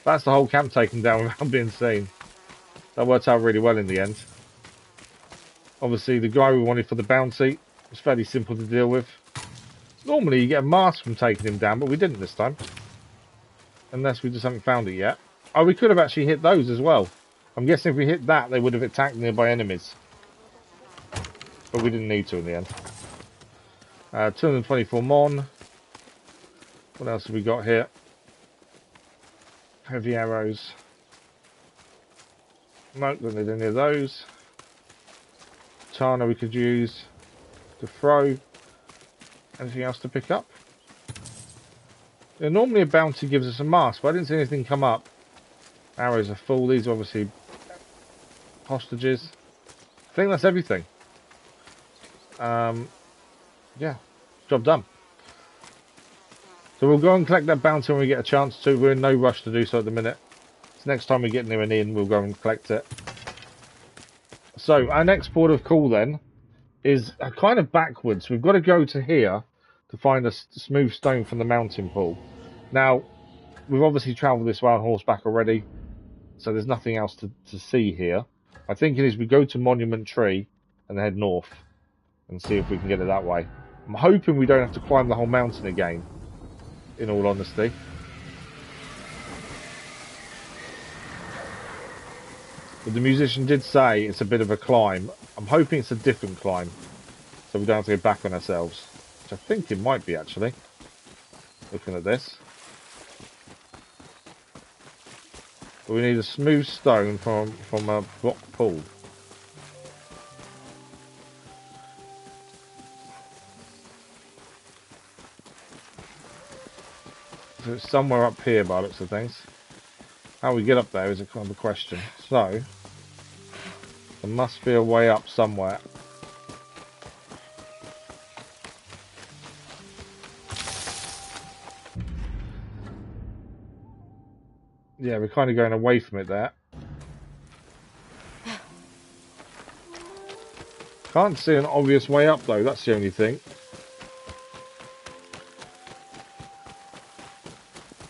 That's the whole camp taken down without being seen. That worked out really well in the end. Obviously, the guy we wanted for the bounty was fairly simple to deal with. Normally, you get a mask from taking him down, but we didn't this time. Unless we just haven't found it yet. Oh, we could have actually hit those as well. I'm guessing if we hit that, they would have attacked nearby enemies. But we didn't need to in the end. 224 Mon. What else have we got here? Heavy arrows. Nope, don't need any of those. Katana we could use to throw. Anything else to pick up? Yeah, normally a bounty gives us a mask, but I didn't see anything come up. Arrows are full. These are obviously hostages. I think that's everything. Yeah, job done. So we'll go and collect that bounty when we get a chance to. We're in no rush to do so at the minute. So next time we get near an inn, we'll go and collect it. So our next port of call then is kind of backwards. We've got to go to here to find a smooth stone from the mountain pool. Now, we've obviously travelled this way on horseback already, so there's nothing else to see here. I think it is we go to Monument Tree and head north and see if we can get it that way. I'm hoping we don't have to climb the whole mountain again, in all honesty. But the musician did say it's a bit of a climb. I'm hoping it's a different climb, so we don't have to go back on ourselves. Which I think it might be, actually. Looking at this. But we need a smooth stone from a rock pool. So it's somewhere up here by the looks of things. How we get up there is a kind of a question. So, there must be a way up somewhere. Yeah, we're kind of going away from it there. Can't see an obvious way up though, that's the only thing.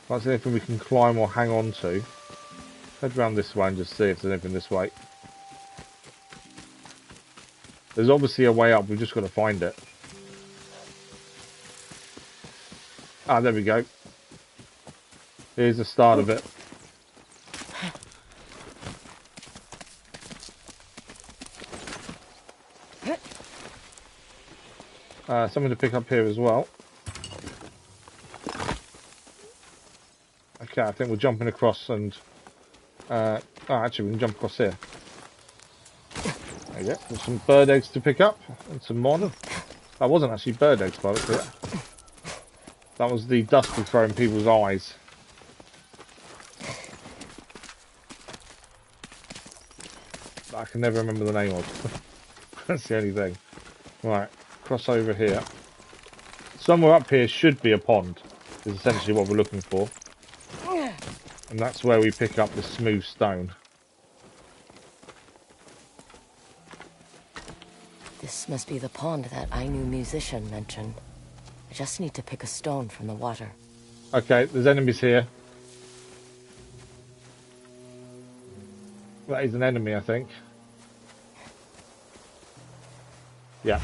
Can't see anything we can climb or hang on to. Head round this way and just see if there's anything this way. There's obviously a way up, we've just got to find it. Ah, there we go. Here's the start of it. Something to pick up here as well. Okay, I think we're jumping across and... oh, actually, we can jump across here. There you go. There's some bird eggs to pick up and some mon. That wasn't actually bird eggs, by the way. That was the dust we throw in people's eyes. that I can never remember the name of. That's the only thing. Right, cross over here. Somewhere up here should be a pond, is essentially what we're looking for. And that's where we pick up the smooth stone. This must be the pond that Ainu musician mentioned. I just need to pick a stone from the water. Okay, there's enemies here. That is an enemy, I think. Yeah.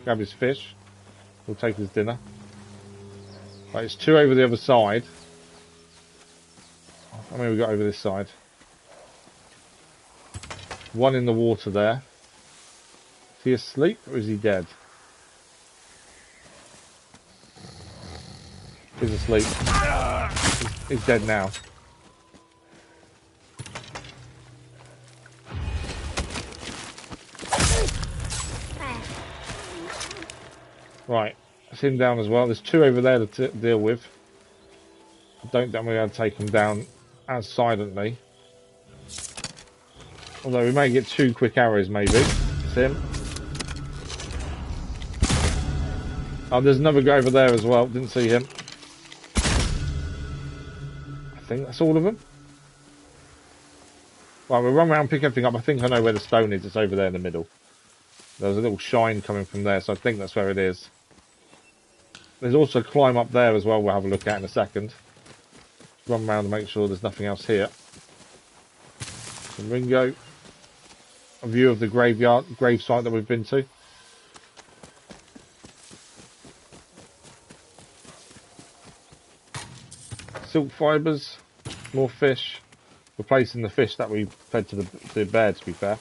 Grab his fish. We'll take his dinner. Right, it's 2 over the other side. How many we got over this side? 1 in the water there. Is he asleep or is he dead? He's asleep. He's dead now. Right, that's him down as well. There's 2 over there to deal with. I don't think we're going to take him down as silently. Although we may get 2 quick arrows, maybe. It's him. Oh, there's another guy over there as well. Didn't see him. I think that's all of them. Right, we'll run around, pick everything up. I think I know where the stone is. It's over there in the middle. There's a little shine coming from there, so I think that's where it is. There's also a climb up there as well we'll have a look at in a second. Run around and make sure there's nothing else here. Some Ringo. A view of the grave site that we've been to. Silk fibres, more fish. Replacing the fish that we fed to the bear, to be fair.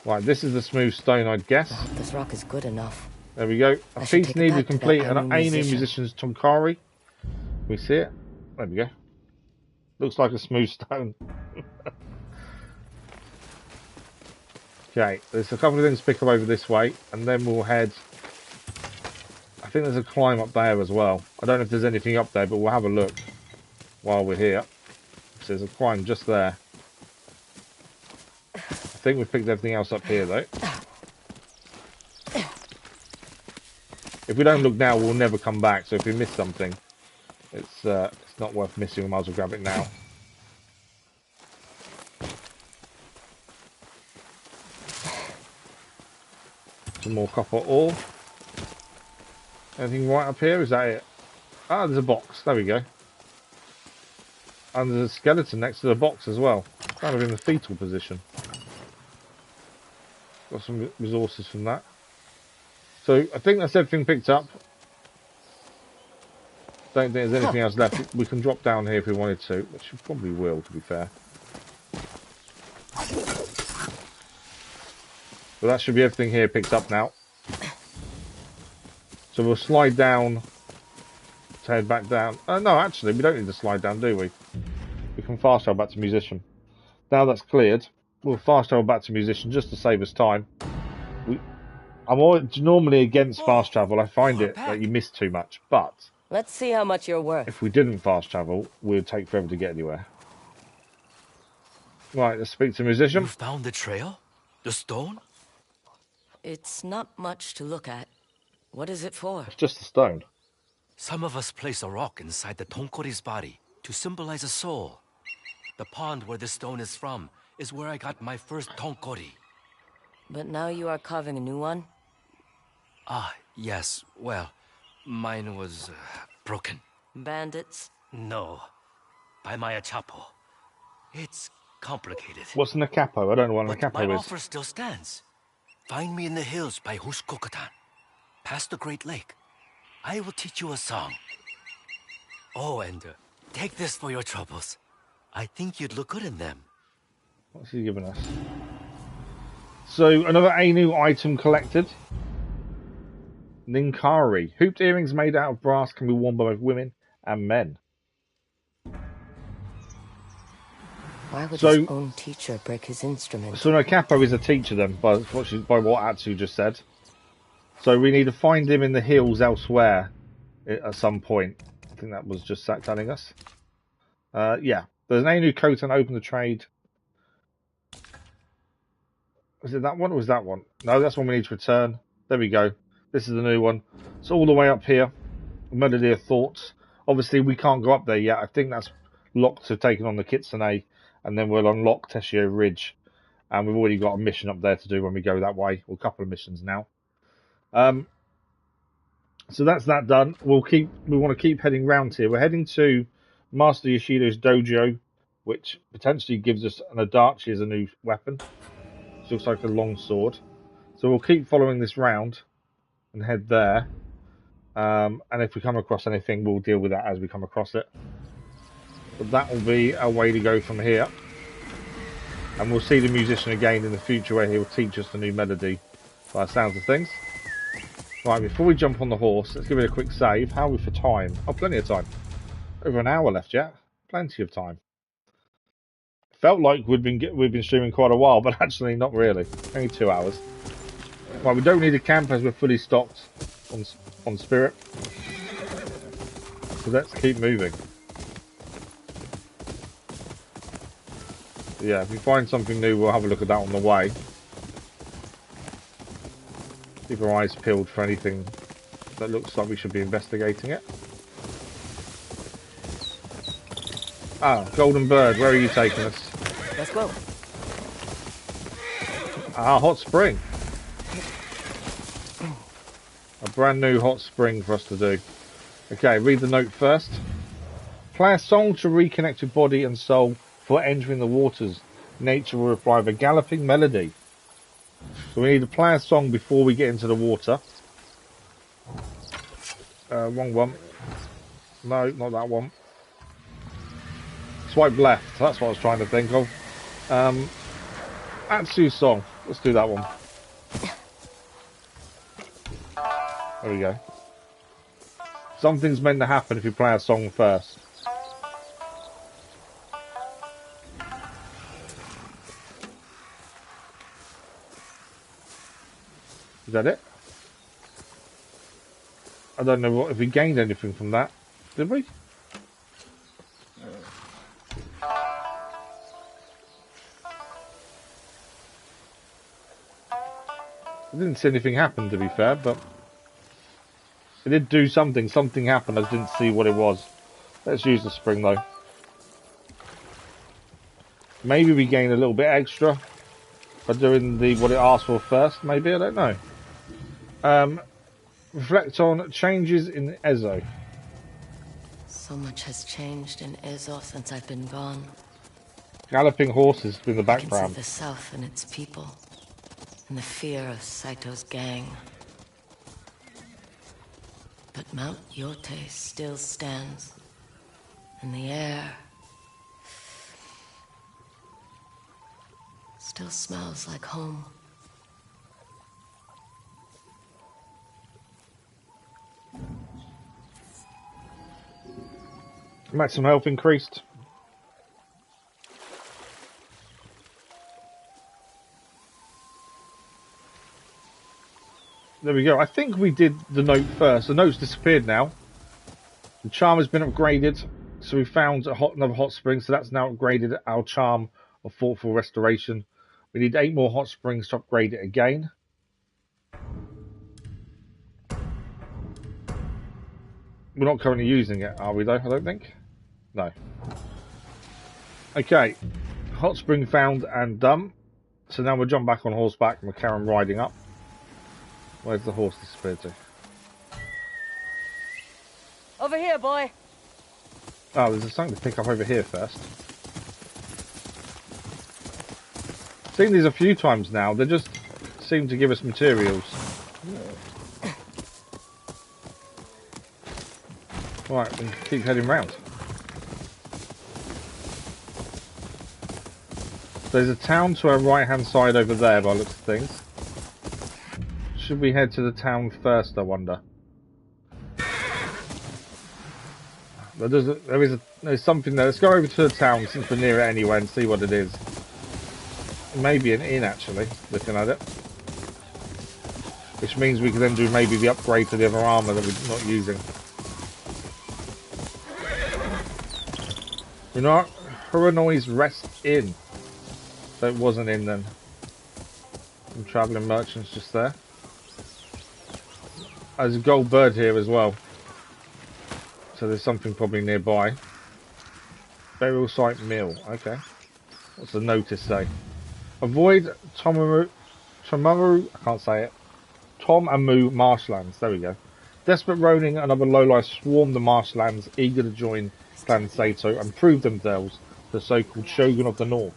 Right, this is the smooth stone, I'd guess. Oh, this rock is good enough. There we go. A piece needed to complete an Ainu musician's Tonkari. We see it. There we go. Looks like a smooth stone. Okay, there's a couple of things to pick up over this way, and then we'll head... I think there's a climb up there as well. I don't know if there's anything up there, but we'll have a look while we're here. So there's a climb just there. I think we've picked everything else up here, though. If we don't look now, we'll never come back. So if we miss something, it's not worth missing. We might as well grab it now. Some more copper ore. Anything right up here? Is that it? Ah, there's a box. There we go. And there's a skeleton next to the box as well. Kind of in the fetal position. Got some resources from that. So I think that's everything picked up. Don't think there's anything else left. We can drop down here if we wanted to, which we probably will, to be fair. But that should be everything here picked up now. So we'll slide down to head back down. No, actually, we don't need to slide down, do we? We can fast travel back to Musician. Now that's cleared, we'll fast travel back to Musician just to save us time. I'm normally against fast travel. I find it that you miss too much. But let's see how much you're worth. If we didn't fast travel, we'd take forever to get anywhere. Right, let's speak to Musician. You found the trail? The stone? It's not much to look at. What is it for? It's just a stone. Some of us place a rock inside the Tonkori's body to symbolize a soul. The pond where the stone is from is where I got my first Tonkori. But now you are carving a new one? Ah, yes. Well, mine was broken. Bandits? No. By my Achapo. It's complicated. What's an Acapo? I don't know what an Acapo is. My offer still stands. Find me in the hills by Hushkokatan, past the Great Lake. I will teach you a song. Oh, and take this for your troubles. I think you'd look good in them. What's he giving us? So, another Ainu item collected. Ninkari. Hooped earrings made out of brass can be worn by both women and men. Why would his own teacher break his instrument? So, no, Capo is a teacher then, by what Atsu just said. So, we need to find him in the hills elsewhere at some point. I think that was just Sat telling us. Yeah, there's an new coat and open the trade. Was it that one or was that one? No, that's one we need to return. There we go. This is the new one. It's all the way up here. Melody of Thoughts. Obviously, we can't go up there yet. I think that's locked to taking on the Kitsune, and then we'll unlock Teshio Ridge. And we've already got a mission up there to do when we go that way, or a couple of missions now. So that's that done. We want to keep heading round here. We're heading to Master Yoshido's dojo, which potentially gives us an Odachi as a new weapon. It looks like a long sword. So we'll keep following this round and head there. And if we come across anything, we'll deal with that as we come across it. But that will be our way to go from here. And we'll see the musician again in the future where he'll teach us the new melody by the sounds of things. Right, before we jump on the horse, let's give it a quick save. How are we for time? Oh, plenty of time. Over an hour left yet. Plenty of time. Felt like we've been streaming quite a while, but actually not really. Only 2 hours. Right, we don't need a camp as we're fully stocked on spirit. So let's keep moving. Yeah, if we find something new, we'll have a look at that on the way. Keep our eyes peeled for anything that looks like we should be investigating it. Ah, Golden Bird, where are you taking us? Let's go. Ah, hot spring. A brand new hot spring for us to do. Okay, read the note first. Play a song to reconnect your body and soul before entering the waters. Nature will reply with a galloping melody. So we need to play a song before we get into the water. Wrong one. No, not that one. Swipe left. That's what I was trying to think of. Atsu's song. Let's do that one. There we go. Something's meant to happen if you play a song first. Is that it? I don't know if we gained anything from that. Did we? I didn't see anything happen, to be fair, but it did do something. Something happened. I didn't see what it was. Let's use the spring, though. Maybe we gain a little bit extra by doing what it asked for first. Maybe, I don't know. Reflect on changes in Ezo. So much has changed in Ezo since I've been gone. Galloping horses in the background. I can see the south and its people, and the fear of Saito's gang. But Mount Yotei still stands, and the air still smells like home. Maximum health increased. There we go. I think we did the note first. The note's disappeared now. The charm has been upgraded. So we found another hot spring. So that's now upgraded our charm of thoughtful restoration. We need 8 more hot springs to upgrade it again. We're not currently using it, are we though? I don't think. No. Okay. Hot spring found and done. So now we'll jump back on horseback and we'll carry on riding up. Where's the horse disappeared to? Over here, boy. Oh, there's something to pick up over here first. Seen these a few times now. They just seem to give us materials. Right, we can keep heading round. There's a town to our right-hand side over there by the looks of things. Should we head to the town first, I wonder? But there's something there. Let's go over to the town since we're near it anyway and see what it is. Maybe an inn, actually, looking at it. Which means we can then do maybe the upgrade to the other armour that we're not using. You know what? Huranoi's Rest Inn. So it wasn't in then. Some travelling merchants just there. There's a gold bird here as well. So there's something probably nearby. Burial site mill. Okay. What's the notice say? Avoid Tomaru, I can't say it. Tom and Moo marshlands. There we go. Desperate Ronin and other lowlifes swarm the marshlands, eager to join Clan Sato and prove themselves the so-called Shogun of the North.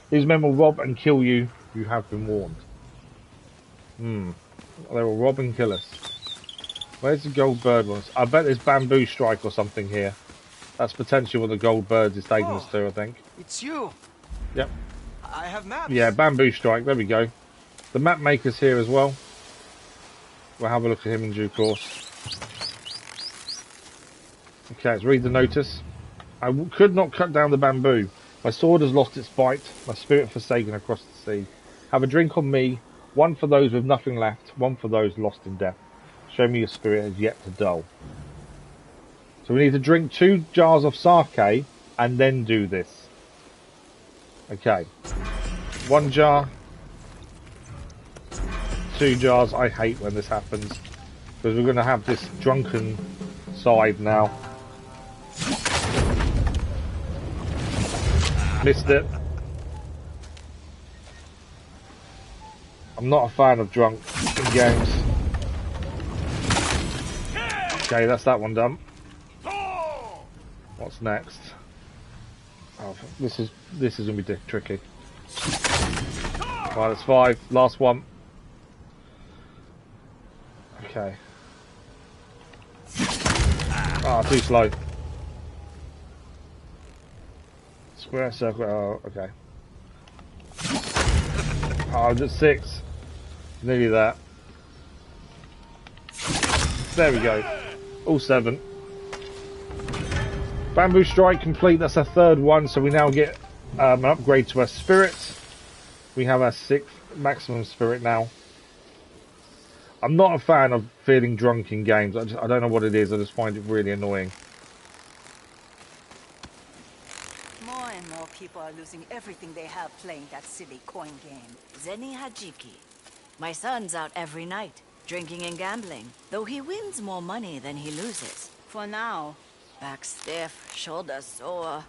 These men will rob and kill you. You have been warned. They will rob and kill us. Where's the gold bird ones? I bet there's bamboo strike or something here. That's potentially what the gold birds is taking us to, I think. It's you. Yep. I have maps. Yeah, bamboo strike. There we go. The map maker's here as well. We'll have a look at him in due course. Okay, let's read the notice. I could not cut down the bamboo. My sword has lost its bite, my spirit forsaken across the sea. Have a drink on me, one for those with nothing left, one for those lost in death. Show me your spirit has yet to dull. So we need to drink 2 jars of sake and then do this. Okay. 1 jar. 2 jars. I hate when this happens. Because we're going to have this drunken side now. Missed it. I'm not a fan of drunk in games. Okay, that's that one done. What's next? Oh, this is gonna be tricky. Right, that's 5. Last one. Okay. Ah, too slow. Square, circle. Oh, okay. Oh, just 6. Nearly that. There we go. All 7. Bamboo strike complete. That's our 3rd one. So we now get an upgrade to our spirit. We have our 6th maximum spirit now. I'm not a fan of feeling drunk in games. I don't know what it is. I just find it really annoying. More and more people are losing everything they have playing that silly coin game. Zeni Hajiki. My son's out every night, drinking and gambling, though he wins more money than he loses. For now. Back stiff, shoulders sore.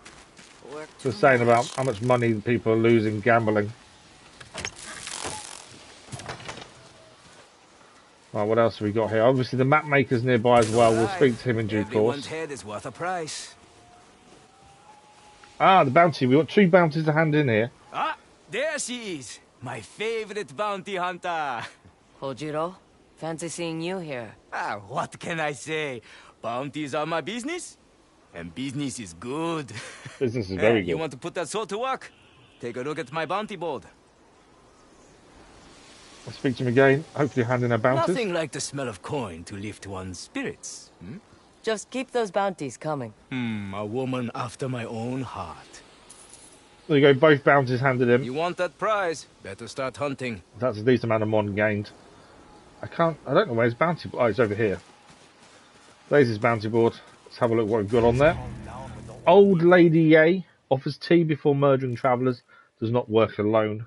Work Just saying about how much money people are losing gambling. Right, what else have we got here? Obviously the map maker's nearby as well. We'll speak to him in due course. Head is worth a price. Ah, the bounty. We've got 2 bounties to hand in here. Ah, there she is. My favorite bounty hunter. Hojiro, fancy seeing you here. Ah, what can I say? Bounties are my business. And business is good. Business is very good. You want to put that sword to work? Take a look at my bounty board. I'll speak to him again. Hopefully hand in our bounties. Nothing like the smell of coin to lift one's spirits. Hmm? Just keep those bounties coming. A woman after my own heart. There you go, both bounties handed in. You want that prize? Better start hunting. That's a decent amount of mon gained. I don't know where his bounty board. Oh, it's over here. There's his bounty board. Let's have a look what we've got on there. Old Lady Ye offers tea before murdering travellers. Does not work alone.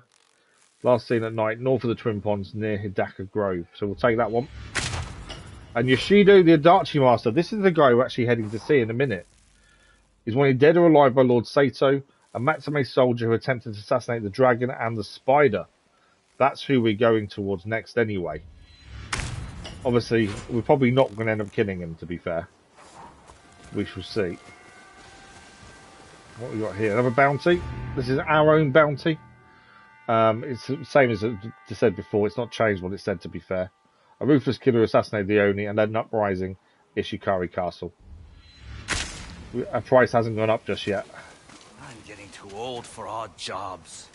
Last seen at night, north of the Twin Ponds, near Hidaka Grove. So we'll take that one. And Yoshido, the Odachi Master. This is the guy we're actually heading to see in a minute. He's wanted dead or alive by Lord Sato, a Matsume soldier who attempted to assassinate the dragon and the spider. That's who we're going towards next anyway. Obviously, we're probably not going to end up killing him, to be fair. We shall see. What we got here? Another bounty. This is our own bounty. It's the same as I said before. It's not changed what it said, to be fair. A ruthless killer assassinated the Oni and led an uprising Ishikari Castle. Our price hasn't gone up just yet. I'm getting too old for odd jobs.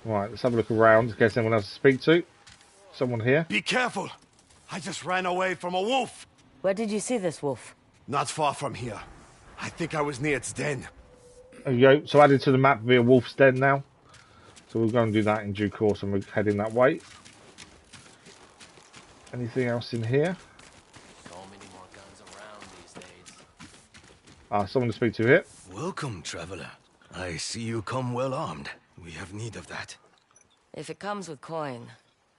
Right, let's have a look around in case anyone else to speak to. Someone here? Be careful! I just ran away from a wolf! Where did you see this wolf? Not far from here. I think I was near its den. There you go. So added to the map via Wolf's Den now. So we'll go and do that in due course and we're heading that way. Anything else in here? So many more guns around these days. Ah, someone to speak to here. Welcome, traveler. I see you come well armed. We have need of that. If it comes with coin,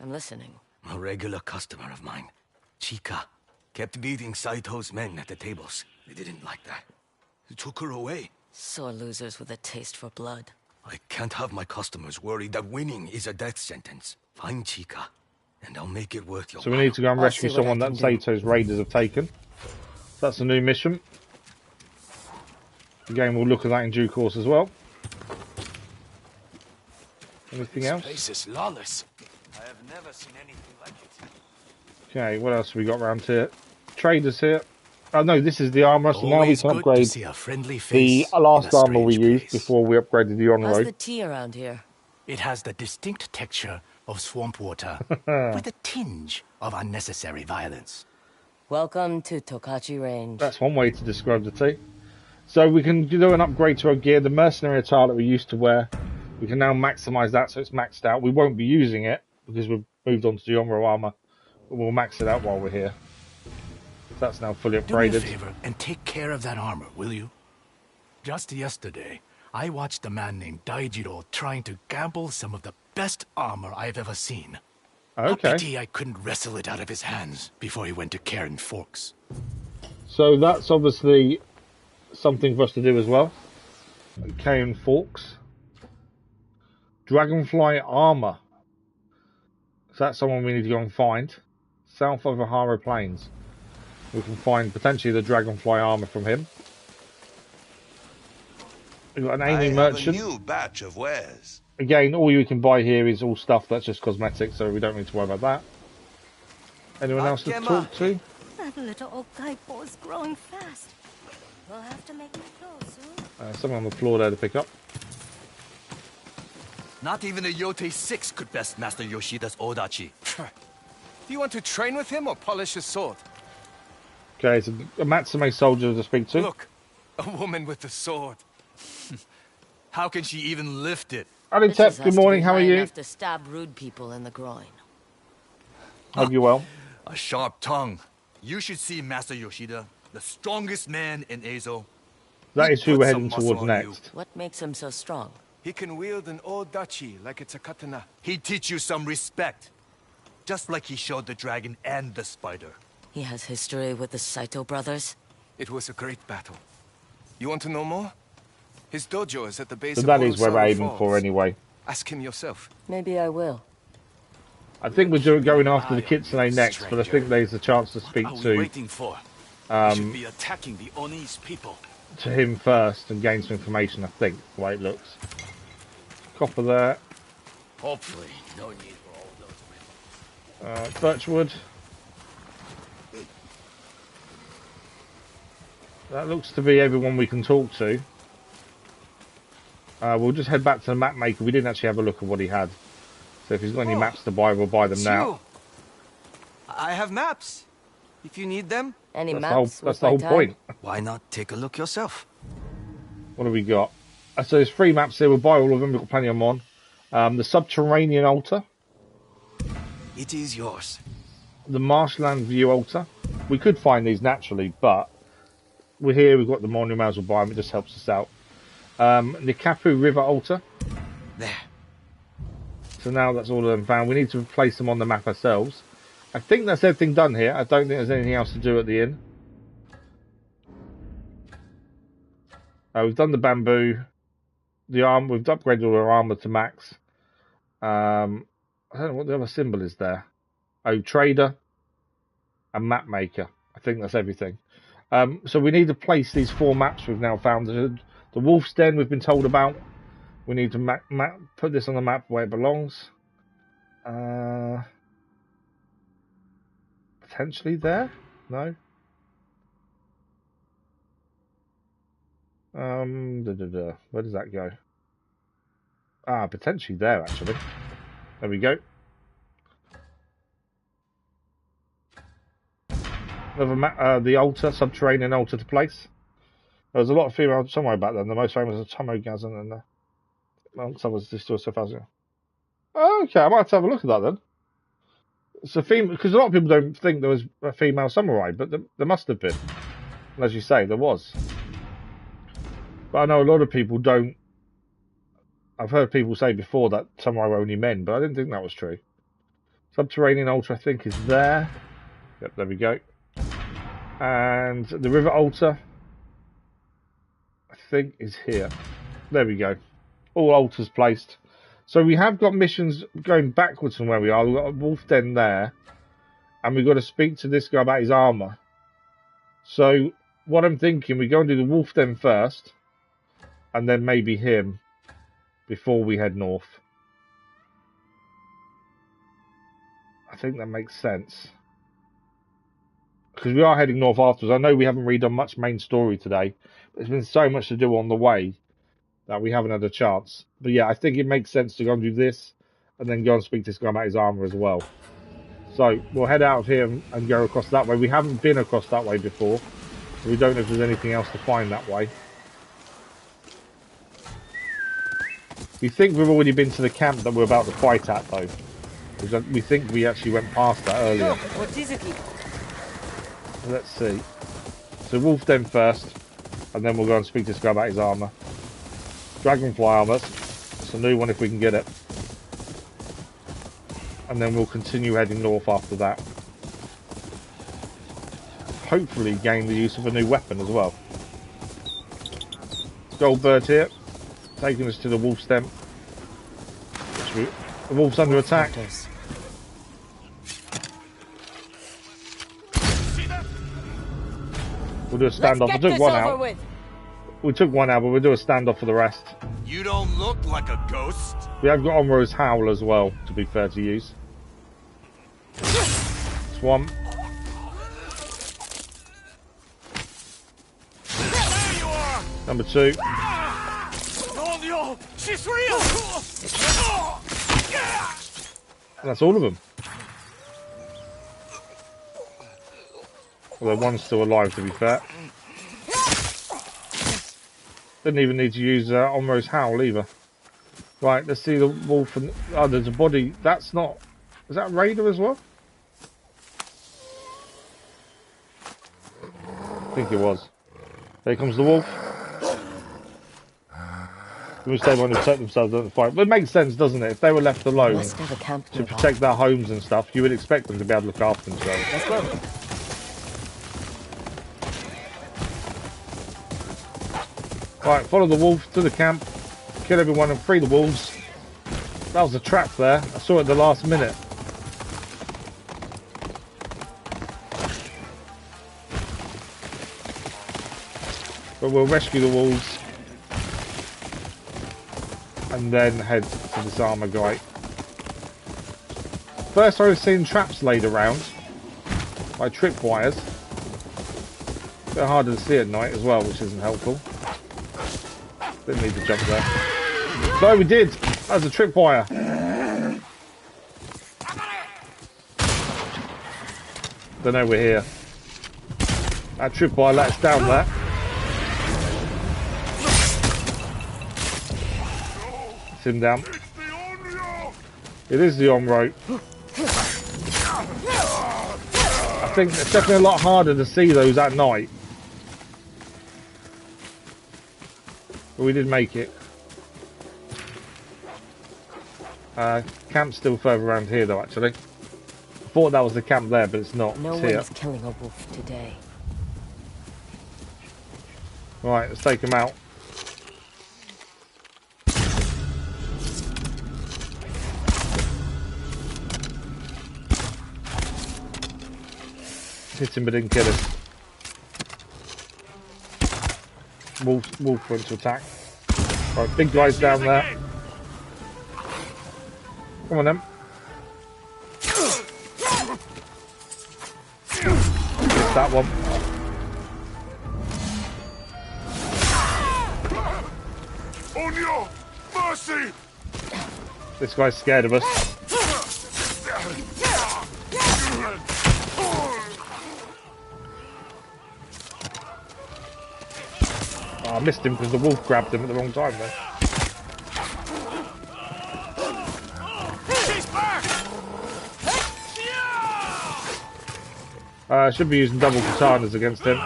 I'm listening. A regular customer of mine, Chika, kept beating Saito's men at the tables. They didn't like that. He took her away. Sore losers with a taste for blood. I can't have my customers worried that winning is a death sentence. Find Chika, and I'll make it worth your So we need to go and rescue someone that Sato's raiders have taken. That's a new mission. The game will look at that in due course as well. Anything else? This place is lawless. I have never seen anything like it. Okay, what else have we got around here? Traders here. Oh no, this is the armor, so now we can upgrade the last armor we used before we upgraded the on How's road. the tea around here? It has the distinct texture of swamp water with a tinge of unnecessary violence. Welcome to Tokachi Range. That's one way to describe the tea. So we can do an upgrade to our gear. The mercenary attire that we used to wear, we can now maximize that so it's maxed out. We won't be using it because we've moved on to the Yomro armor, but we'll max it out while we're here. That's now fully upgraded. Do me a favor and take care of that armor, will you? Just yesterday, I watched a man named Daijiro trying to gamble some of the best armor I've ever seen. Okay. A pity I couldn't wrestle it out of his hands before he went to Karen Forks. So that's obviously something for us to do as well. Karen Forks. Dragonfly armor. So that's someone we need to go and find. South of Ahara Plains. We can find potentially the Dragonfly armor from him. We've got an Amy merchant. A new batch of wares. Again, all you can buy here is all stuff that's just cosmetic, so we don't need to worry about that. Anyone else to talk to? That little Okaipo is growing fast. We'll have to make it flow soon. Someone on the floor there to pick up. Not even a Yotei 6 could best master Yoshida's Odachi. Do you want to train with him or polish his sword? Okay, it's a Matsume soldier to speak to. Look, a woman with a sword. How can she even lift it? Aditep, good morning, how are you? To stab rude people in the groin. Hope you're well. A sharp tongue. You should see Master Yoshida, the strongest man in Ezo. That is who we're heading towards next. What makes him so strong? He can wield an Odachi like it's a katana. He'd teach you some respect. Just like he showed the dragon and the spider. He has history with the Saito brothers? It was a great battle. You want to know more? His dojo is at the base So of that is where we're Orosawa aiming Falls. for anyway. Ask him yourself. Maybe I will. I think we're going after the Kitsune next, but I think there's a chance to speak to waiting for? We should be attacking the Oni's people. to him first and gain some information, I think, the way it looks. Copper there. Hopefully, no need for all those. Birchwood. That looks to be everyone we can talk to. We'll just head back to the map maker. We didn't actually have a look at what he had. So if he's got any maps to buy, we'll buy them now. I have maps. If you need them. Any maps? That's the whole point. Why not take a look yourself? What do we got? So there's 3 maps here. We'll buy all of them. We've got plenty of them on. The Subterranean Altar. It is yours. The Marshland View Altar. We could find these naturally, but we're here. We've got the monuments. We'll buy them. It just helps us out. The Kapu River Altar. There. So now that's all of them found. We need to place them on the map ourselves. I think that's everything done here. I don't think there's anything else to do at the inn. We've done the bamboo. The arm. We've upgraded all our armor to max. I don't know what the other symbol is there. Oh, trader and map maker. I think that's everything. So we need to place these 4 maps we've now found. The Wolf's Den we've been told about. We need to put this on the map where it belongs. Potentially there? No? Where does that go? Potentially there, actually. There we go. Another the altar, subterranean altar to place. There's a lot of female somewhere back then. The most famous is Tomogazan and amongst others, this still so fast. Okay, I might have to have a look at that then. It's a female, because a lot of people don't think there was a female samurai, but there must have been. And as you say, there was. But I know a lot of people don't. I've heard people say before that samurai were only men, but I didn't think that was true. Subterranean altar, I think, is there. Yep, there we go. And the river altar, I think, is here. There we go. All altars placed. So we have got missions going backwards from where we are. We've got a wolf den there. And we've got to speak to this guy about his armour. So what I'm thinking, we go and do the wolf den first. And then maybe him before we head north. I think that makes sense. Because we are heading north afterwards. I know we haven't really done much main story today. But there's been so much to do on the way that we haven't had a chance. But yeah, I think it makes sense to go and do this. And then go and speak to this guy about his armour as well. So we'll head out of here and go across that way. We haven't been across that way before. So we don't know if there's anything else to find that way. We think we've already been to the camp that we're about to fight at, though. Because we think we actually went past that earlier. Oh, what is it? Let's see. So wolf den first, and then we'll go and speak to this guy about his armour. Dragonfly armour. It's a new one if we can get it. And then we'll continue heading north after that. Hopefully gain the use of a new weapon as well. Goldbird here, taking us to the wolf's den. The wolf's under attack. We'll do a standoff. We took one out. We took one out, but we'll do a standoff for the rest. You don't look like a ghost. We have got Onro's Howl as well, to be fair to use. That's one. There you are. Number two. Oh no, she's real. And that's all of them. Although one's still alive, to be fair. Didn't even need to use Onro's Howl either. Right, let's see the wolf. And oh, there's a body. That's not. Is that Raider as well? I think it was. There comes the wolf. We must stay on to protect themselves at the fight. But it makes sense, doesn't it? If they were left alone to protect their homes and stuff, you would expect them to be able to look after themselves. Let's go. Right, follow the wolf to the camp, kill everyone and free the wolves. That was a trap there. I saw it at the last minute. But we'll rescue the wolves and then head to this armor guy. First I was seeing traps laid around by tripwires. A bit harder to see at night as well, which isn't helpful. Didn't need to jump there. No, we did! That was a tripwire. Don't know we're here. That tripwire let us down there. It's him down. It is the Onro. I think it's definitely a lot harder to see those at night. But we did make it. Camp's still further around here though, actually. I thought that was the camp there, but it's not. No it's one here. is killing a wolf today. Right, let's take him out. Hit him but didn't kill him. Wolf went to attack. Right, big guys down there. Come on then. Missed that one. On your mercy! This guy's scared of us. Oh, I missed him because the wolf grabbed him at the wrong time then. I should be using double katanas against him.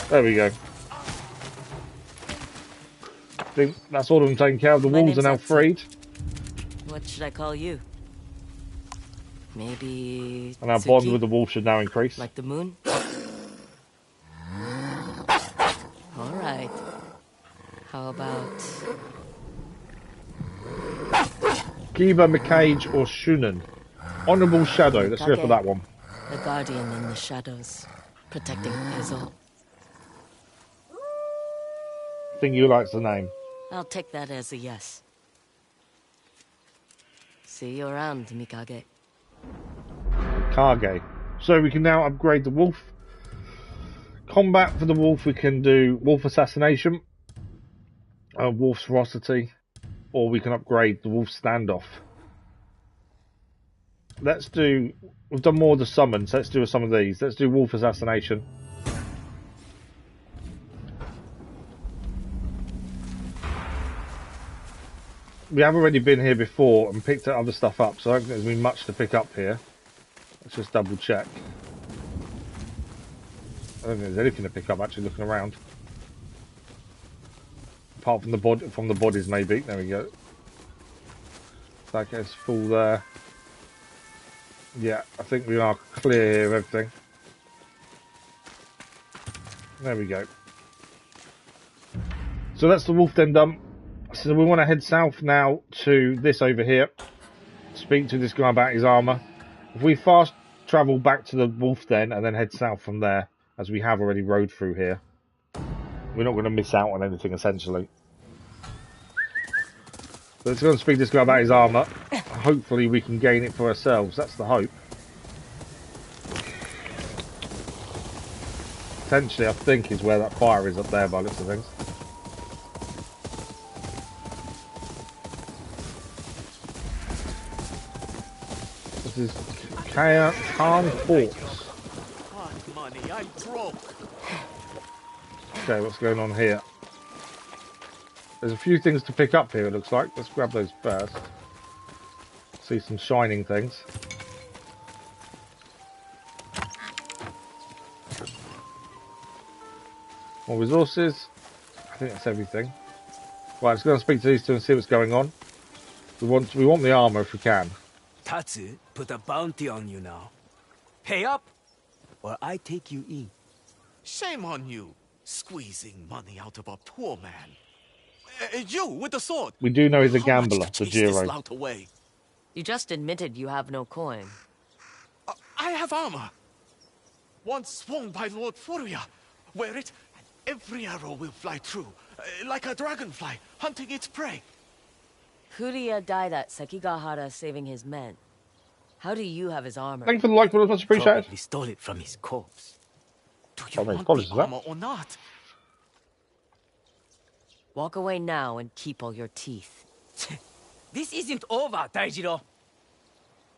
There we go. I think that's all of them taken care of. The My wolves are name's now Atsu. freed. What should I call you? Maybe And our bond Tsuki? with the wolf should now increase. Like the moon? Alright. How about... Kiba, McCage, or Shunen? Honourable Shadow. Let's go for that one. The guardian in the shadows, protecting Ezo. I think you likes the name. I'll take that as a yes. See you around, Mikage. Kage. So we can now upgrade the wolf. Combat for the wolf, we can do wolf assassination, wolf ferocity, or we can upgrade the wolf standoff. Let's do... We've done more of the summons, let's do some of these. Let's do wolf assassination. We have already been here before and picked other stuff up, so I don't think there's been much to pick up here. Let's just double check. I don't think there's anything to pick up actually looking around. Apart from the bodies maybe. There we go. That gets full there. Yeah, I think we are clear here of everything. There we go. So that's the wolf den done. So we want to head south now to this over here. Speak to this guy about his armour. If we fast travel back to the wolf den and then head south from there, as we have already rode through here, we're not going to miss out on anything essentially. So let's go and speak to this guy about his armour. Hopefully we can gain it for ourselves. That's the hope. Potentially I think is where that fire is up there by the looks of things. This is Khan Forks. What money? I'm broke. Okay, what's going on here? There's a few things to pick up here, it looks like. Let's grab those first. See some shining things. More resources. I think that's everything. Right, let's go and speak to these two and see what's going on. We want the armour if we can. Tatsu put a bounty on you now. Pay up, or I take you in. Shame on you, squeezing money out of a poor man. You with the sword. We do know he's a How much gambler, to the chase this Jiro. lout away? You just admitted you have no coin. I have armor. Once worn by Lord Furia. Wear it, and every arrow will fly true, like a dragonfly hunting its prey. Furia died at Sekigahara saving his men. How do you have his armor? Thank you for the like, much appreciated. Probably stole it from his corpse. Do you want the armor or not? Walk away now and keep all your teeth. This isn't over, Daijiro.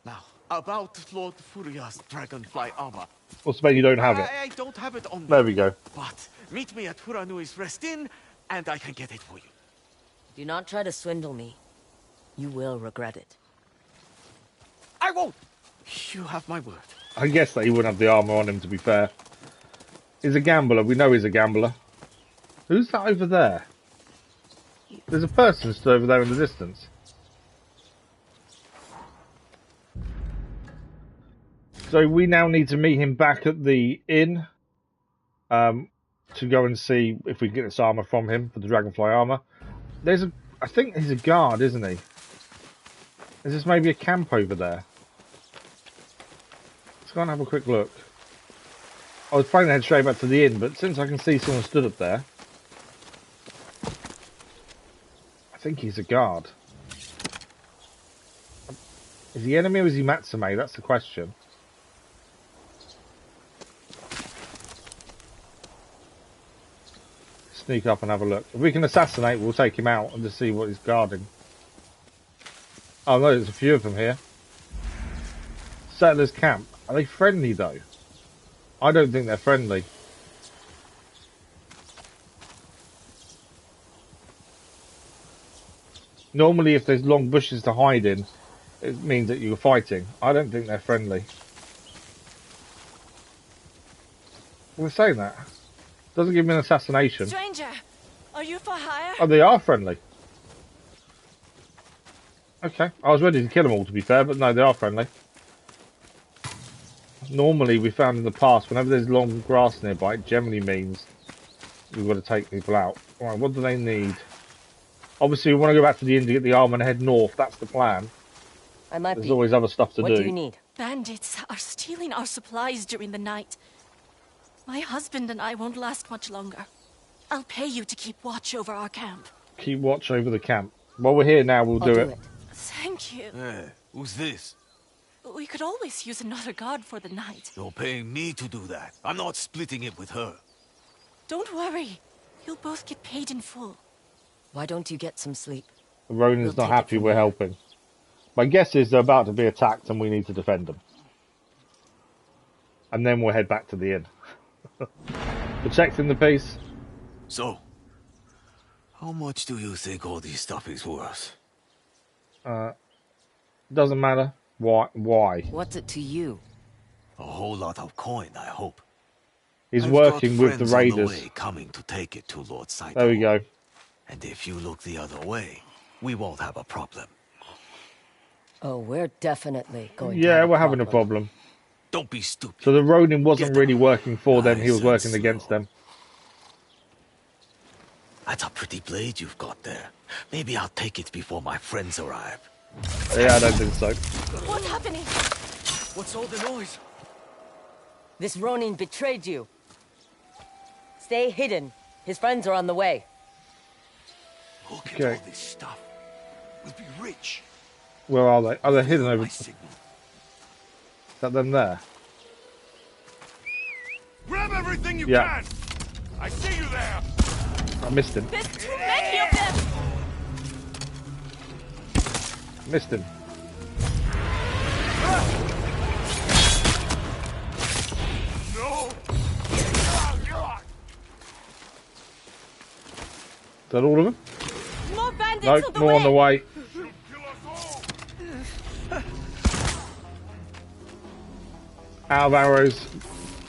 Now, about Lord Furia's dragonfly armor. What's the bet you don't have it? I don't have it on me. There we go. But meet me at Furanui's Rest Inn, and I can get it for you. Do not try to swindle me. You will regret it. I won't! You have my word. I guess that he wouldn't have the armour on him, to be fair. He's a gambler. We know he's a gambler. Who's that over there? There's a person stood over there in the distance. So we now need to meet him back at the inn to go and see if we can get this armour from him for the dragonfly armour. I think he's a guard, isn't he? Is this maybe a camp over there? Let's go and have a quick look. I was planning to head straight back to the inn, but since I can see someone stood up there, I think he's a guard. Is he enemy or is he Matsume? That's the question. Sneak up and have a look. If we can assassinate, we'll take him out and just see what he's guarding. Oh no, there's a few of them here. Settlers camp. Are they friendly though? I don't think they're friendly. Normally if there's long bushes to hide in, it means that you're fighting. I don't think they're friendly. We're saying that. Doesn't give me an assassination. Stranger, are you for hire? Oh, they are friendly. Okay, I was ready to kill them all, to be fair, but no, they are friendly. Normally, we found in the past, whenever there's long grass nearby, it generally means we've got to take people out. Alright, what do they need? Obviously, we want to go back to the inn to get the armor and head north. That's the plan. There's always other stuff to do. What do you need? Bandits are stealing our supplies during the night. My husband and I won't last much longer. I'll pay you to keep watch over our camp. Keep watch over the camp. While we're here now, we'll do it. Thank you. Hey, who's this? We could always use another guard for the night. You're paying me to do that. I'm not splitting it with her. Don't worry. You'll both get paid in full. Why don't you get some sleep? Ronin's not happy we're helping. My guess is they're about to be attacked and we need to defend them. And then we'll head back to the inn. Protecting the peace. So, how much do you think all this stuff is worth? Doesn't matter. Why? What's it to you? A whole lot of coin, I hope. He's I've working got with the friends on raiders. way coming to take it to Lord Saito. There we go. And if you look the other way, we won't have a problem. Oh, we're definitely going to Yeah, have we're having a problem. Don't be stupid. So the Ronin wasn't really working for them, he was working against them. That's a pretty blade you've got there. Maybe I'll take it before my friends arrive. Yeah, I don't think so. What's happening? What's all the noise? This Ronin betrayed you. Stay hidden. His friends are on the way. Look Okay. at all this stuff. We'll be rich. Where are they? Are they hidden over? My Is signal. that them there? Grab everything you Yeah. can! I see you there! I missed him. There's too many of them! Missed him. No! Is that all of them? More bandits Nope, on the more way! on the way. Out of arrows.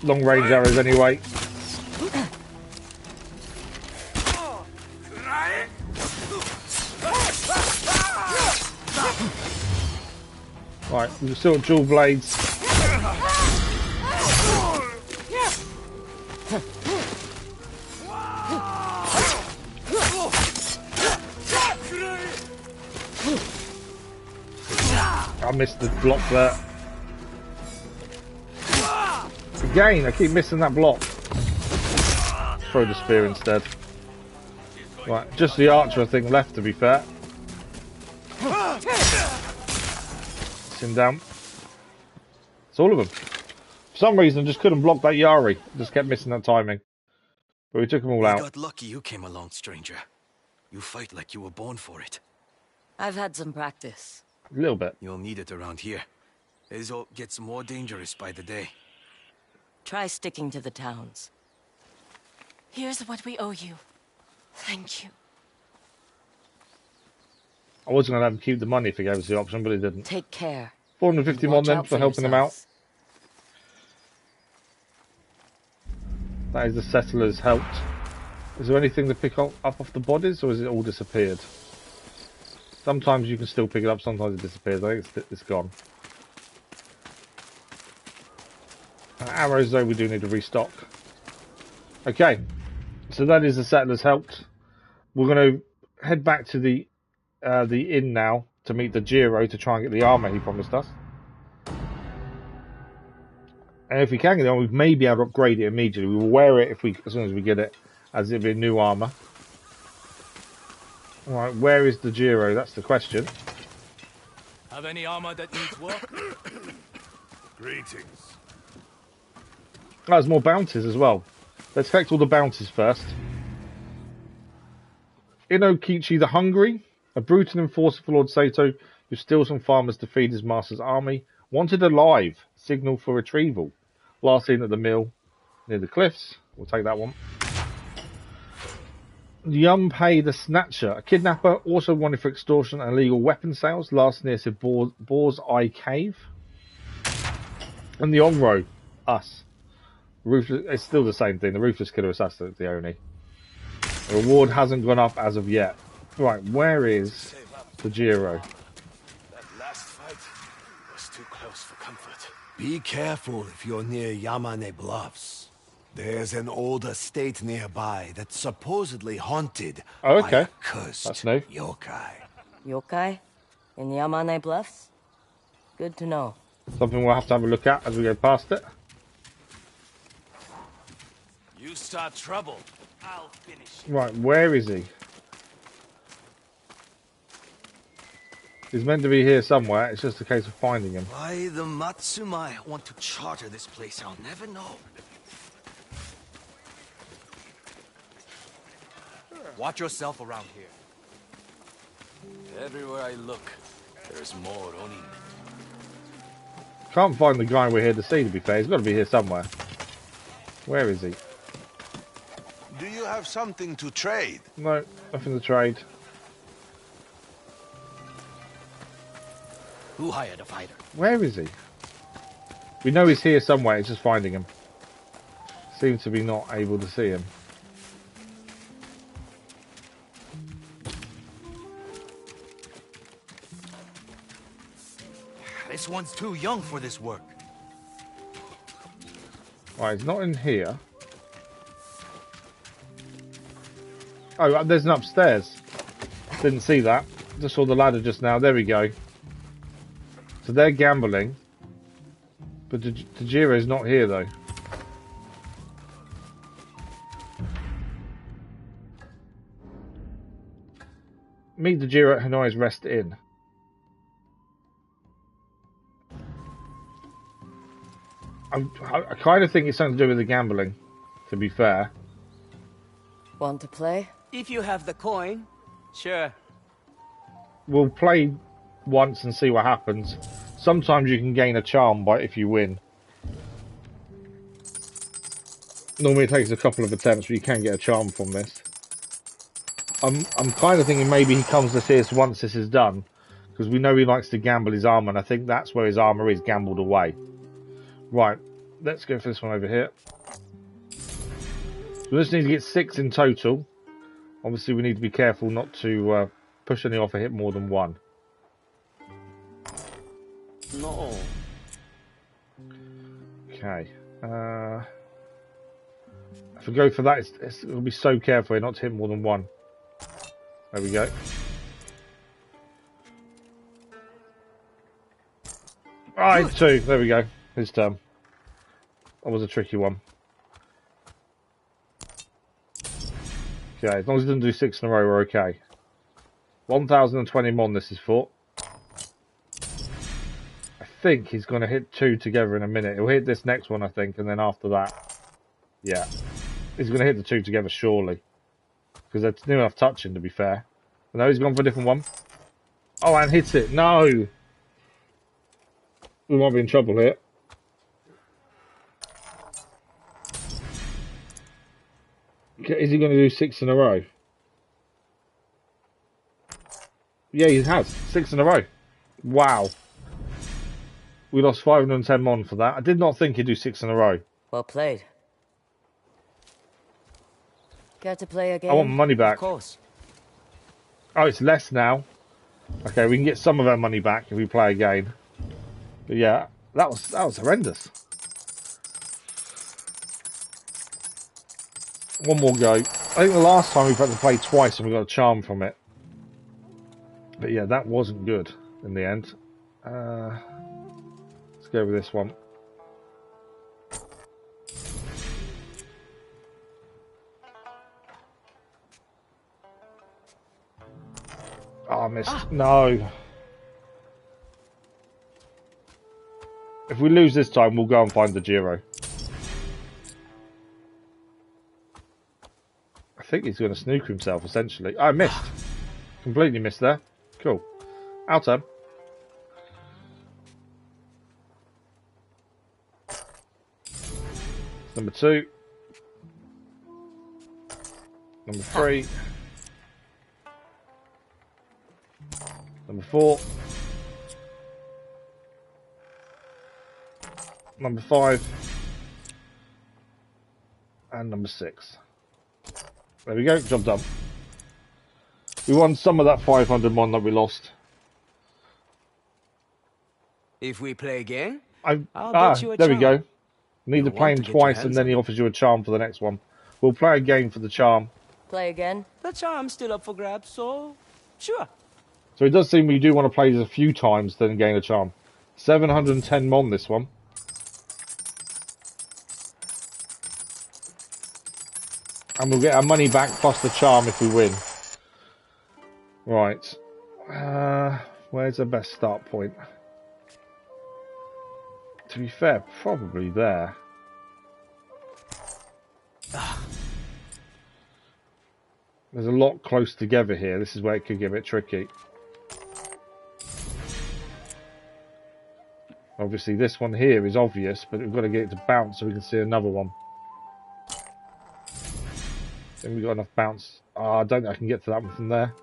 Long range arrows anyway. Right, we've still got dual blades. I missed the block there. Again, I keep missing that block. Throw the spear instead. Right, just the archer I think left to be fair. It's him down. It's all of them. For some reason I just couldn't block that Yari. Just kept missing that timing. But we took them all We out. got lucky you came along, stranger. You fight like you were born for it. I've had some practice. A little bit. You'll need it around here. Ezo gets more dangerous by the day. Try sticking to the towns. Here's what we owe you. Thank you. I was going to let him keep the money if he gave us the option, but he didn't. Take care. 451 then Watch out for helping them out. yourselves. That is the settlers helped. Is there anything to pick up off the bodies, or has it all disappeared? Sometimes you can still pick it up, sometimes it disappears. I think it's gone. Arrows, though, we do need to restock. Okay, so that is the settlers helped. We're going to head back to the inn now to meet the Jiro to try and get the armor he promised us. And if we can get it on, we may be able to upgrade it immediately. We will wear it as soon as we get it, as it'll be new armor. Alright, where is the Jiro? That's the question. Have any armor that needs work? Greetings. Oh, there's more bounties as well. Let's collect all the bounties first. Inokichi the Hungry, a brutal enforcer for Lord Saito who steals from farmers to feed his master's army. Wanted alive. Signal for retrieval. Last seen at the mill near the cliffs. We'll take that one. Yunpei the Snatcher, a kidnapper, also wanted for extortion and illegal weapon sales. Last near said Boar's Eye Cave. And the Onro, us. Ruthless, it's still the same thing. The Ruthless Killer Assassin is the only. The reward hasn't gone up as of yet. Right, where is Tajiro? That last fight was too close for comfort. Be careful if you're near Yamane Bluffs. There's an old estate nearby that's supposedly haunted Oh, by okay. a cursed That's new. yokai. Yokai? In Yamane Bluffs? Good to know. Something we'll have to have a look at as we go past it. You start trouble, I'll finish it. Right, where is he? He's meant to be here somewhere. It's just a case of finding him. Why the Matsumai want to charter this place, I'll never know. Watch yourself around here. Everywhere I look, there's more Oni. Can't find the guy we're here to see, to be fair. He's got to be here somewhere. Where is he? Do you have something to trade? No, nothing to trade. Who hired a fighter? Where is he? We know he's here somewhere. It's just finding him. Seems to be not able to see him. This one's too young for this work. Right, he's not in here. Oh, there's an upstairs. Didn't see that. Just saw the ladder just now. There we go. So they're gambling. But Tajiro's not here, though. Meet Tajiro at Hanoi's Rest Inn. I kind of think it's something to do with the gambling, to be fair. Want to play? If you have the coin, sure. We'll play once and see what happens. Sometimes you can gain a charm by if you win. Normally it takes a couple of attempts, but you can get a charm from this. I'm kind of thinking maybe he comes to see us once this is done, because we know he likes to gamble his armor, and I think that's where his armor is gambled away. Right, let's go for this one over here. We just need to get 6 in total. Obviously, we need to be careful not to push any off a hit more than 1. No. Okay. If we go for that, it'll be so careful not to hit more than 1. There we go. Alright, 2. There we go. His turn. That was a tricky one. Okay, as long as he doesn't do 6 in a row, we're okay. 1,020 mon this is for. I think he's going to hit 2 together in a minute. He'll hit this next one, I think, and then after that, yeah. He's going to hit the 2 together, surely. Because that's near enough touching, to be fair. But no, he's gone for a different one. Oh, and hits it. No! We might be in trouble here. Okay, is he going to do 6 in a row? Yeah, he has. 6 in a row. Wow. We lost 510 mon for that. I did not think he'd do 6 in a row. Well played. Care to play again? I want my money back. Of course. Oh, it's less now. Okay, we can get some of our money back if we play again. But yeah, that was horrendous. One more go. I think the last time we've had to play twice and we got a charm from it. But yeah, that wasn't good in the end. Let's go with this one. Oh, I missed. No. If we lose this time, we'll go and find the Jiro. I think he's going to snooker himself, essentially. I missed. Completely missed there. Cool. Our turn. Number 2. Number 3. Number 4. Number 5. And number 6. There we go, job done. We won some of that 500 mon that we lost. If we play again, I'll bet you a there we charm. go. Need to You'll play want him to get your twice and hands then on he it. offers you a charm for the next one. We'll play a game for the charm. Play again? The charm's still up for grabs, so sure. So it does seem we do want to play this a few times then gain a charm. 710 mon this one. And we'll get our money back plus the charm if we win. Right. Where's the best start point? To be fair, probably there. There's a lot close together here. This is where it could get a bit tricky. Obviously this one here is obvious, but we've got to get it to bounce so we can see another one. Then we've got enough bounce. Oh, I don't think I can get to that one from there.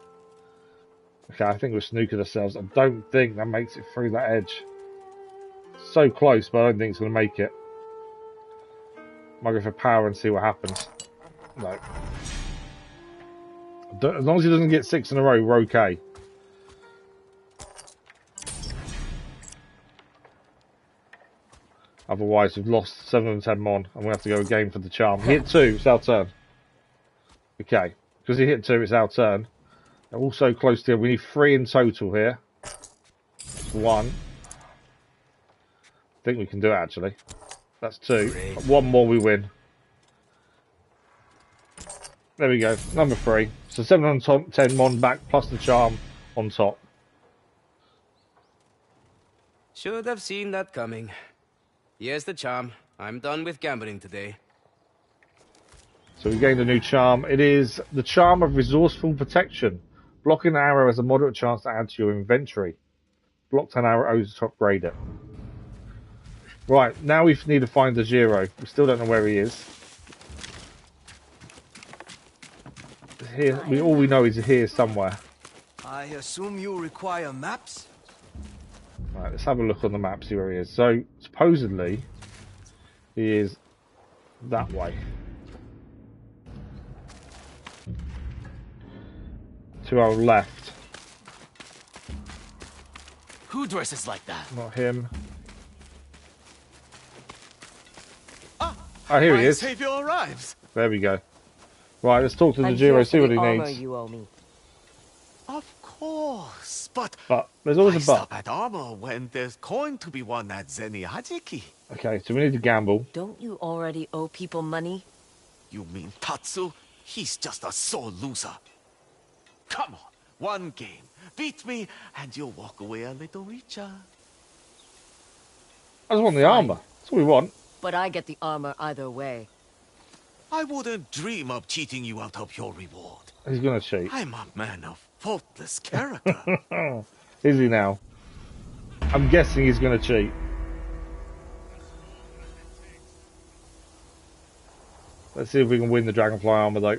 Okay, I think we're snookered ourselves. I don't think that makes it through that edge. So close, but I don't think it's going to make it. Might go for power and see what happens. No. As long as he doesn't get 6 in a row, we're okay. Otherwise, we've lost 7 and 10 mon, and we have to go again for the charm. He hit 2, it's our turn. Okay, because he hit 2, it's our turn. They're all so close together. We need 3 in total here. That's 1. I think we can do it, actually. That's 2. Great. 1 more, we win. There we go, number 3. So 710 mon back, plus the charm on top. Should have seen that coming. Here's the charm. I'm done with gambling today. So we gained a new charm. It is the charm of resourceful protection. Blocking an arrow has a moderate chance to add to your inventory. Blocked an arrow to upgrade it. Right, now we need to find the Zero. We still don't know where he is. Here, all we know is here somewhere. I assume you require maps? Right, let's have a look on the map, see where he is. So, supposedly, he is that way. To our left. Who dresses like that? Not him. Oh, here he is. Savior arrives. There we go. Right, let's talk to the Zero, see what he needs. You owe me. Of course, but there's always I a but. stop at armor when there's going to be one at Zeni Hajiki. Okay, so we need to gamble. Don't you already owe people money? You mean Tatsu? He's just a sore loser. Come on, one game. Beat me, and you'll walk away a little richer. I just want the armor. That's all we want. But I get the armor either way. I wouldn't dream of cheating you out of your reward. He's gonna cheat. I'm a man of faultless character. Is he now? I'm guessing he's gonna cheat. Let's see if we can win the Dragonfly armor though.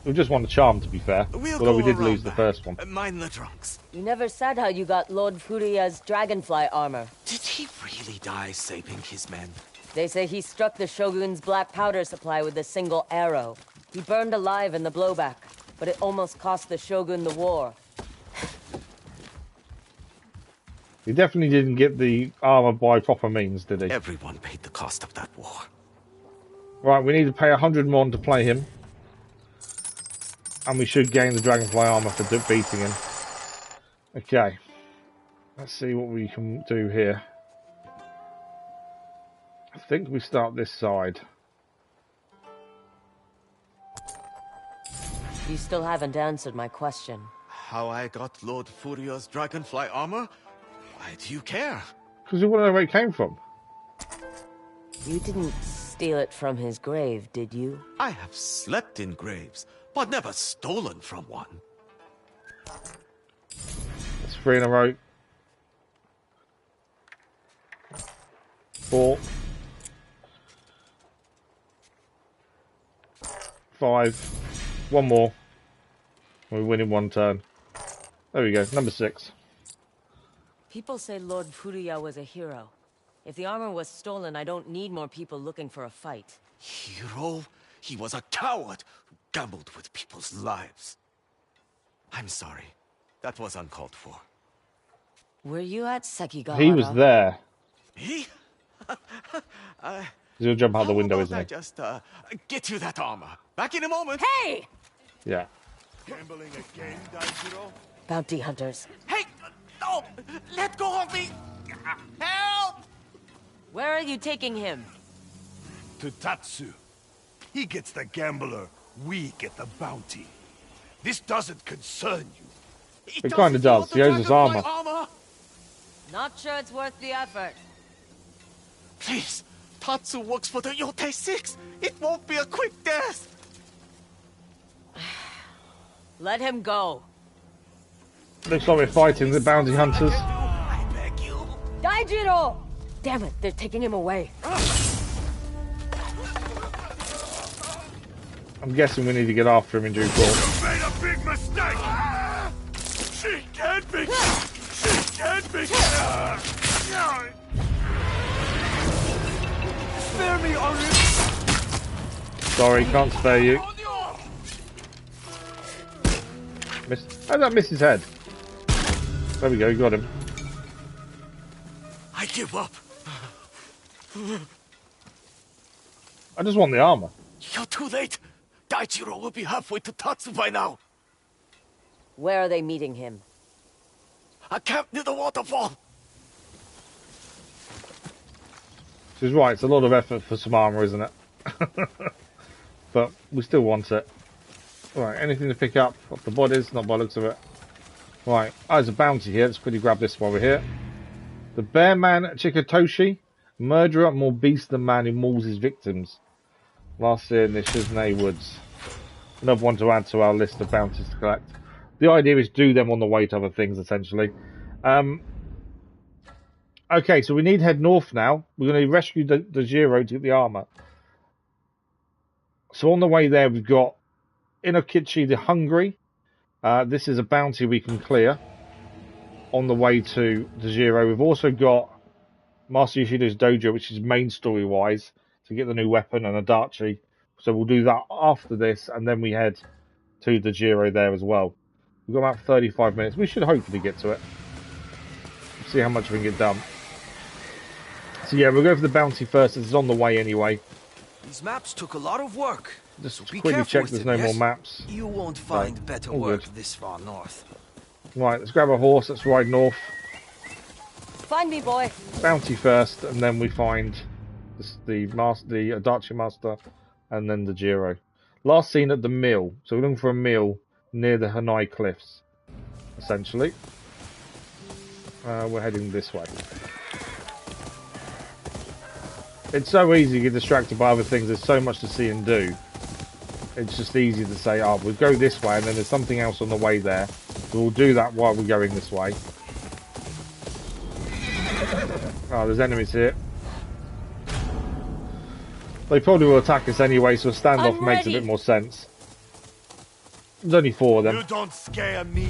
We just won the charm, to be fair. Although we did lose the first one. Mind the drunks. You never said how you got Lord Furia's dragonfly armor. Did he really die saving his men? They say he struck the Shogun's black powder supply with a single arrow. He burned alive in the blowback, but it almost cost the Shogun the war. He definitely didn't get the armor by proper means, did he? Everyone paid the cost of that war. Right, we need to pay 100 mon to play him. And we should gain the Dragonfly armor for beating him. Okay. Let's see what we can do here. I think we start this side. You still haven't answered my question. How I got Lord Furia's dragonfly armor? Why do you care? Because we want to know where it came from. You didn't steal it from his grave, did you? I have slept in graves, but never stolen from one. That's 3 in a row. 4. 5. 1 more. We win in 1 turn. There we go, number 6. People say Lord Furia was a hero. If the armor was stolen, I don't need more people looking for a fight. Hero? He was a coward who gambled with people's lives. I'm sorry. That was uncalled for. Were you at Sekigahara? He was there. Me? He'll jump out the How window, about isn't I he? just get you that armor? Back in a moment. Hey! Yeah. Gambling again, Daijiro? Bounty hunters. Hey! No! Let go of me! Help! Where are you taking him? To Tatsu. He gets the gambler, we get the bounty. This doesn't concern you. It kind of does. He owes us armor. Not sure it's worth the effort. Please, Tatsu works for the Yotei 6. It won't be a quick death. Let him go. Looks like we're fighting the bounty hunters. I beg you. Daijiro! Damn it, they're taking him away. I'm guessing we need to get after him in due course. You made a big mistake! She can't be! She can't be! Spare me, Arya! Sorry, can't spare you. How'd that miss his head? There we go, got him. I give up. I just want the armor. You're too late. Daijiro will be halfway to Tatsu by now. Where are they meeting him? A camp near the waterfall. She's right, it's a lot of effort for some armor, isn't it? But we still want it. Right, anything to pick up off the bodies? Not by the looks of it. Right, there's a bounty here. Let's quickly grab this while we're here. The bear man Chikatoshi, murderer more beast than man who mauls his victims. Last year in the Shiznei Woods. Another one to add to our list of bounties to collect. The idea is do them on the way to other things, essentially. Okay, so we need to head north now. We're going to rescue the Jiro to get the armor. So on the way there, we've got Inokichi the Hungry. This is a bounty we can clear on the way to the Jiro. We've also got Master Yoshida's dojo, which is main story-wise, to get the new weapon and Odachi. So we'll do that after this, and then we head to the Jiro there as well. We've got about 35 minutes. We should hopefully get to it. See how much we can get done. So yeah, we'll go for the bounty first. This is on the way anyway. These maps took a lot of work. Just So be quickly careful check with there's it, no yes? more maps. You won't find better work good. this far north. Right, let's grab a horse. Let's ride north. Find me, boy. Bounty first, and then we find the Odachi Master, and then the Jiro. Last seen at the mill. So we're looking for a mill near the Hanai Cliffs, essentially. We're heading this way. It's so easy to get distracted by other things. There's so much to see and do. It's just easy to say, oh, we'll go this way, and then there's something else on the way there. So we'll do that while we're going this way. Oh, there's enemies here. They probably will attack us anyway, so a standoff makes a bit more sense. There's only 4 of them. You don't scare me.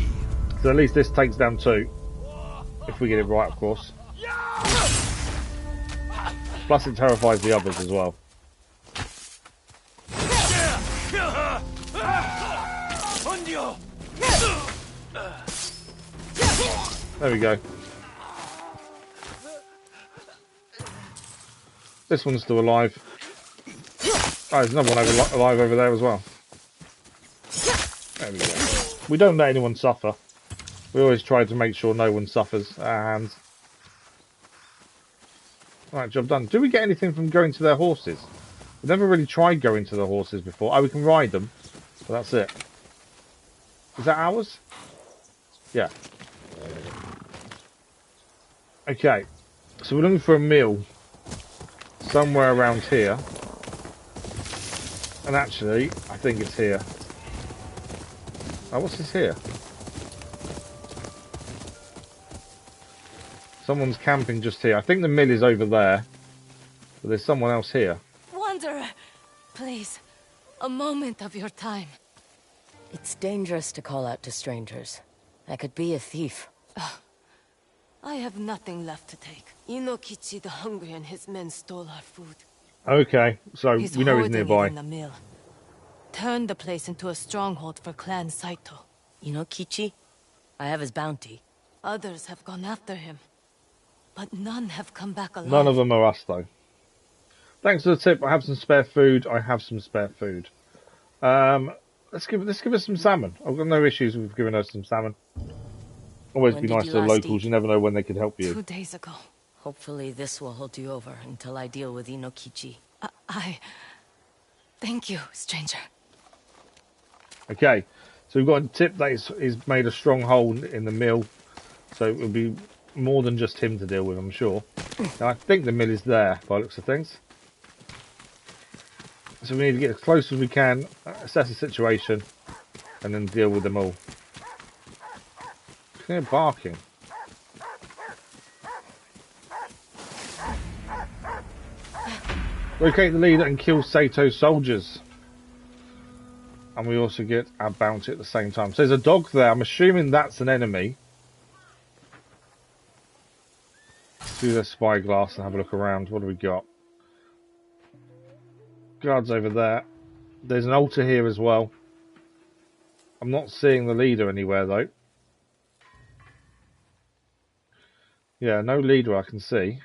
So at least this takes down 2. If we get it right, of course. Plus it terrifies the others as well. There we go. This one's still alive. Oh, there's another one alive over there as well. There we go. We don't let anyone suffer. We always try to make sure no one suffers at our hands. Right, job done. Do we get anything from going to their horses? We've never really tried going to the horses before. Oh, we can ride them, but that's it. Is that ours? Yeah. Okay, so we're looking for a mill somewhere around here. And actually, I think it's here. Oh, what's this here? Someone's camping just here. I think the mill is over there. But there's someone else here. Wanderer, please, a moment of your time. It's dangerous to call out to strangers. I could be a thief. I have nothing left to take. Inokichi the Hungry and his men stole our food. Okay, so He's we know he's hoarding it nearby. in the mill. turned the place into a stronghold for Clan Saito. You know Kichi? I have his bounty. Others have gone after him, but none have come back alive. None of them are us, though. Thanks for the tip. I have some spare food. Let's give us some salmon. I've got no issues with giving us some salmon. Always When be did nice you to the last locals. eat? You never know when they could help you. 2 days ago. Hopefully this will hold you over until I deal with Inokichi. Thank you, stranger. Okay, so we've got a tip that is made a stronghold in the mill, so it will be more than just him to deal with, I'm sure. Now, I think the mill is there by the looks of things. So we need to get as close as we can, assess the situation, and then deal with them all. They're barking. Locate the leader and kill Sato's soldiers. And we also get our bounty at the same time. So there's a dog there. I'm assuming that's an enemy. Do the spyglass and have a look around. What do we got? Guards over there. There's an altar here as well. I'm not seeing the leader anywhere though. Yeah, no leader I can see.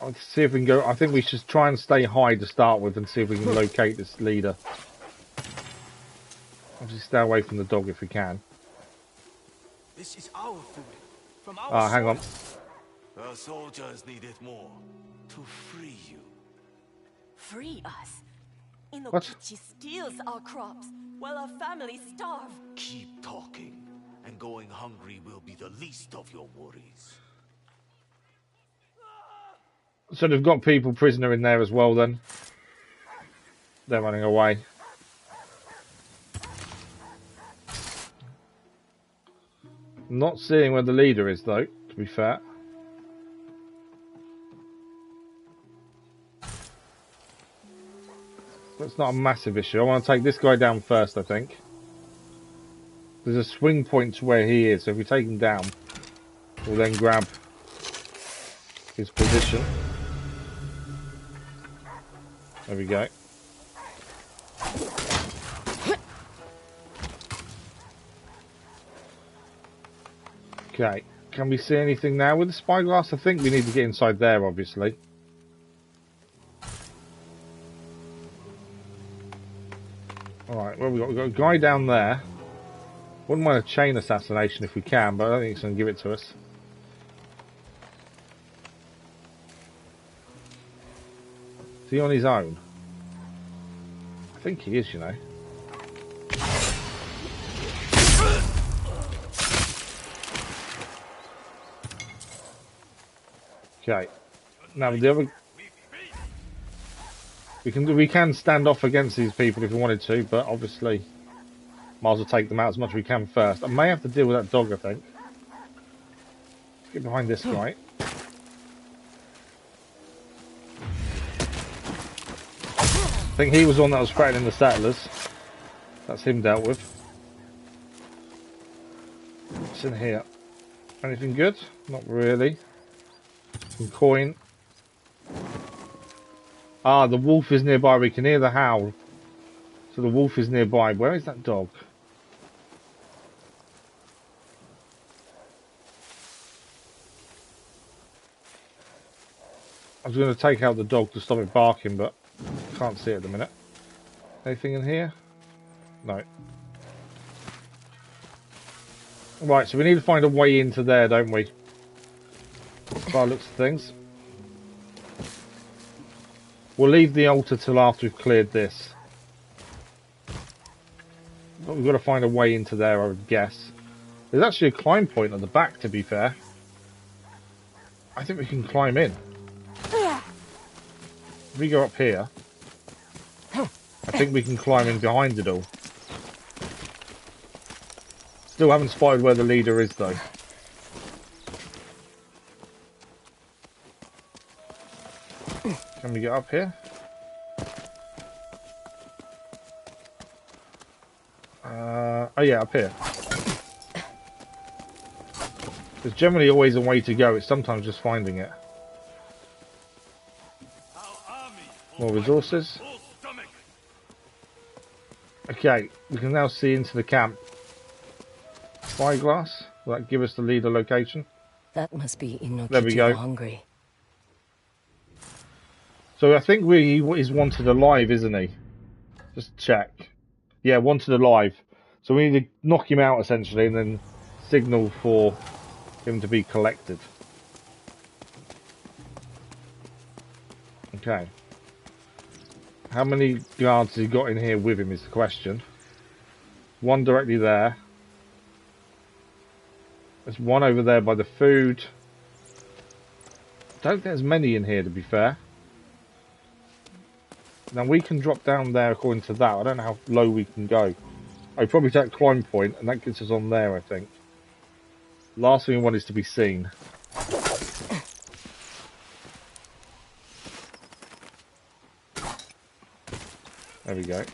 I'll see if we can go. I think we should try and stay high to start with and see if we can locate this leader. Obviously stay away from the dog if we can. This is our food. From our Hang on. Our soldiers need it more to free you. Free us. What? Inokichi steals our crops while our families starve. Keep talking, and going hungry will be the least of your worries. So they've got people prisoner in there as well then. They're running away. Not seeing where the leader is though, to be fair. That's not a massive issue. I want to take this guy down first, I think. There's a swing point to where he is, so if we take him down, we'll then grab his position. There we go. Okay, can we see anything now with the spyglass? I think we need to get inside there, obviously. Alright, well, we've got a guy down there. Wouldn't mind a chain assassination if we can, but I don't think it's going to give it to us. Is he on his own? I think he is, you know. Okay. Now the other, we can stand off against these people if we wanted to, but obviously might as well take them out as much as we can first. I may have to deal with that dog, I think. Let's get behind this guy. I think he was the one that was threatening the settlers. That's him dealt with. What's in here? Anything good? Not really. Some coin. Ah, the wolf is nearby. We can hear the howl. So the wolf is nearby. Where is that dog? I was going to take out the dog to stop it barking, but can't see it at the minute. Anything in here? No. Right, so we need to find a way into there, don't we? By the looks of things. We'll leave the altar till after we've cleared this. But we've got to find a way into there, I would guess. There's actually a climb point at the back, to be fair. I think we can climb in. If we go up here, I think we can climb in behind it all. Still haven't spotted where the leader is, though. Can we get up here? Oh yeah, up here. There's generally always a way to go. It's sometimes just finding it. More resources. Okay, we can now see into the camp. Spyglass. Will that give us the leader location? That must be There we Inokichi go. the Hungry. So I think he's wanted alive, isn't he? Just check. Yeah, wanted alive. So we need to knock him out essentially and then signal for him to be collected. Okay. How many guards has he got in here with him is the question. One directly there. There's one over there by the food. Don't think there's many in here, to be fair. Now we can drop down there according to that. I don't know how low we can go. I probably take climb point, and that gets us on there, I think. Last thing we want is to be seen. There we go.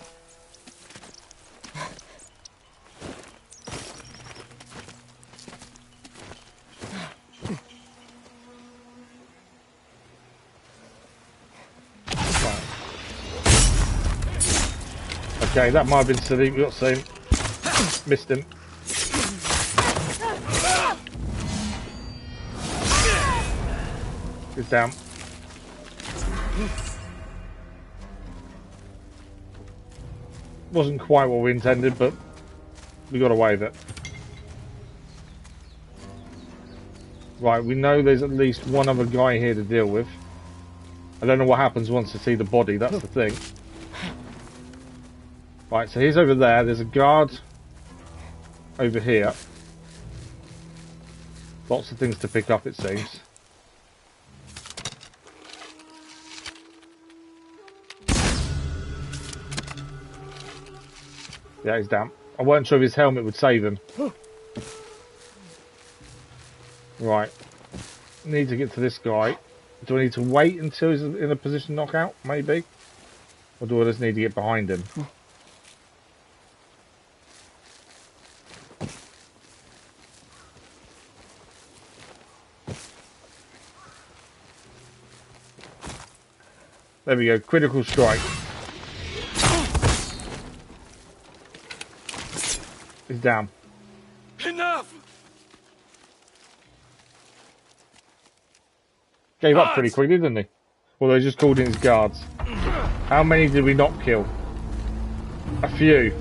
Okay, that might have been silly. We got seen. Missed him. He's down. Wasn't quite what we intended, but we got away with it. Right, we know there's at least one other guy here to deal with. I don't know what happens once they see the body, that's the thing. Right, so he's over there. There's a guard over here. Lots of things to pick up, it seems. Yeah, he's down. I wasn't sure if his helmet would save him. Right. Need to get to this guy. Do I need to wait until he's in a position knockout? Maybe. Or do I just need to get behind him? There we go. Critical strike. He's down. Enough! Gave up pretty quickly, didn't he? Well, they just called in his guards. How many did we not kill? A few.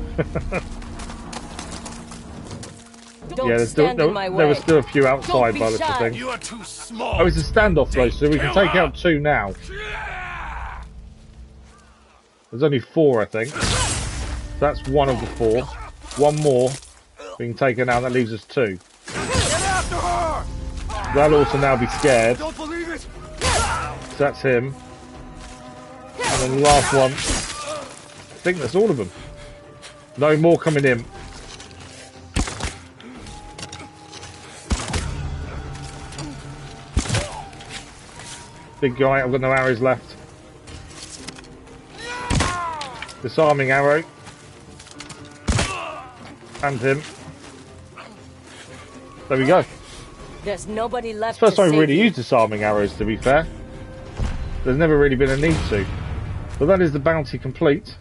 Yeah, there were still a few outside by the looks of things. You are too small. Oh, it's a standoff though, so we can take out 2 now. There's only 4, I think. So that's 1 of the 4. 1 more. We can take it now, that leaves us 2. That'll also now be scared. Don't believe it. So that's him. And then the last one. I think that's all of them. No more coming in. Big guy, I've got no arrows left. Disarming arrow. And him. There we go. There's nobody left. It's the first to time I've save really you. used disarming arrows, to be fair. There's never really been a need to. But that is the bounty complete.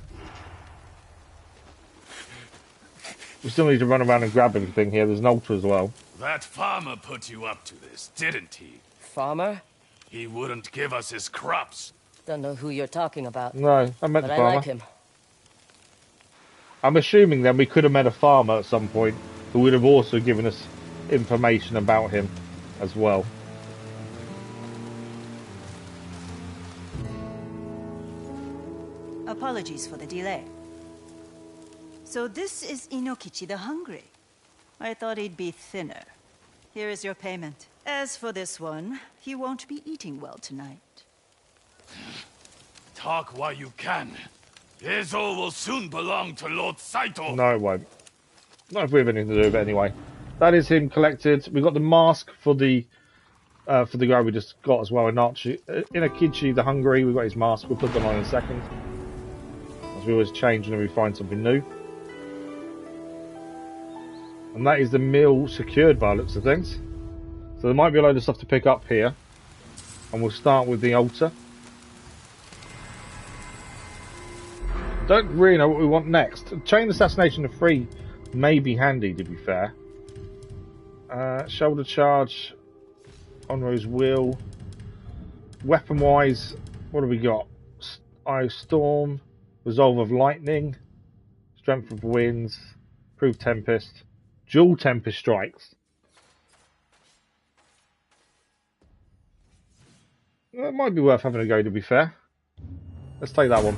We still need to run around and grab everything here. There's an altar as well. That farmer put you up to this, didn't he? Farmer? He wouldn't give us his crops. Don't know who you're talking about. No, I met but the I farmer. like him. I'm assuming then we could have met a farmer at some point who would have also given us information about him as well. Apologies for the delay. So this is Inokichi the Hungry. I thought he'd be thinner. Here is your payment. As for this one, he won't be eating well tonight. Talk while you can. Ezo will soon belong to Lord Saito. No, it won't. Not if we have anything to do with it anyway. That is him collected. We got the mask for the guy we just got as well. Inokichi the Hungry. We got his mask. We'll put them on in a second. As we always change when we find something new. And that is the mill secured by the looks of things. So there might be a load of stuff to pick up here. And we'll start with the altar. Don't really know what we want next. Chain assassination of 3 may be handy, to be fair. Shoulder charge, Onro's wheel. Weapon wise, what have we got? Eye of Storm, Resolve of Lightning, Strength of Winds, Proof Tempest, Dual Tempest Strikes. Well, it might be worth having a go, to be fair. Let's take that one.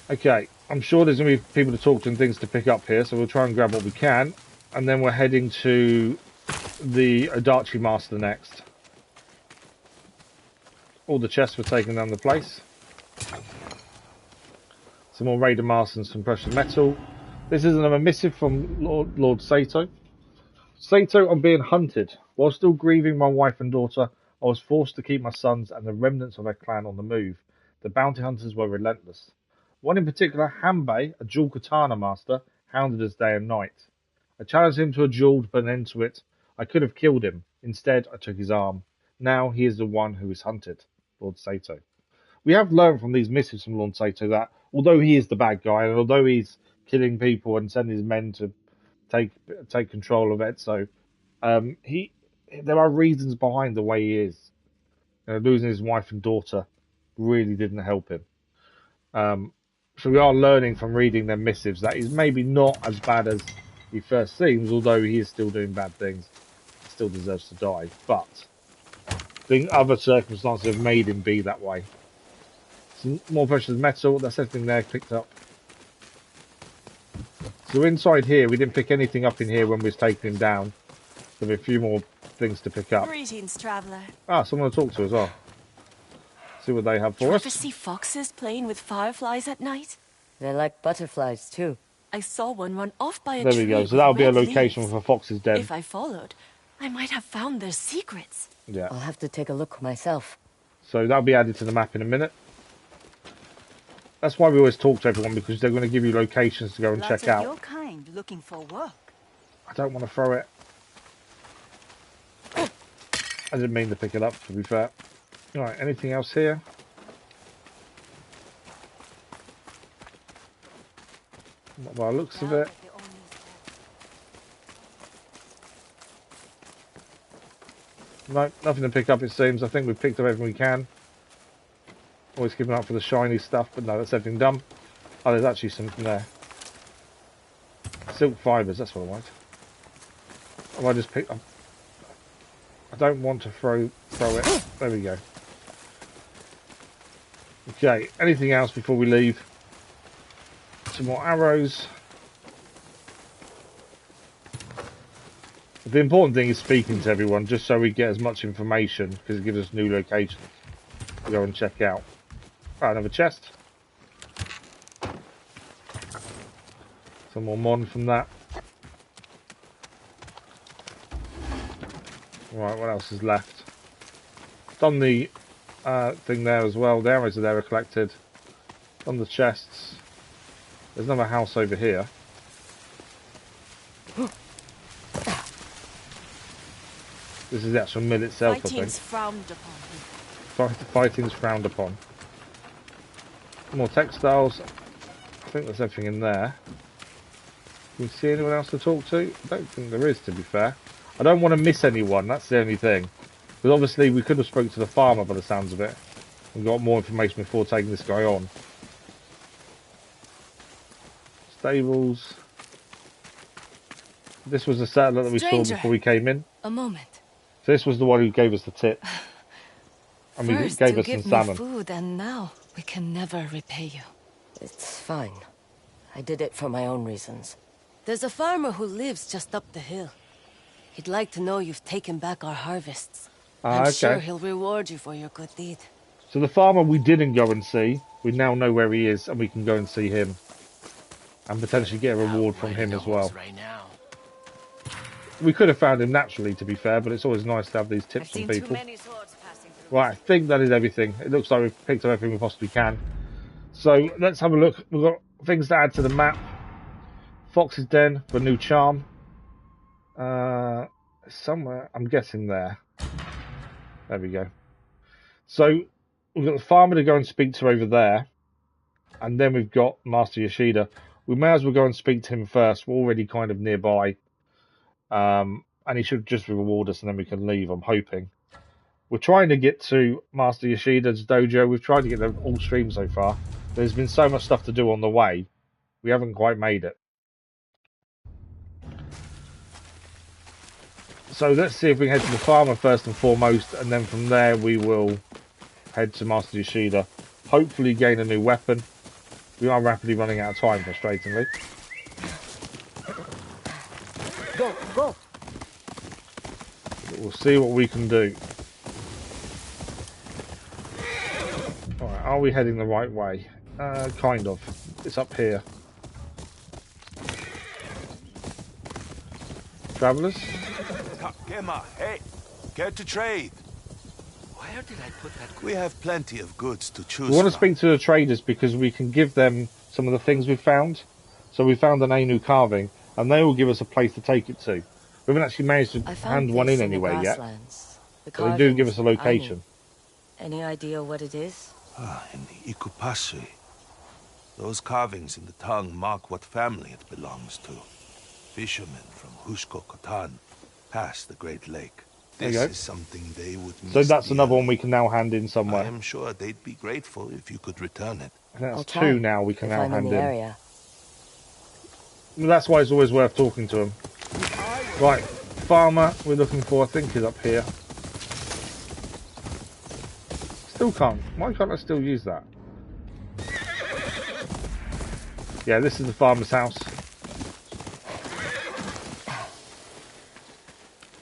Okay, I'm sure there's going to be people to talk to and things to pick up here, so we'll try and grab what we can. And then we're heading to the Odachi Master next. All the chests were taken down the place. Some more Raider Masks and some precious metal. This is another missive from Lord Sato. Sato, I'm being hunted. While still grieving my wife and daughter, I was forced to keep my sons and the remnants of our clan on the move. The bounty hunters were relentless. One in particular, Hanbei, a dual katana master, hounded us day and night. I challenged him to a duel to put an end to it. I could have killed him. Instead, I took his arm. Now he is the one who is hunted. Lord Sato. We have learned from these missives from Lord Sato that although he is the bad guy, and although he's killing people and sending his men to take control of it, so there are reasons behind the way he is. Losing his wife and daughter really didn't help him. So we are learning from reading their missives that he's maybe not as bad as he first seems, although he is still doing bad things. He still deserves to die, but I think other circumstances have made him be that way. Some more precious metal, that's everything there picked up. So inside here, we didn't pick anything up in here when we was taking him down. There'll be a few more things to pick up. Greetings, traveler. Ah, someone to talk to as well. See what they have for You us. ever see foxes playing with fireflies at night? They're like butterflies, too. I saw one run off by a There tree. we go. with So that'll be a red location leaves. for Fox's Den. If I followed, I might have found their secrets. Yeah. I'll have to take a look myself. So that'll be added to the map in a minute. That's why we always talk to everyone, because they're going to give you locations to go and Lots check of out. your kind looking for work. I don't want to throw it. I didn't mean to pick it up, to be fair. Alright, anything else here? Not by the looks of it. No, nothing to pick up, it seems. I think we've picked up everything we can. Always keeping up for the shiny stuff, but no, that's everything done. Oh, there's actually something there. Silk fibres, that's what I want. Oh, I just picked up. I don't want to throw it. There we go. Okay, anything else before we leave? Some more arrows. The important thing is speaking to everyone, just so we get as much information, because it gives us new locations to go and check out. Right, another chest. Some more mon from that. Right, what else is left? Done the thing there as well. The arrows are there, are collected. Done the chests. There's another house over here. This is the actual mill itself, Fighting's I think. frowned upon. Fighting's frowned upon. More textiles. I think there's everything in there. Can we see anyone else to talk to? I don't think there is, to be fair. I don't want to miss anyone, that's the only thing. Because obviously we could have spoke to the farmer by the sounds of it. And got more information before taking this guy on. Stables. This was the settler that we saw before we came in. A moment. So this was the one who gave us the tip. And we First gave you us some give me salmon. food, and now we can never repay you. It's fine. I did it for my own reasons. There's a farmer who lives just up the hill. He'd like to know you've taken back our harvests. I'm sure he'll reward you for your good deed. So the farmer we didn't go and see, we now know where he is, and we can go and see him. And potentially get a reward from him as well. Right now. We could have found him naturally, to be fair, but it's always nice to have these tips from people. Right, I think that is everything. It looks like we've picked up everything we possibly can. So let's have a look. We've got things to add to the map. Fox's Den for a new charm. Somewhere, I'm guessing there. There we go. So we've got the farmer to go and speak to over there, and then we've got Master Yoshida. We may as well go and speak to him first. We're already kind of nearby, and he should just reward us, and then we can leave. I'm hoping. We're trying to get to Master Yoshida's dojo. We've tried to get them all streamed so far. There's been so much stuff to do on the way. We haven't quite made it. So let's see if we can head to the farmer first and foremost, and then from there we will head to Master Yoshida. Hopefully gain a new weapon. We are rapidly running out of time, frustratingly. Go. But we'll see what we can do. Alright, are we heading the right way? Kind of. It's up here. Travellers? Takema, hey, care to trade? Where did I put that? We have plenty of goods to choose We want to from. speak to the traders because we can give them some of the things we've found. So we found an Ainu carving, and they will give us a place to take it to. We haven't actually managed to hand one in anywhere yet. But they do give us a location. Any idea what it is? In the Ikupasui. Those carvings in the tongue mark what family it belongs to. Fishermen from Hushko Kotan, past the Great Lake. This is something they would miss. So that's another one we can now hand in somewhere. I am sure they'd be grateful if you could return it. And that's two now we can now hand in. Area. Well, that's why it's always worth talking to them. Right, farmer we're looking for, I think, is up here. Still can't. Why can't I still use that? Yeah, this is the farmer's house.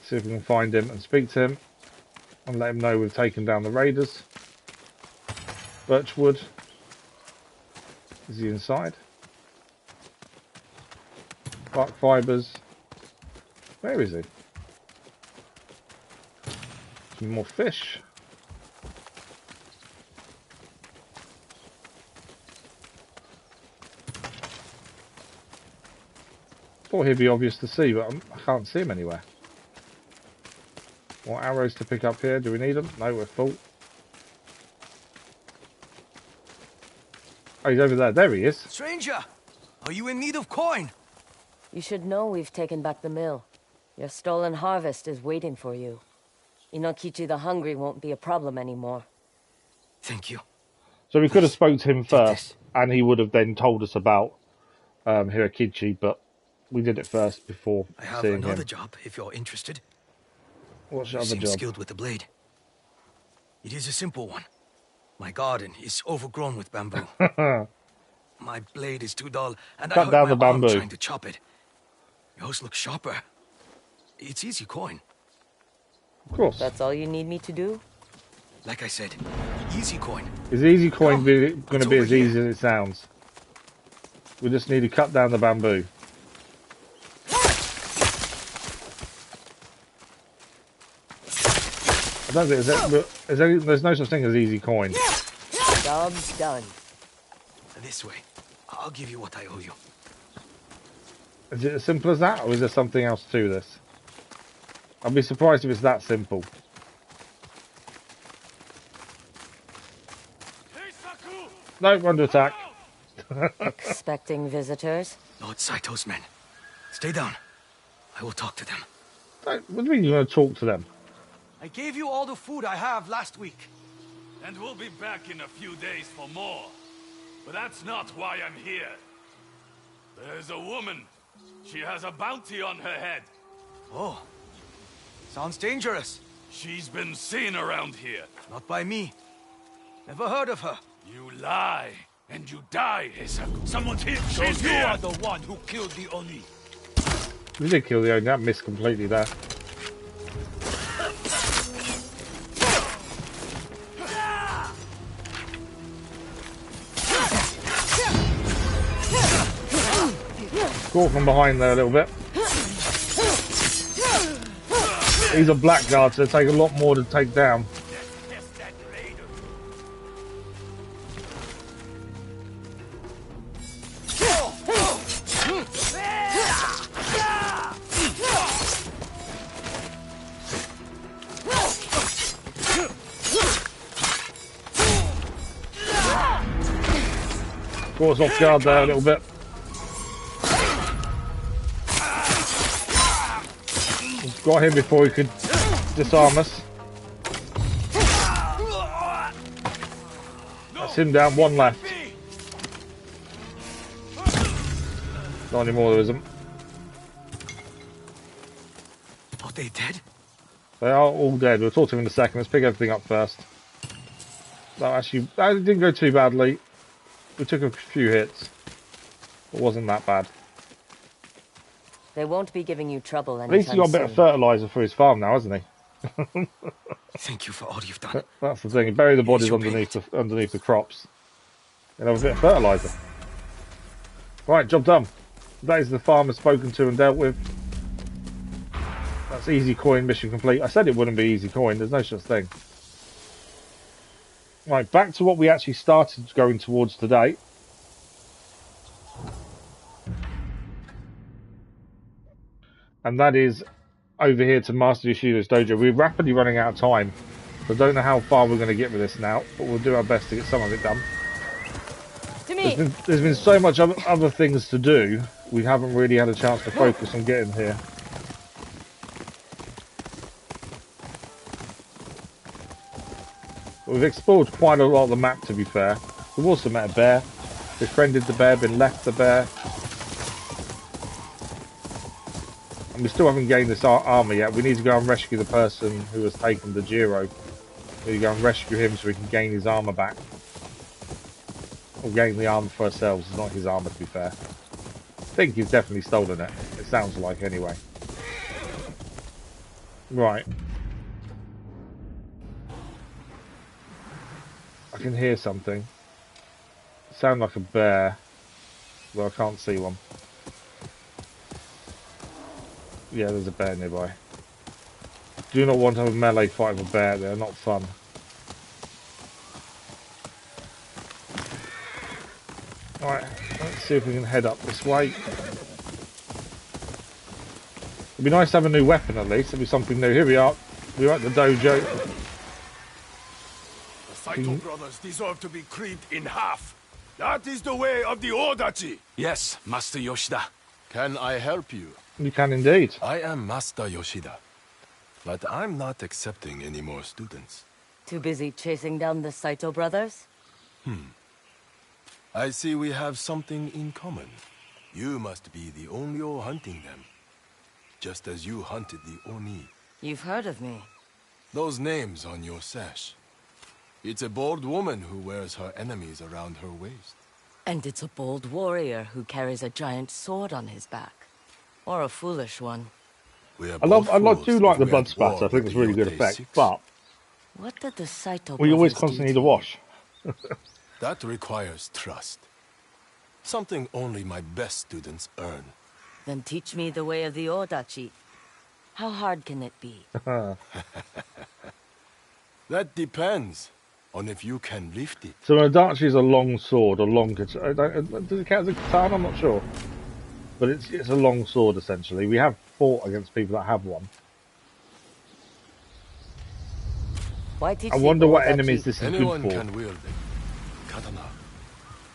See if we can find him and speak to him and let him know we've taken down the raiders. Birchwood. Is he inside? Bark fibres. Where is he? Some more fish. Thought he'd be obvious to see, but I can't see him anywhere. More arrows to pick up here. Do we need them? No, we're full. Oh, he's over there. There he is. Stranger, are you in need of coin? You should know we've taken back the mill. Your stolen harvest is waiting for you. Inokichi the Hungry won't be a problem anymore. Thank you. So we could have spoke to him first, and he would have then told us about Hirakichi, but we did it first before I have seeing another him. job if you're interested. What's your You other seem job? skilled with the blade. It is a simple one. My garden is overgrown with bamboo. My blade is too dull, and I Cut hurt down my the arm bamboo. trying to chop it. Yours looks sharper. It's easy coin. Of course. That's all you need me to do? Like I said, easy coin. Is easy coin going to it's be over as easy as it sounds? We just need to cut down the bamboo. I don't think there's no such thing as easy coin. Job's done. This way. I'll give you what I owe you. Is it as simple as that, or is there something else to this? I'd be surprised if it's that simple. No, we're under attack. Expecting visitors? Lord Saito's men. Stay down. I will talk to them. What do you mean you're going to talk to them? I gave you all the food I have last week. And we'll be back in a few days for more. But that's not why I'm here. There's a woman. She has a bounty on her head. Oh. Sounds dangerous. She's been seen around here. Not by me. Never heard of her. You lie, and you die, Heisaku. Someone's here. So She's you here. are the one who killed the Oni. We did kill the Oni. That missed completely there. Caught from behind there a little bit. These are blackguards, so they take a lot more to take down. Caught us off guard there a little bit. Got him before he could disarm us. That's him down, one left. Not anymore, there isn't. Are they dead? They are all dead. We'll talk to him in a second. Let's pick everything up first. No, actually, that didn't go too badly. We took a few hits. It wasn't that bad. They won't be giving you trouble anytime At least he got a bit of fertilizer for his farm now, hasn't he? Thank you for all you've done. That's the thing. He buried the bodies underneath the crops. And have a bit of fertilizer. Right, job done. That is the farmer spoken to and dealt with. That's easy coin, mission complete. I said it wouldn't be easy coin. There's no such thing. Right, back to what we actually started going towards today. And that is over here to Master Yoshida's dojo. We're rapidly running out of time. So I don't know how far we're going to get with this now. But we'll do our best to get some of it done. There's been so much other things to do. We haven't really had a chance to focus on getting here. We've explored quite a lot of the map, to be fair. We've also met a bear, befriended the bear, been left the bear. And we still haven't gained this armor yet. We need to go and rescue the person who has taken the Jiro. We need to go and rescue him so we can gain his armor back. Or gain the armor for ourselves. It's not his armor, to be fair. I think he's definitely stolen it. It sounds like, anyway. Right. I can hear something. Sound like a bear, but I can't see one. Yeah, there's a bear nearby. Do not want to have a melee fight with a bear. They're not fun. Alright, let's see if we can head up this way. It'd be nice to have a new weapon at least. It'd be something new. Here we are. We're at the dojo. The Saito brothers deserve to be cleaved in half. That is the way of the Odachi. Yes, Master Yoshida. Can I help you? You can indeed. I am Master Yoshida, but I'm not accepting any more students. Too busy chasing down the Saito brothers? I see we have something in common. You must be the Onryo hunting them, just as you hunted the Oni. You've heard of me. Those names on your sash. It's a bold woman who wears her enemies around her waist. And it's a bold warrior who carries a giant sword on his back. Or a foolish one. I do like the blood splatter. I think it's really good effect. But what did the Saito we always brothers constantly do need a wash. That requires trust. Something only my best students earn. Then teach me the way of the Odachi. How hard can it be? That depends on if you can lift it. So an Odachi is a long sword, a long katana. Does it count as a katana? I'm not sure. But it's a long sword, essentially. We have fought against people that have one. Why teach I wonder what enemies this is Anyone good for. can wield a katana,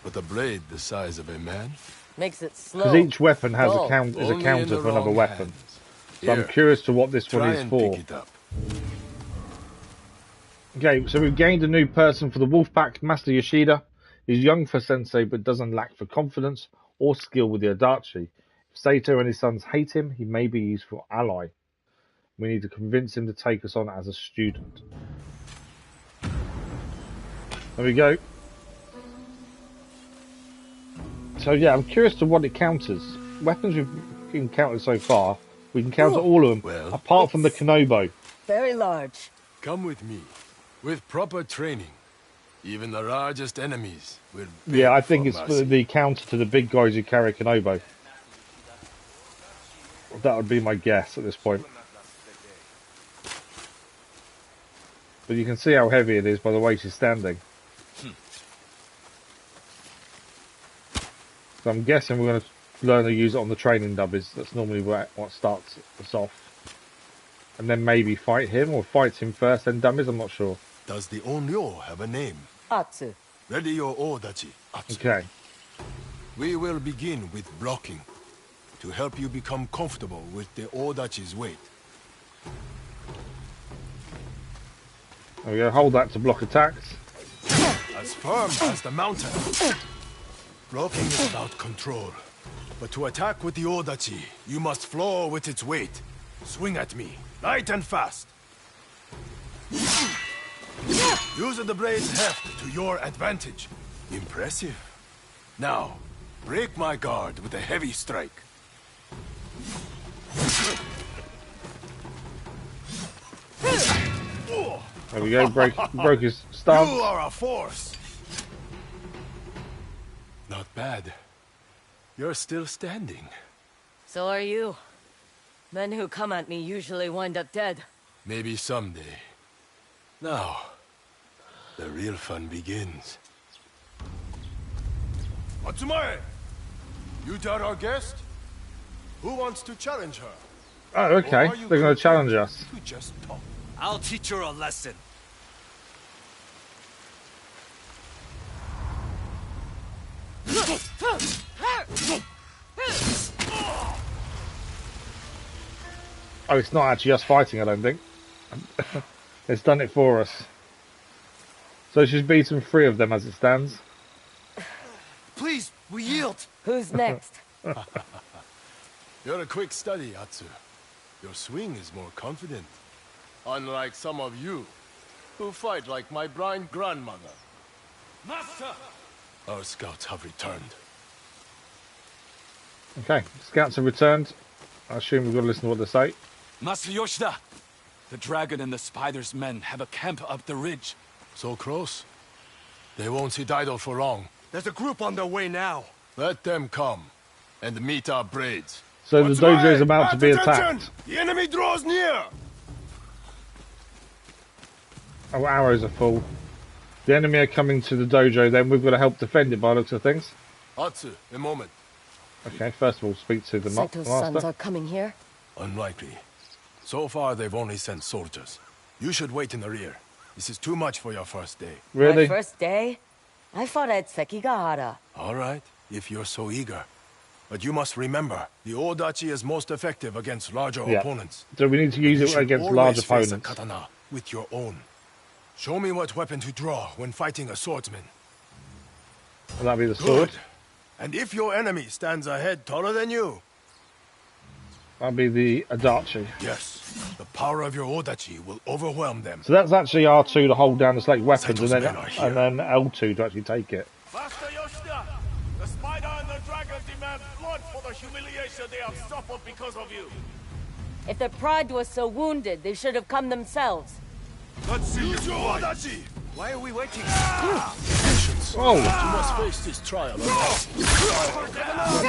but a blade the size of a man? Makes it slow. Because each weapon has dull. a counter for another weapon. So I'm Here, curious to what this one try is and for. pick it up. Okay, so we've gained a new person for the Wolfpack, Master Yoshida. He's young for sensei, but doesn't lack for confidence or skill with the Odachi. If Saito and his sons hate him, he may be a useful ally. We need to convince him to take us on as a student. There we go. So yeah, I'm curious to what it counters. Weapons we've encountered so far, we can counter all of them, apart from the Kanobo. Very large. Come with me. With proper training, even the largest enemies will beg Yeah, I think for it's mercy. for the counter to the big guys who carry Kanobo. That would be my guess at this point. But you can see how heavy it is by the way she's standing. So I'm guessing we're going to learn to use it on the training dubbies. That's normally what starts us off. And then maybe fight him, or fight him first, then dummies, I'm not sure. Does the Onryo have a name? Atsu. Ready your Odachi, Atsu. Okay. We will begin with blocking, to help you become comfortable with the Odachi's weight. There we go, hold that to block attacks. As firm as the mountain. Blocking is about control. But to attack with the Odachi, you must floor with its weight. Swing at me, light and fast. Use the blade's heft to your advantage. Impressive. Now, break my guard with a heavy strike. There we go, broke his stance. You are a force. Not bad. You're still standing. So are you. Men who come at me usually wind up dead. Maybe someday. Now, the real fun begins. Atsumae! You are our guest? Who wants to challenge her? Oh, okay. They're going to challenge us. To just talk. I'll teach her a lesson. Oh, it's not actually us fighting, I don't think. It's done it for us. So she's beaten 3 of them as it stands. Please, we yield. Who's next? You're a quick study, Atsu. Your swing is more confident. Unlike some of you, who fight like my blind grandmother. Master! Our scouts have returned. Okay, scouts have returned. I assume we've got to listen to what they say. Master Yoshida, the dragon and the spider's men have a camp up the ridge. So close? They won't see Dido for long. There's a group on their way now. Let them come, and meet our braids. So the dojo is about to be attacked. The enemy draws near! Our arrows are full. The enemy are coming to the dojo, then we've got to help defend it by the looks of things. Atsu, a moment. Okay, first of all, speak to the Saito's sons master. are coming here? Unlikely. So far, they've only sent soldiers. You should wait in the rear. This is too much for your first day. Really? My first day? I fought at Sekigahara. All right, if you're so eager. But you must remember, the Odachi is most effective against larger opponents. So we need to use it against large opponents. A katana with your own. Show me what weapon to draw when fighting a swordsman. Will that be the sword? Good. And if your enemy stands a head taller than you? That'll be the Odachi. Yes. The power of your Odachi will overwhelm them. So that's actually R2 to hold down the select weapons, Saito's and men are here. then L2 to actually take it. Master Yoshida, the spider and the dragon demand blood for the humiliation they have suffered because of you. If their pride was so wounded, they should have come themselves. Let's see your Odachi! Why are we waiting? Patience. Oh! You must face this trial.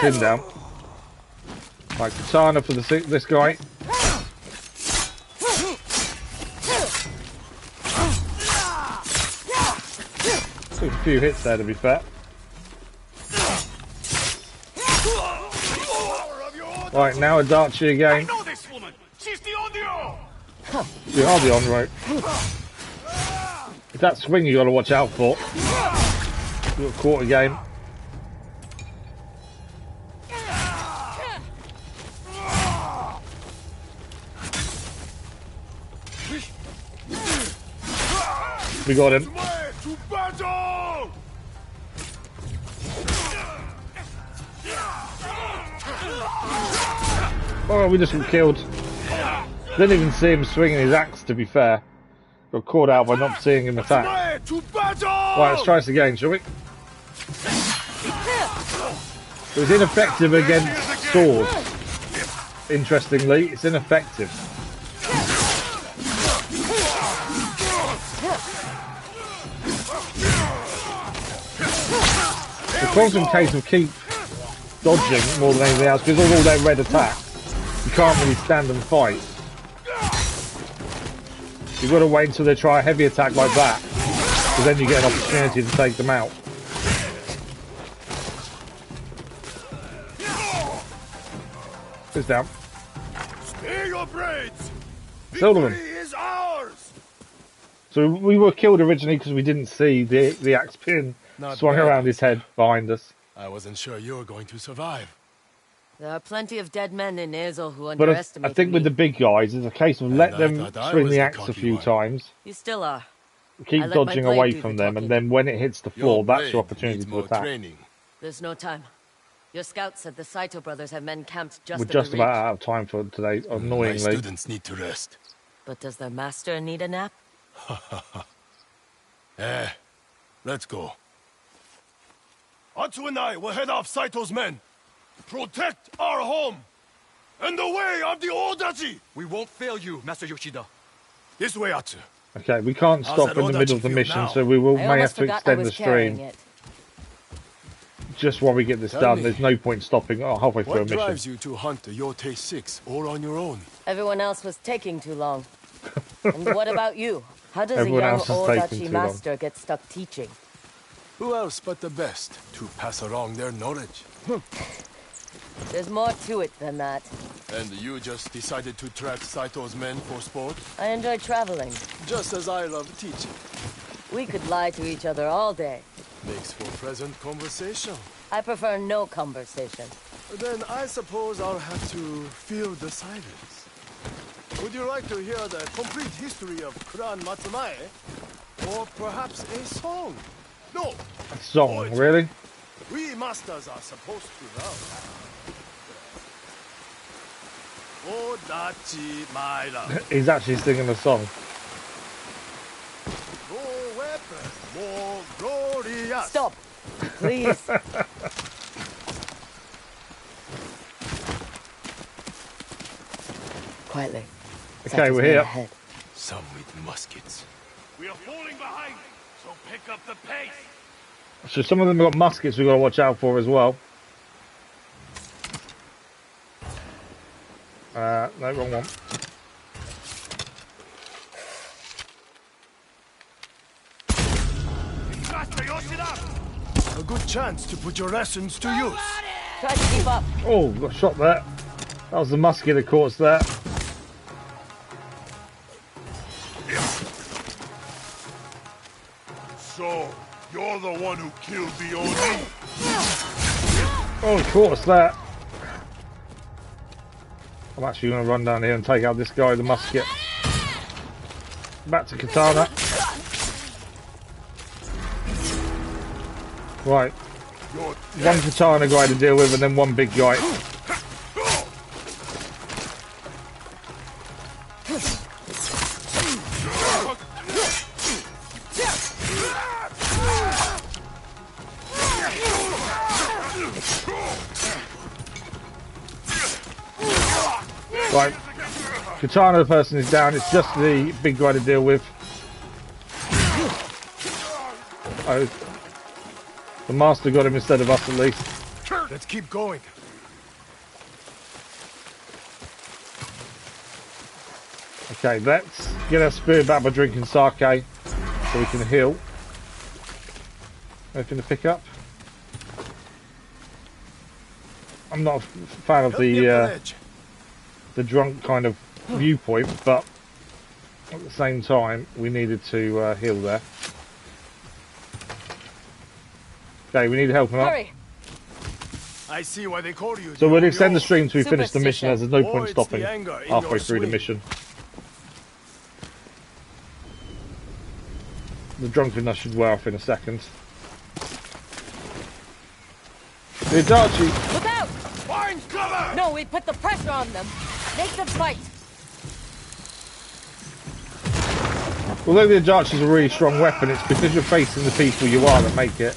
Pin down. Right, katana for this guy. Took a few hits there, to be fair. Right, now Odachi again. I know this woman. She's the Onryo. You are the on-right. It's that swing you got to watch out for. You've got a quarter game. We got him. To battle! Oh, we just got killed. Didn't even see him swinging his axe, to be fair. Got caught out by not seeing him attack. To battle! Right, let's try this again, shall we? It was ineffective against swords. Interestingly, it's ineffective. The constant case of keep dodging more than anything else, because of all their red attacks, you can't really stand and fight. You've got to wait until they try a heavy attack like that, because then you get an opportunity to take them out. It's down. Spare your braids! Silverman. Victory is ours! So we were killed originally because we didn't see the axe pin Not swung bad. around his head behind us. I wasn't sure you were going to survive. There are plenty of dead men in Ezel who But I underestimated think with me. the big guys, it's a case of And let I them thought I swing was the the axe a cocky few one. times, You still are. keep I let my dodging blade away do from the them, and talking. then when it hits the floor, Your that's your blade opportunity needs to more attack. training. There's no time. Your scout said the Saito brothers have men camped just We're at just the about ridge. out of time for today, My annoyingly. students need to rest. But does their master need a nap? Let's go. Atsu and I will head off Saito's men. Protect our home and the way of the Odachi. We won't fail you, Master Yoshida. This way, Atsu. Okay, we can't How's stop that in the middle Odachi of the feel mission, now? so we I may have almost to forgot I extend was the carrying stream it. just while we get this Tell done. me, There's no point stopping halfway through a what mission. drives you to hunt the Yotei 6 all on your own? Everyone else was taking too long. And what about you? How does Everyone a young else is taking Odachi too long. Master get stuck teaching? Who else but the best to pass along their knowledge? There's more to it than that. And you just decided to track Saito's men for sport? I enjoy traveling. Just as I love teaching. We could lie to each other all day. Makes for pleasant conversation. I prefer no conversation. Then I suppose I'll have to feel the silence. Would you like to hear the complete history of Clan Matsumae? Or perhaps a song? No! A song, really? We masters are supposed to know. Odachi, my love. He's actually singing a song. No weapon more glorious. Stop! Please. Quietly. Okay, we're here. Ahead. Some with muskets. We are falling behind, so pick up the pace. So some of them have got muskets we've got to watch out for as well. No, wrong one. Master Yoshida! A good chance to put your lessons to use. Try to keep up. Oh, got shot there. That was the musket, of course, there. So, you're the one who killed the Oni? Oh, of course, that. I'm actually going to run down here and take out this guy with the musket. Back to katana. Right. One katana guy to deal with and then one big guy. Right. Katana, the person is down. It's just the big guy to deal with. Oh. The master got him instead of us, at least. Let's keep going. Okay, let's get our spirit back by drinking sake so we can heal. Anything to pick up? I'm not a fan of the drunk kind of viewpoint, but at the same time, we needed to heal there. Okay, we need help him up. Hurry. I see why they call you. So we'll extend the stream till we finish the mission, Superstition. as there's no Oh, point it's stopping the anger in halfway your through the swing. mission. The drunkenness should wear off in a second. The Odachi! Look out! Find cover! No, we put the pressure on them. Make them fight. Although the Odachi is a really strong weapon, it's because you're facing the people you are that make it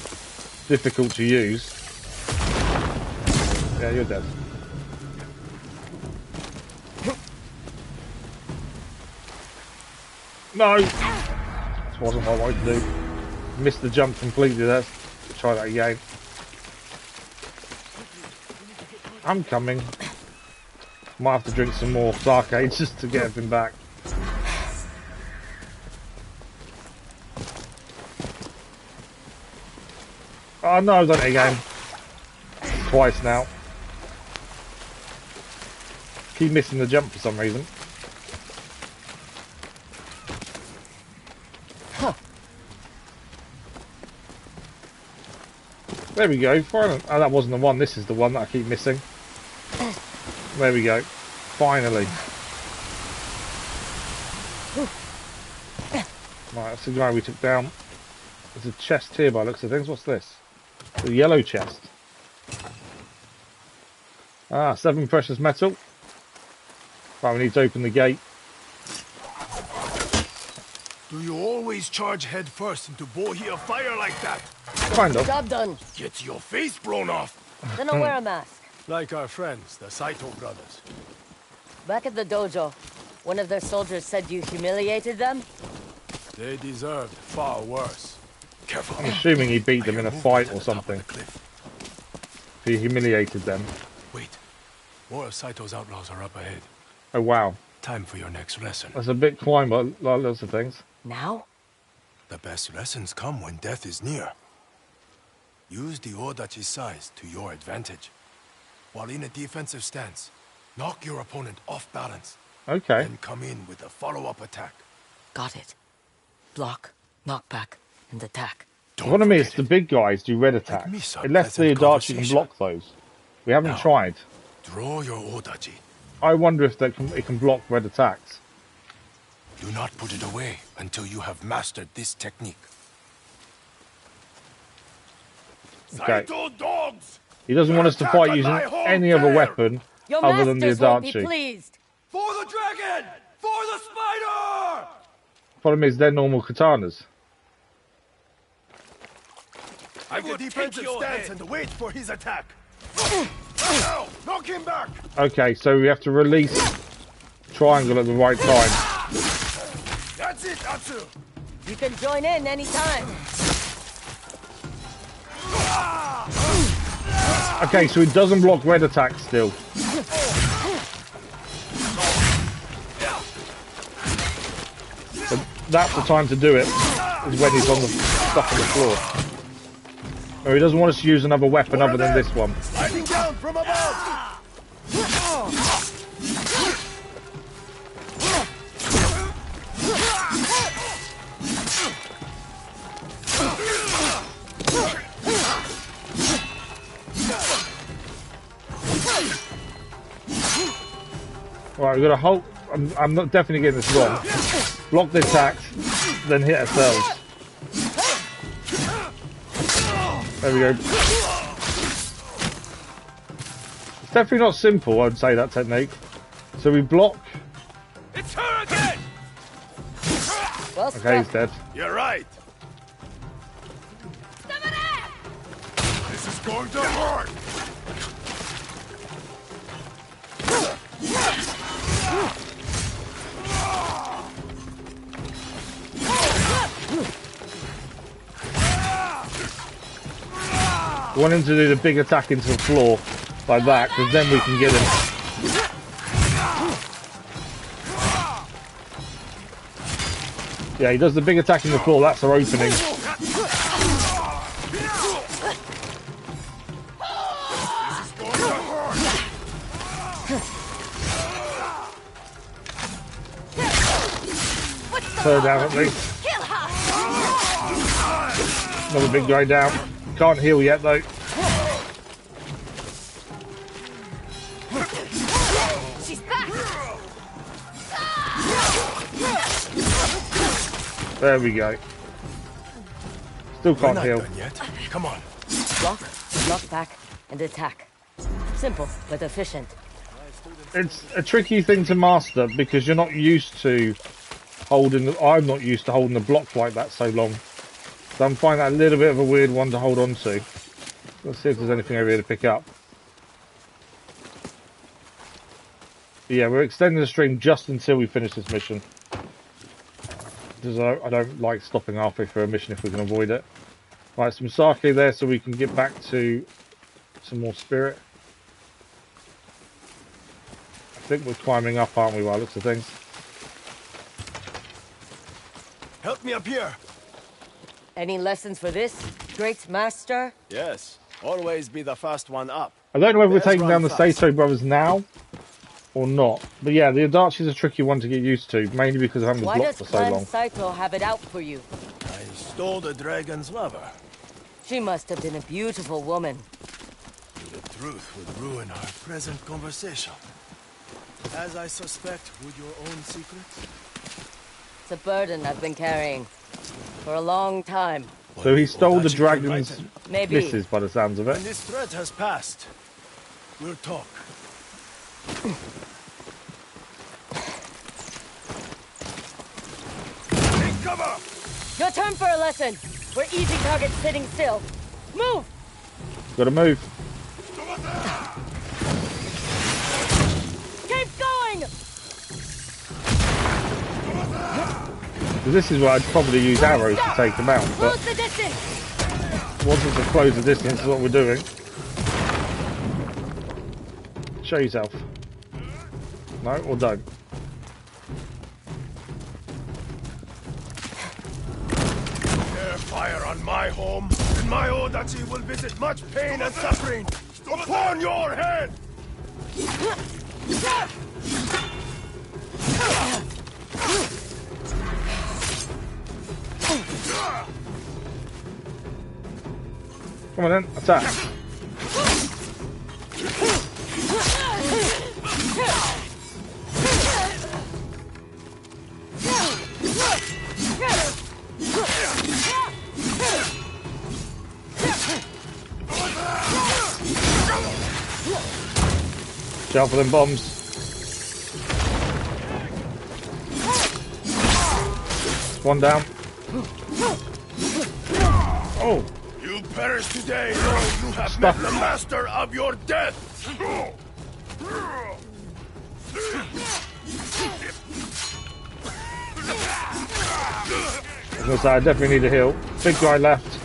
difficult to use. Yeah, you're dead. No! This wasn't what I wanted to do. Missed the jump completely there. Try that again. I'm coming. Might have to drink some more sake just to get everything back. Oh no, I've done it again. Twice now. Keep missing the jump for some reason. There we go. Finally. Oh, that wasn't the one. This is the one that I keep missing. There we go. Finally. Right, that's the guy we took down. There's a chest here by the looks of things. What's this? The yellow chest. Ah, 7 precious metal. Right, we need to open the gate. Do you always charge head first into bohia fire like that? Kind of. Job done. Get your face blown off. Then I'll wear a mask. Like our friends, the Saito brothers. Back at the dojo, one of their soldiers said you humiliated them? They deserved far worse. Careful. I'm assuming he beat them in a fight or something. If he humiliated them. Wait. More of Saito's outlaws are up ahead. Oh, wow. Time for your next lesson. That's a bit climb, but lots of things. Now? The best lessons come when death is near. Use the Odachi size to your advantage. While in a defensive stance, knock your opponent off balance. Okay. Then come in with a follow-up attack. Got it. Block, knockback, and attack. The problem is the big guys do red attacks. Unless the Odachi can block those. We haven't tried. Draw your Odachi. I wonder if it can block red attacks. Do not put it away until you have mastered this technique. Okay. Saito dogs! He doesn't want us to fight using any other weapon Your other than the masters won't be Odachi. pleased. For the dragon! For the spider! Problem is they're normal katanas. I will defensive stance and wait for his attack. Now, knock him back! Okay, so we have to release triangle at the right time. That's it, Atsu! You can join in anytime. Okay, so it doesn't block red attacks still. But that's the time to do it, is when he's on the stuff on the floor. No, he doesn't want us to use another weapon other than this one. Sliding down from above! Right, we've got to hold. I'm not definitely getting this wrong. Block the attacks, then hit ourselves. There we go. It's definitely not simple, I'd say, that technique. So we block. It's her again! Well Okay, he's dead. You're right. This is going to hurt. We want him to do the big attack into the floor, like that, because then we can get him. Yeah, he does the big attack in the floor, that's our opening. Third down at least. Another big guy down. Can't heal yet though. She's back. There we go. Still can't We're heal. not done yet. Come on. Block, knock back, and attack. Simple, but efficient. It's a tricky thing to master because you're not used to holding. I'm not used to holding the block like that so long. So I'm finding that a little bit of a weird one to hold on to. Let's see if there's anything over here to pick up. But yeah, we're extending the stream just until we finish this mission. Because I don't like stopping halfway through a mission if we can avoid it. Right, some sake there so we can get back to some more spirit. I think we're climbing up, aren't we, by the looks of things? Help me up here. Any lessons for this, great master? Yes, always be the first one up. I don't know whether we're Let's taking run down the fast. Saito brothers now or not. But yeah, the Odachi is a tricky one to get used to, mainly because I haven't Why blocked does for so Clan long. Saito have it out for you? I stole the dragon's lover. She must have been a beautiful woman. The truth would ruin our present conversation. As I suspect, would your own secrets? It's a burden I've been carrying for a long time. So he stole the Odachi dragon's can Maybe. misses by the sounds of When it. this threat has passed, we'll talk. Take cover! Your turn for a lesson. We're easy targets sitting still. Move! Gotta move. Keep going! This is where I'd probably use arrows to take them out, but Close the distance! once it's to close the distance is what we're doing. Show yourself. No, or don't. Dare fire on my home, and my Odachi will visit much pain and suffering upon your head! Come on then, attack. Shout for them bombs. One down. Oh! You perish today, though you have met the master of your death! I was gonna say, I definitely need a heal. Big guy left.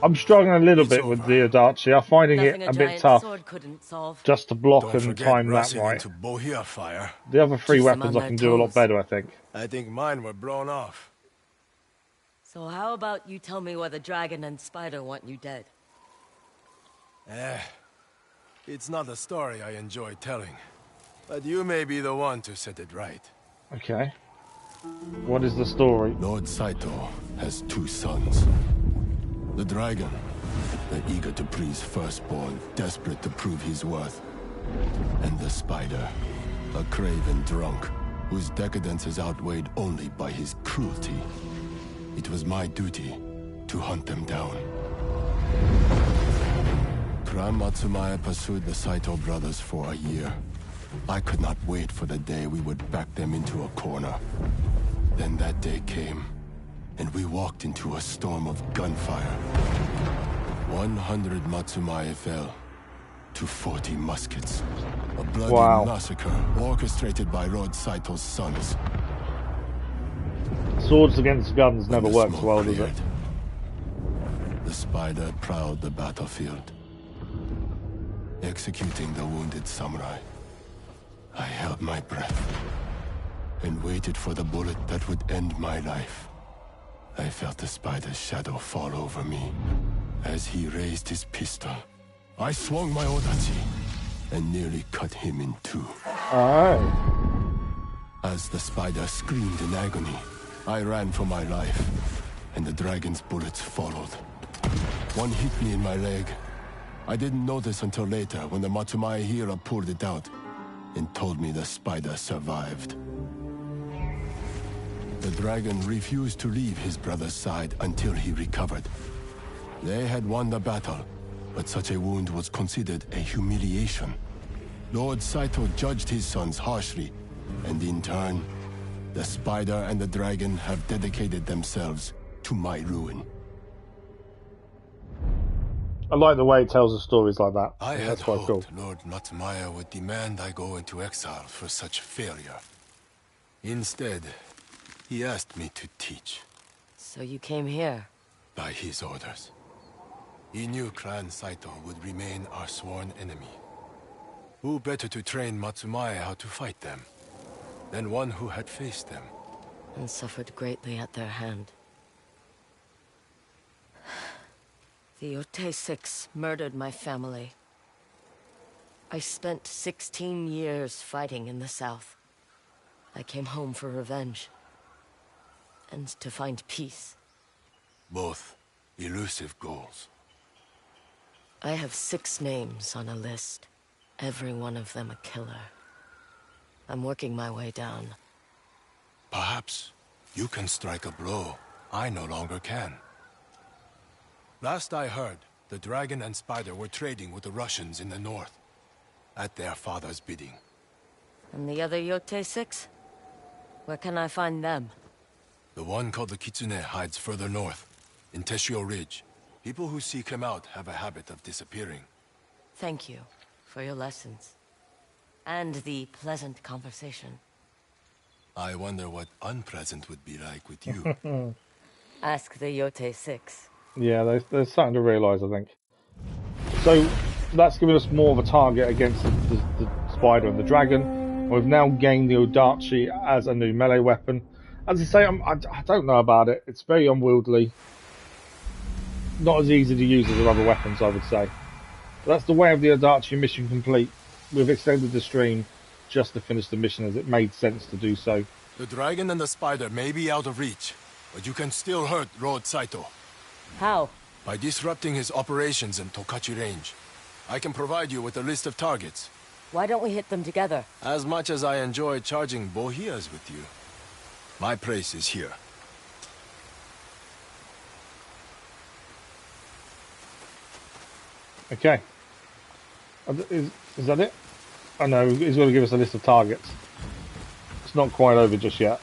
I'm struggling a little bit with the Odachi. I'm finding Nothing it a a bit giant tough sword couldn't solve. just to block Don't and forget time that rushing right. into Bohea fire. The other three Keeps them weapons on I can their do a lot toes. better, I think. I think mine were blown off. So how about you tell me why the dragon and spider want you dead? It's not a story I enjoy telling. But you may be the one to set it right. Okay. What is the story? Lord Saito has two sons. The dragon, the eager to please firstborn, desperate to prove his worth. And the spider, a craven drunk, whose decadence is outweighed only by his cruelty. It was my duty to hunt them down. Clan Matsumaya pursued the Saito brothers for a year. I could not wait for the day we would back them into a corner. Then that day came, and we walked into a storm of gunfire. 100 Matsumaya fell to 40 muskets. A bloody massacre orchestrated by Lord Saito's sons. Swords against guns never When the works smoke well, does it? cleared, the spider prowled the battlefield, executing the wounded samurai. I held my breath and waited for the bullet that would end my life. I felt the spider's shadow fall over me. As he raised his pistol, I swung my Odachi and nearly cut him in two. Alright. As the spider screamed in agony, I ran for my life, and the dragon's bullets followed. One hit me in my leg. I didn't notice until later when the Matsumaya healer pulled it out and told me the spider survived. The dragon refused to leave his brother's side until he recovered. They had won the battle, but such a wound was considered a humiliation. Lord Saito judged his sons harshly, and in turn, the spider and the dragon have dedicated themselves to my ruin. I like the way it tells the stories like that. I had That's quite hoped cool. Lord Matsumaya would demand I go into exile for such failure. Instead, he asked me to teach. So you came here? By his orders. He knew Clan Saito would remain our sworn enemy. Who better to train Matsumaya how to fight them than one who had faced them? And suffered greatly at their hand. The Yotei 6 murdered my family. I spent 16 years fighting in the south. I came home for revenge. and to find peace. Both elusive goals. I have 6 names on a list. Every one of them a killer. I'm working my way down. Perhaps you can strike a blow I no longer can. Last I heard, the Dragon and Spider were trading with the Russians in the north, at their father's bidding. And the other Yotei 6? Where can I find them? The one called the Kitsune hides further north, in Teshio Ridge. People who seek him out have a habit of disappearing. Thank you for your lessons. And the pleasant conversation. I wonder what unpleasant would be like with you. Ask the Yotei 6. Yeah, they're starting to realise, I think. So, that's giving us more of a target against the spider and the dragon. We've now gained the Odachi as a new melee weapon. As I say, I don't know about it. It's very unwieldy. Not as easy to use as the other weapons, I would say. But that's the way of the Odachi mission complete. We've extended the stream just to finish the mission as it made sense to do so. The dragon and the spider may be out of reach, but you can still hurt Lord Saito. How? By disrupting his operations in Tokachi Range. I can provide you with a list of targets. Why don't we hit them together? As much as I enjoy charging bohias with you, my place is here. Okay. Is that it? Oh no, he's going to give us a list of targets. It's not quite over just yet.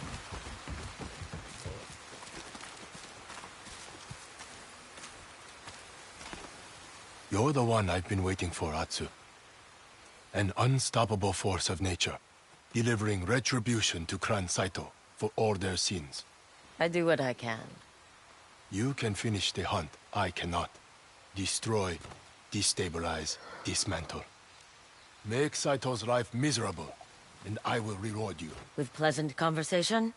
You're the one I've been waiting for, Atsu. An unstoppable force of nature, delivering retribution to Clan Saito for all their sins. I do what I can. You can finish the hunt, I cannot. Destroy, destabilize, dismantle. Make Saito's life miserable, and I will reward you. With pleasant conversation?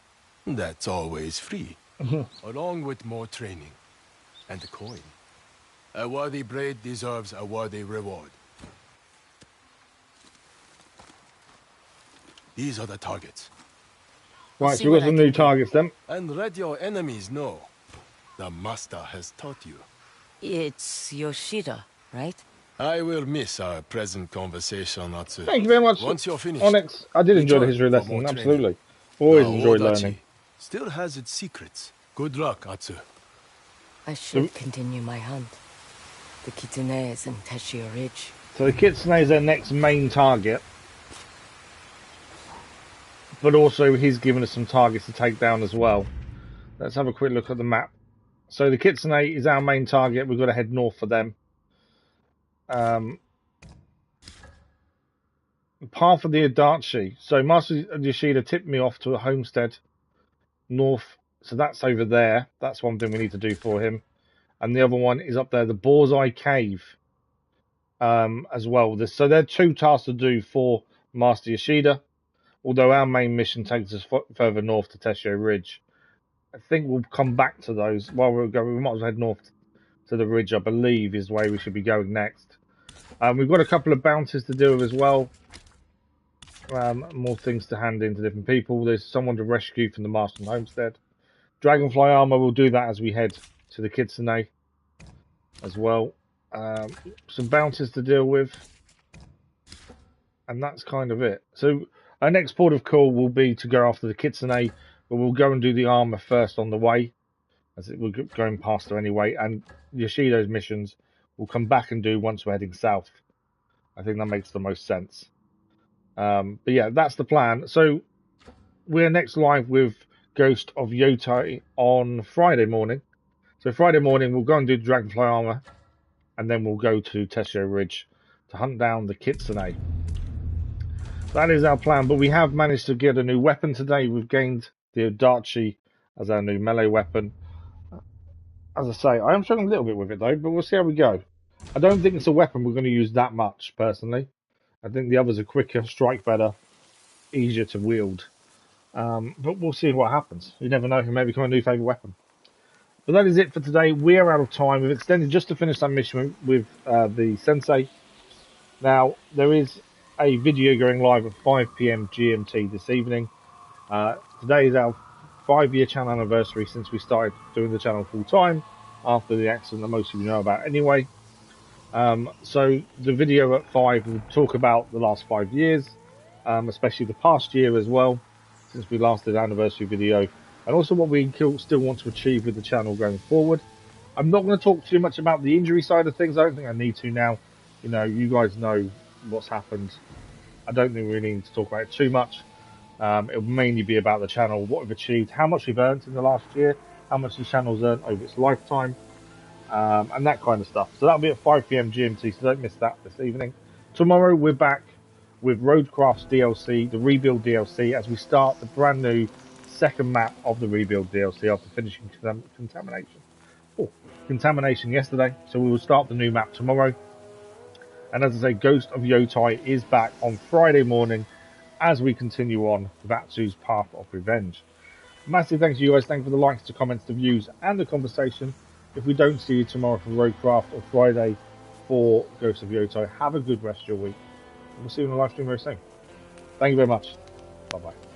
That's always free. Along with more training. And a coin. A worthy blade deserves a worthy reward. These are the targets. Right, so we've got some new targets then. And let your enemies know. The Master has taught you. It's Yoshida, right? I will miss our present conversation, Atsu. Thank you very much, Once you're finished, Onyx. I did enjoy the history lesson, absolutely. Always enjoyed learning. Still has its secrets. Good luck, Atsu. I should continue my hunt. The Kitsunes and Teshio Ridge. So the Kitsune is their next main target. But also he's given us some targets to take down as well. Let's have a quick look at the map. So the Kitsune is our main target. We've got to head north for them. Path of the Odachi. So Master Yoshida tipped me off to a homestead north. So that's over there. That's one thing we need to do for him. And the other one is up there, the Boar's Eye Cave, as well. So there are 2 tasks to do for Master Yoshida, although our main mission takes us further north to Teshio Ridge. I think we'll come back to those while we're going. We might as well head north to the ridge, I believe, is the way we should be going next. We've got a couple of bounties to do as well. More things to hand in to different people. There's someone to rescue from the Marston Homestead. Dragonfly armor, we'll do that as we head to the Kitsune as well. Some bounties to deal with. And that's kind of it. So our next port of call will be to go after the Kitsune, but we'll go and do the armor first on the way, as we're going past her anyway. And Yoshida's missions we'll come back and do once we're heading south. I think that makes the most sense. But yeah, that's the plan. So we're next live with Ghost of Yotei on Friday morning. So Friday morning we'll go and do the Dragonfly armor, and then we'll go to Teshio Ridge to hunt down the Kitsune. That is our plan, but we have managed to get a new weapon today. We've gained the Odachi as our new melee weapon. As I say, I am struggling a little bit with it though, but we'll see how we go. I don't think it's a weapon we're going to use that much, personally. I think the others are quicker, strike better, easier to wield. But we'll see what happens. You never know, it may become a new favourite weapon. But that is it for today. We're out of time. We've extended just to finish that mission with the Sensei. Now, there is a video going live at 5 PM GMT this evening. Today is our 5-year channel anniversary since we started doing the channel full time after the accident that most of you know about anyway. So the video at 5 will talk about the last 5 years, especially the past year as well, since we last did anniversary video, and also what we still want to achieve with the channel going forward. I'm not going to talk too much about the injury side of things. I don't think I need to now. You know, you guys know what's happened. I don't think we really need to talk about it too much. It will mainly be about the channel, what we've achieved, how much we've earned in the last year, how much the channel's earned over its lifetime, and that kind of stuff. So that'll be at 5 PM GMT, so don't miss that this evening. Tomorrow we're back with Roadcraft's DLC, the Rebuild DLC, as we start the brand new second map of the Rebuild DLC after finishing Contamination yesterday. So we will start the new map tomorrow. And as I say, Ghost of Yotei is back on Friday morning as we continue on Vatsu's Path of Revenge. Massive thanks to you guys. Thank you for the likes, the comments, the views, and the conversation. If we don't see you tomorrow for Roadcraft or Friday for Ghost of Yotei, have a good rest of your week. And we'll see you on the live stream very soon. Thank you very much. Bye-bye.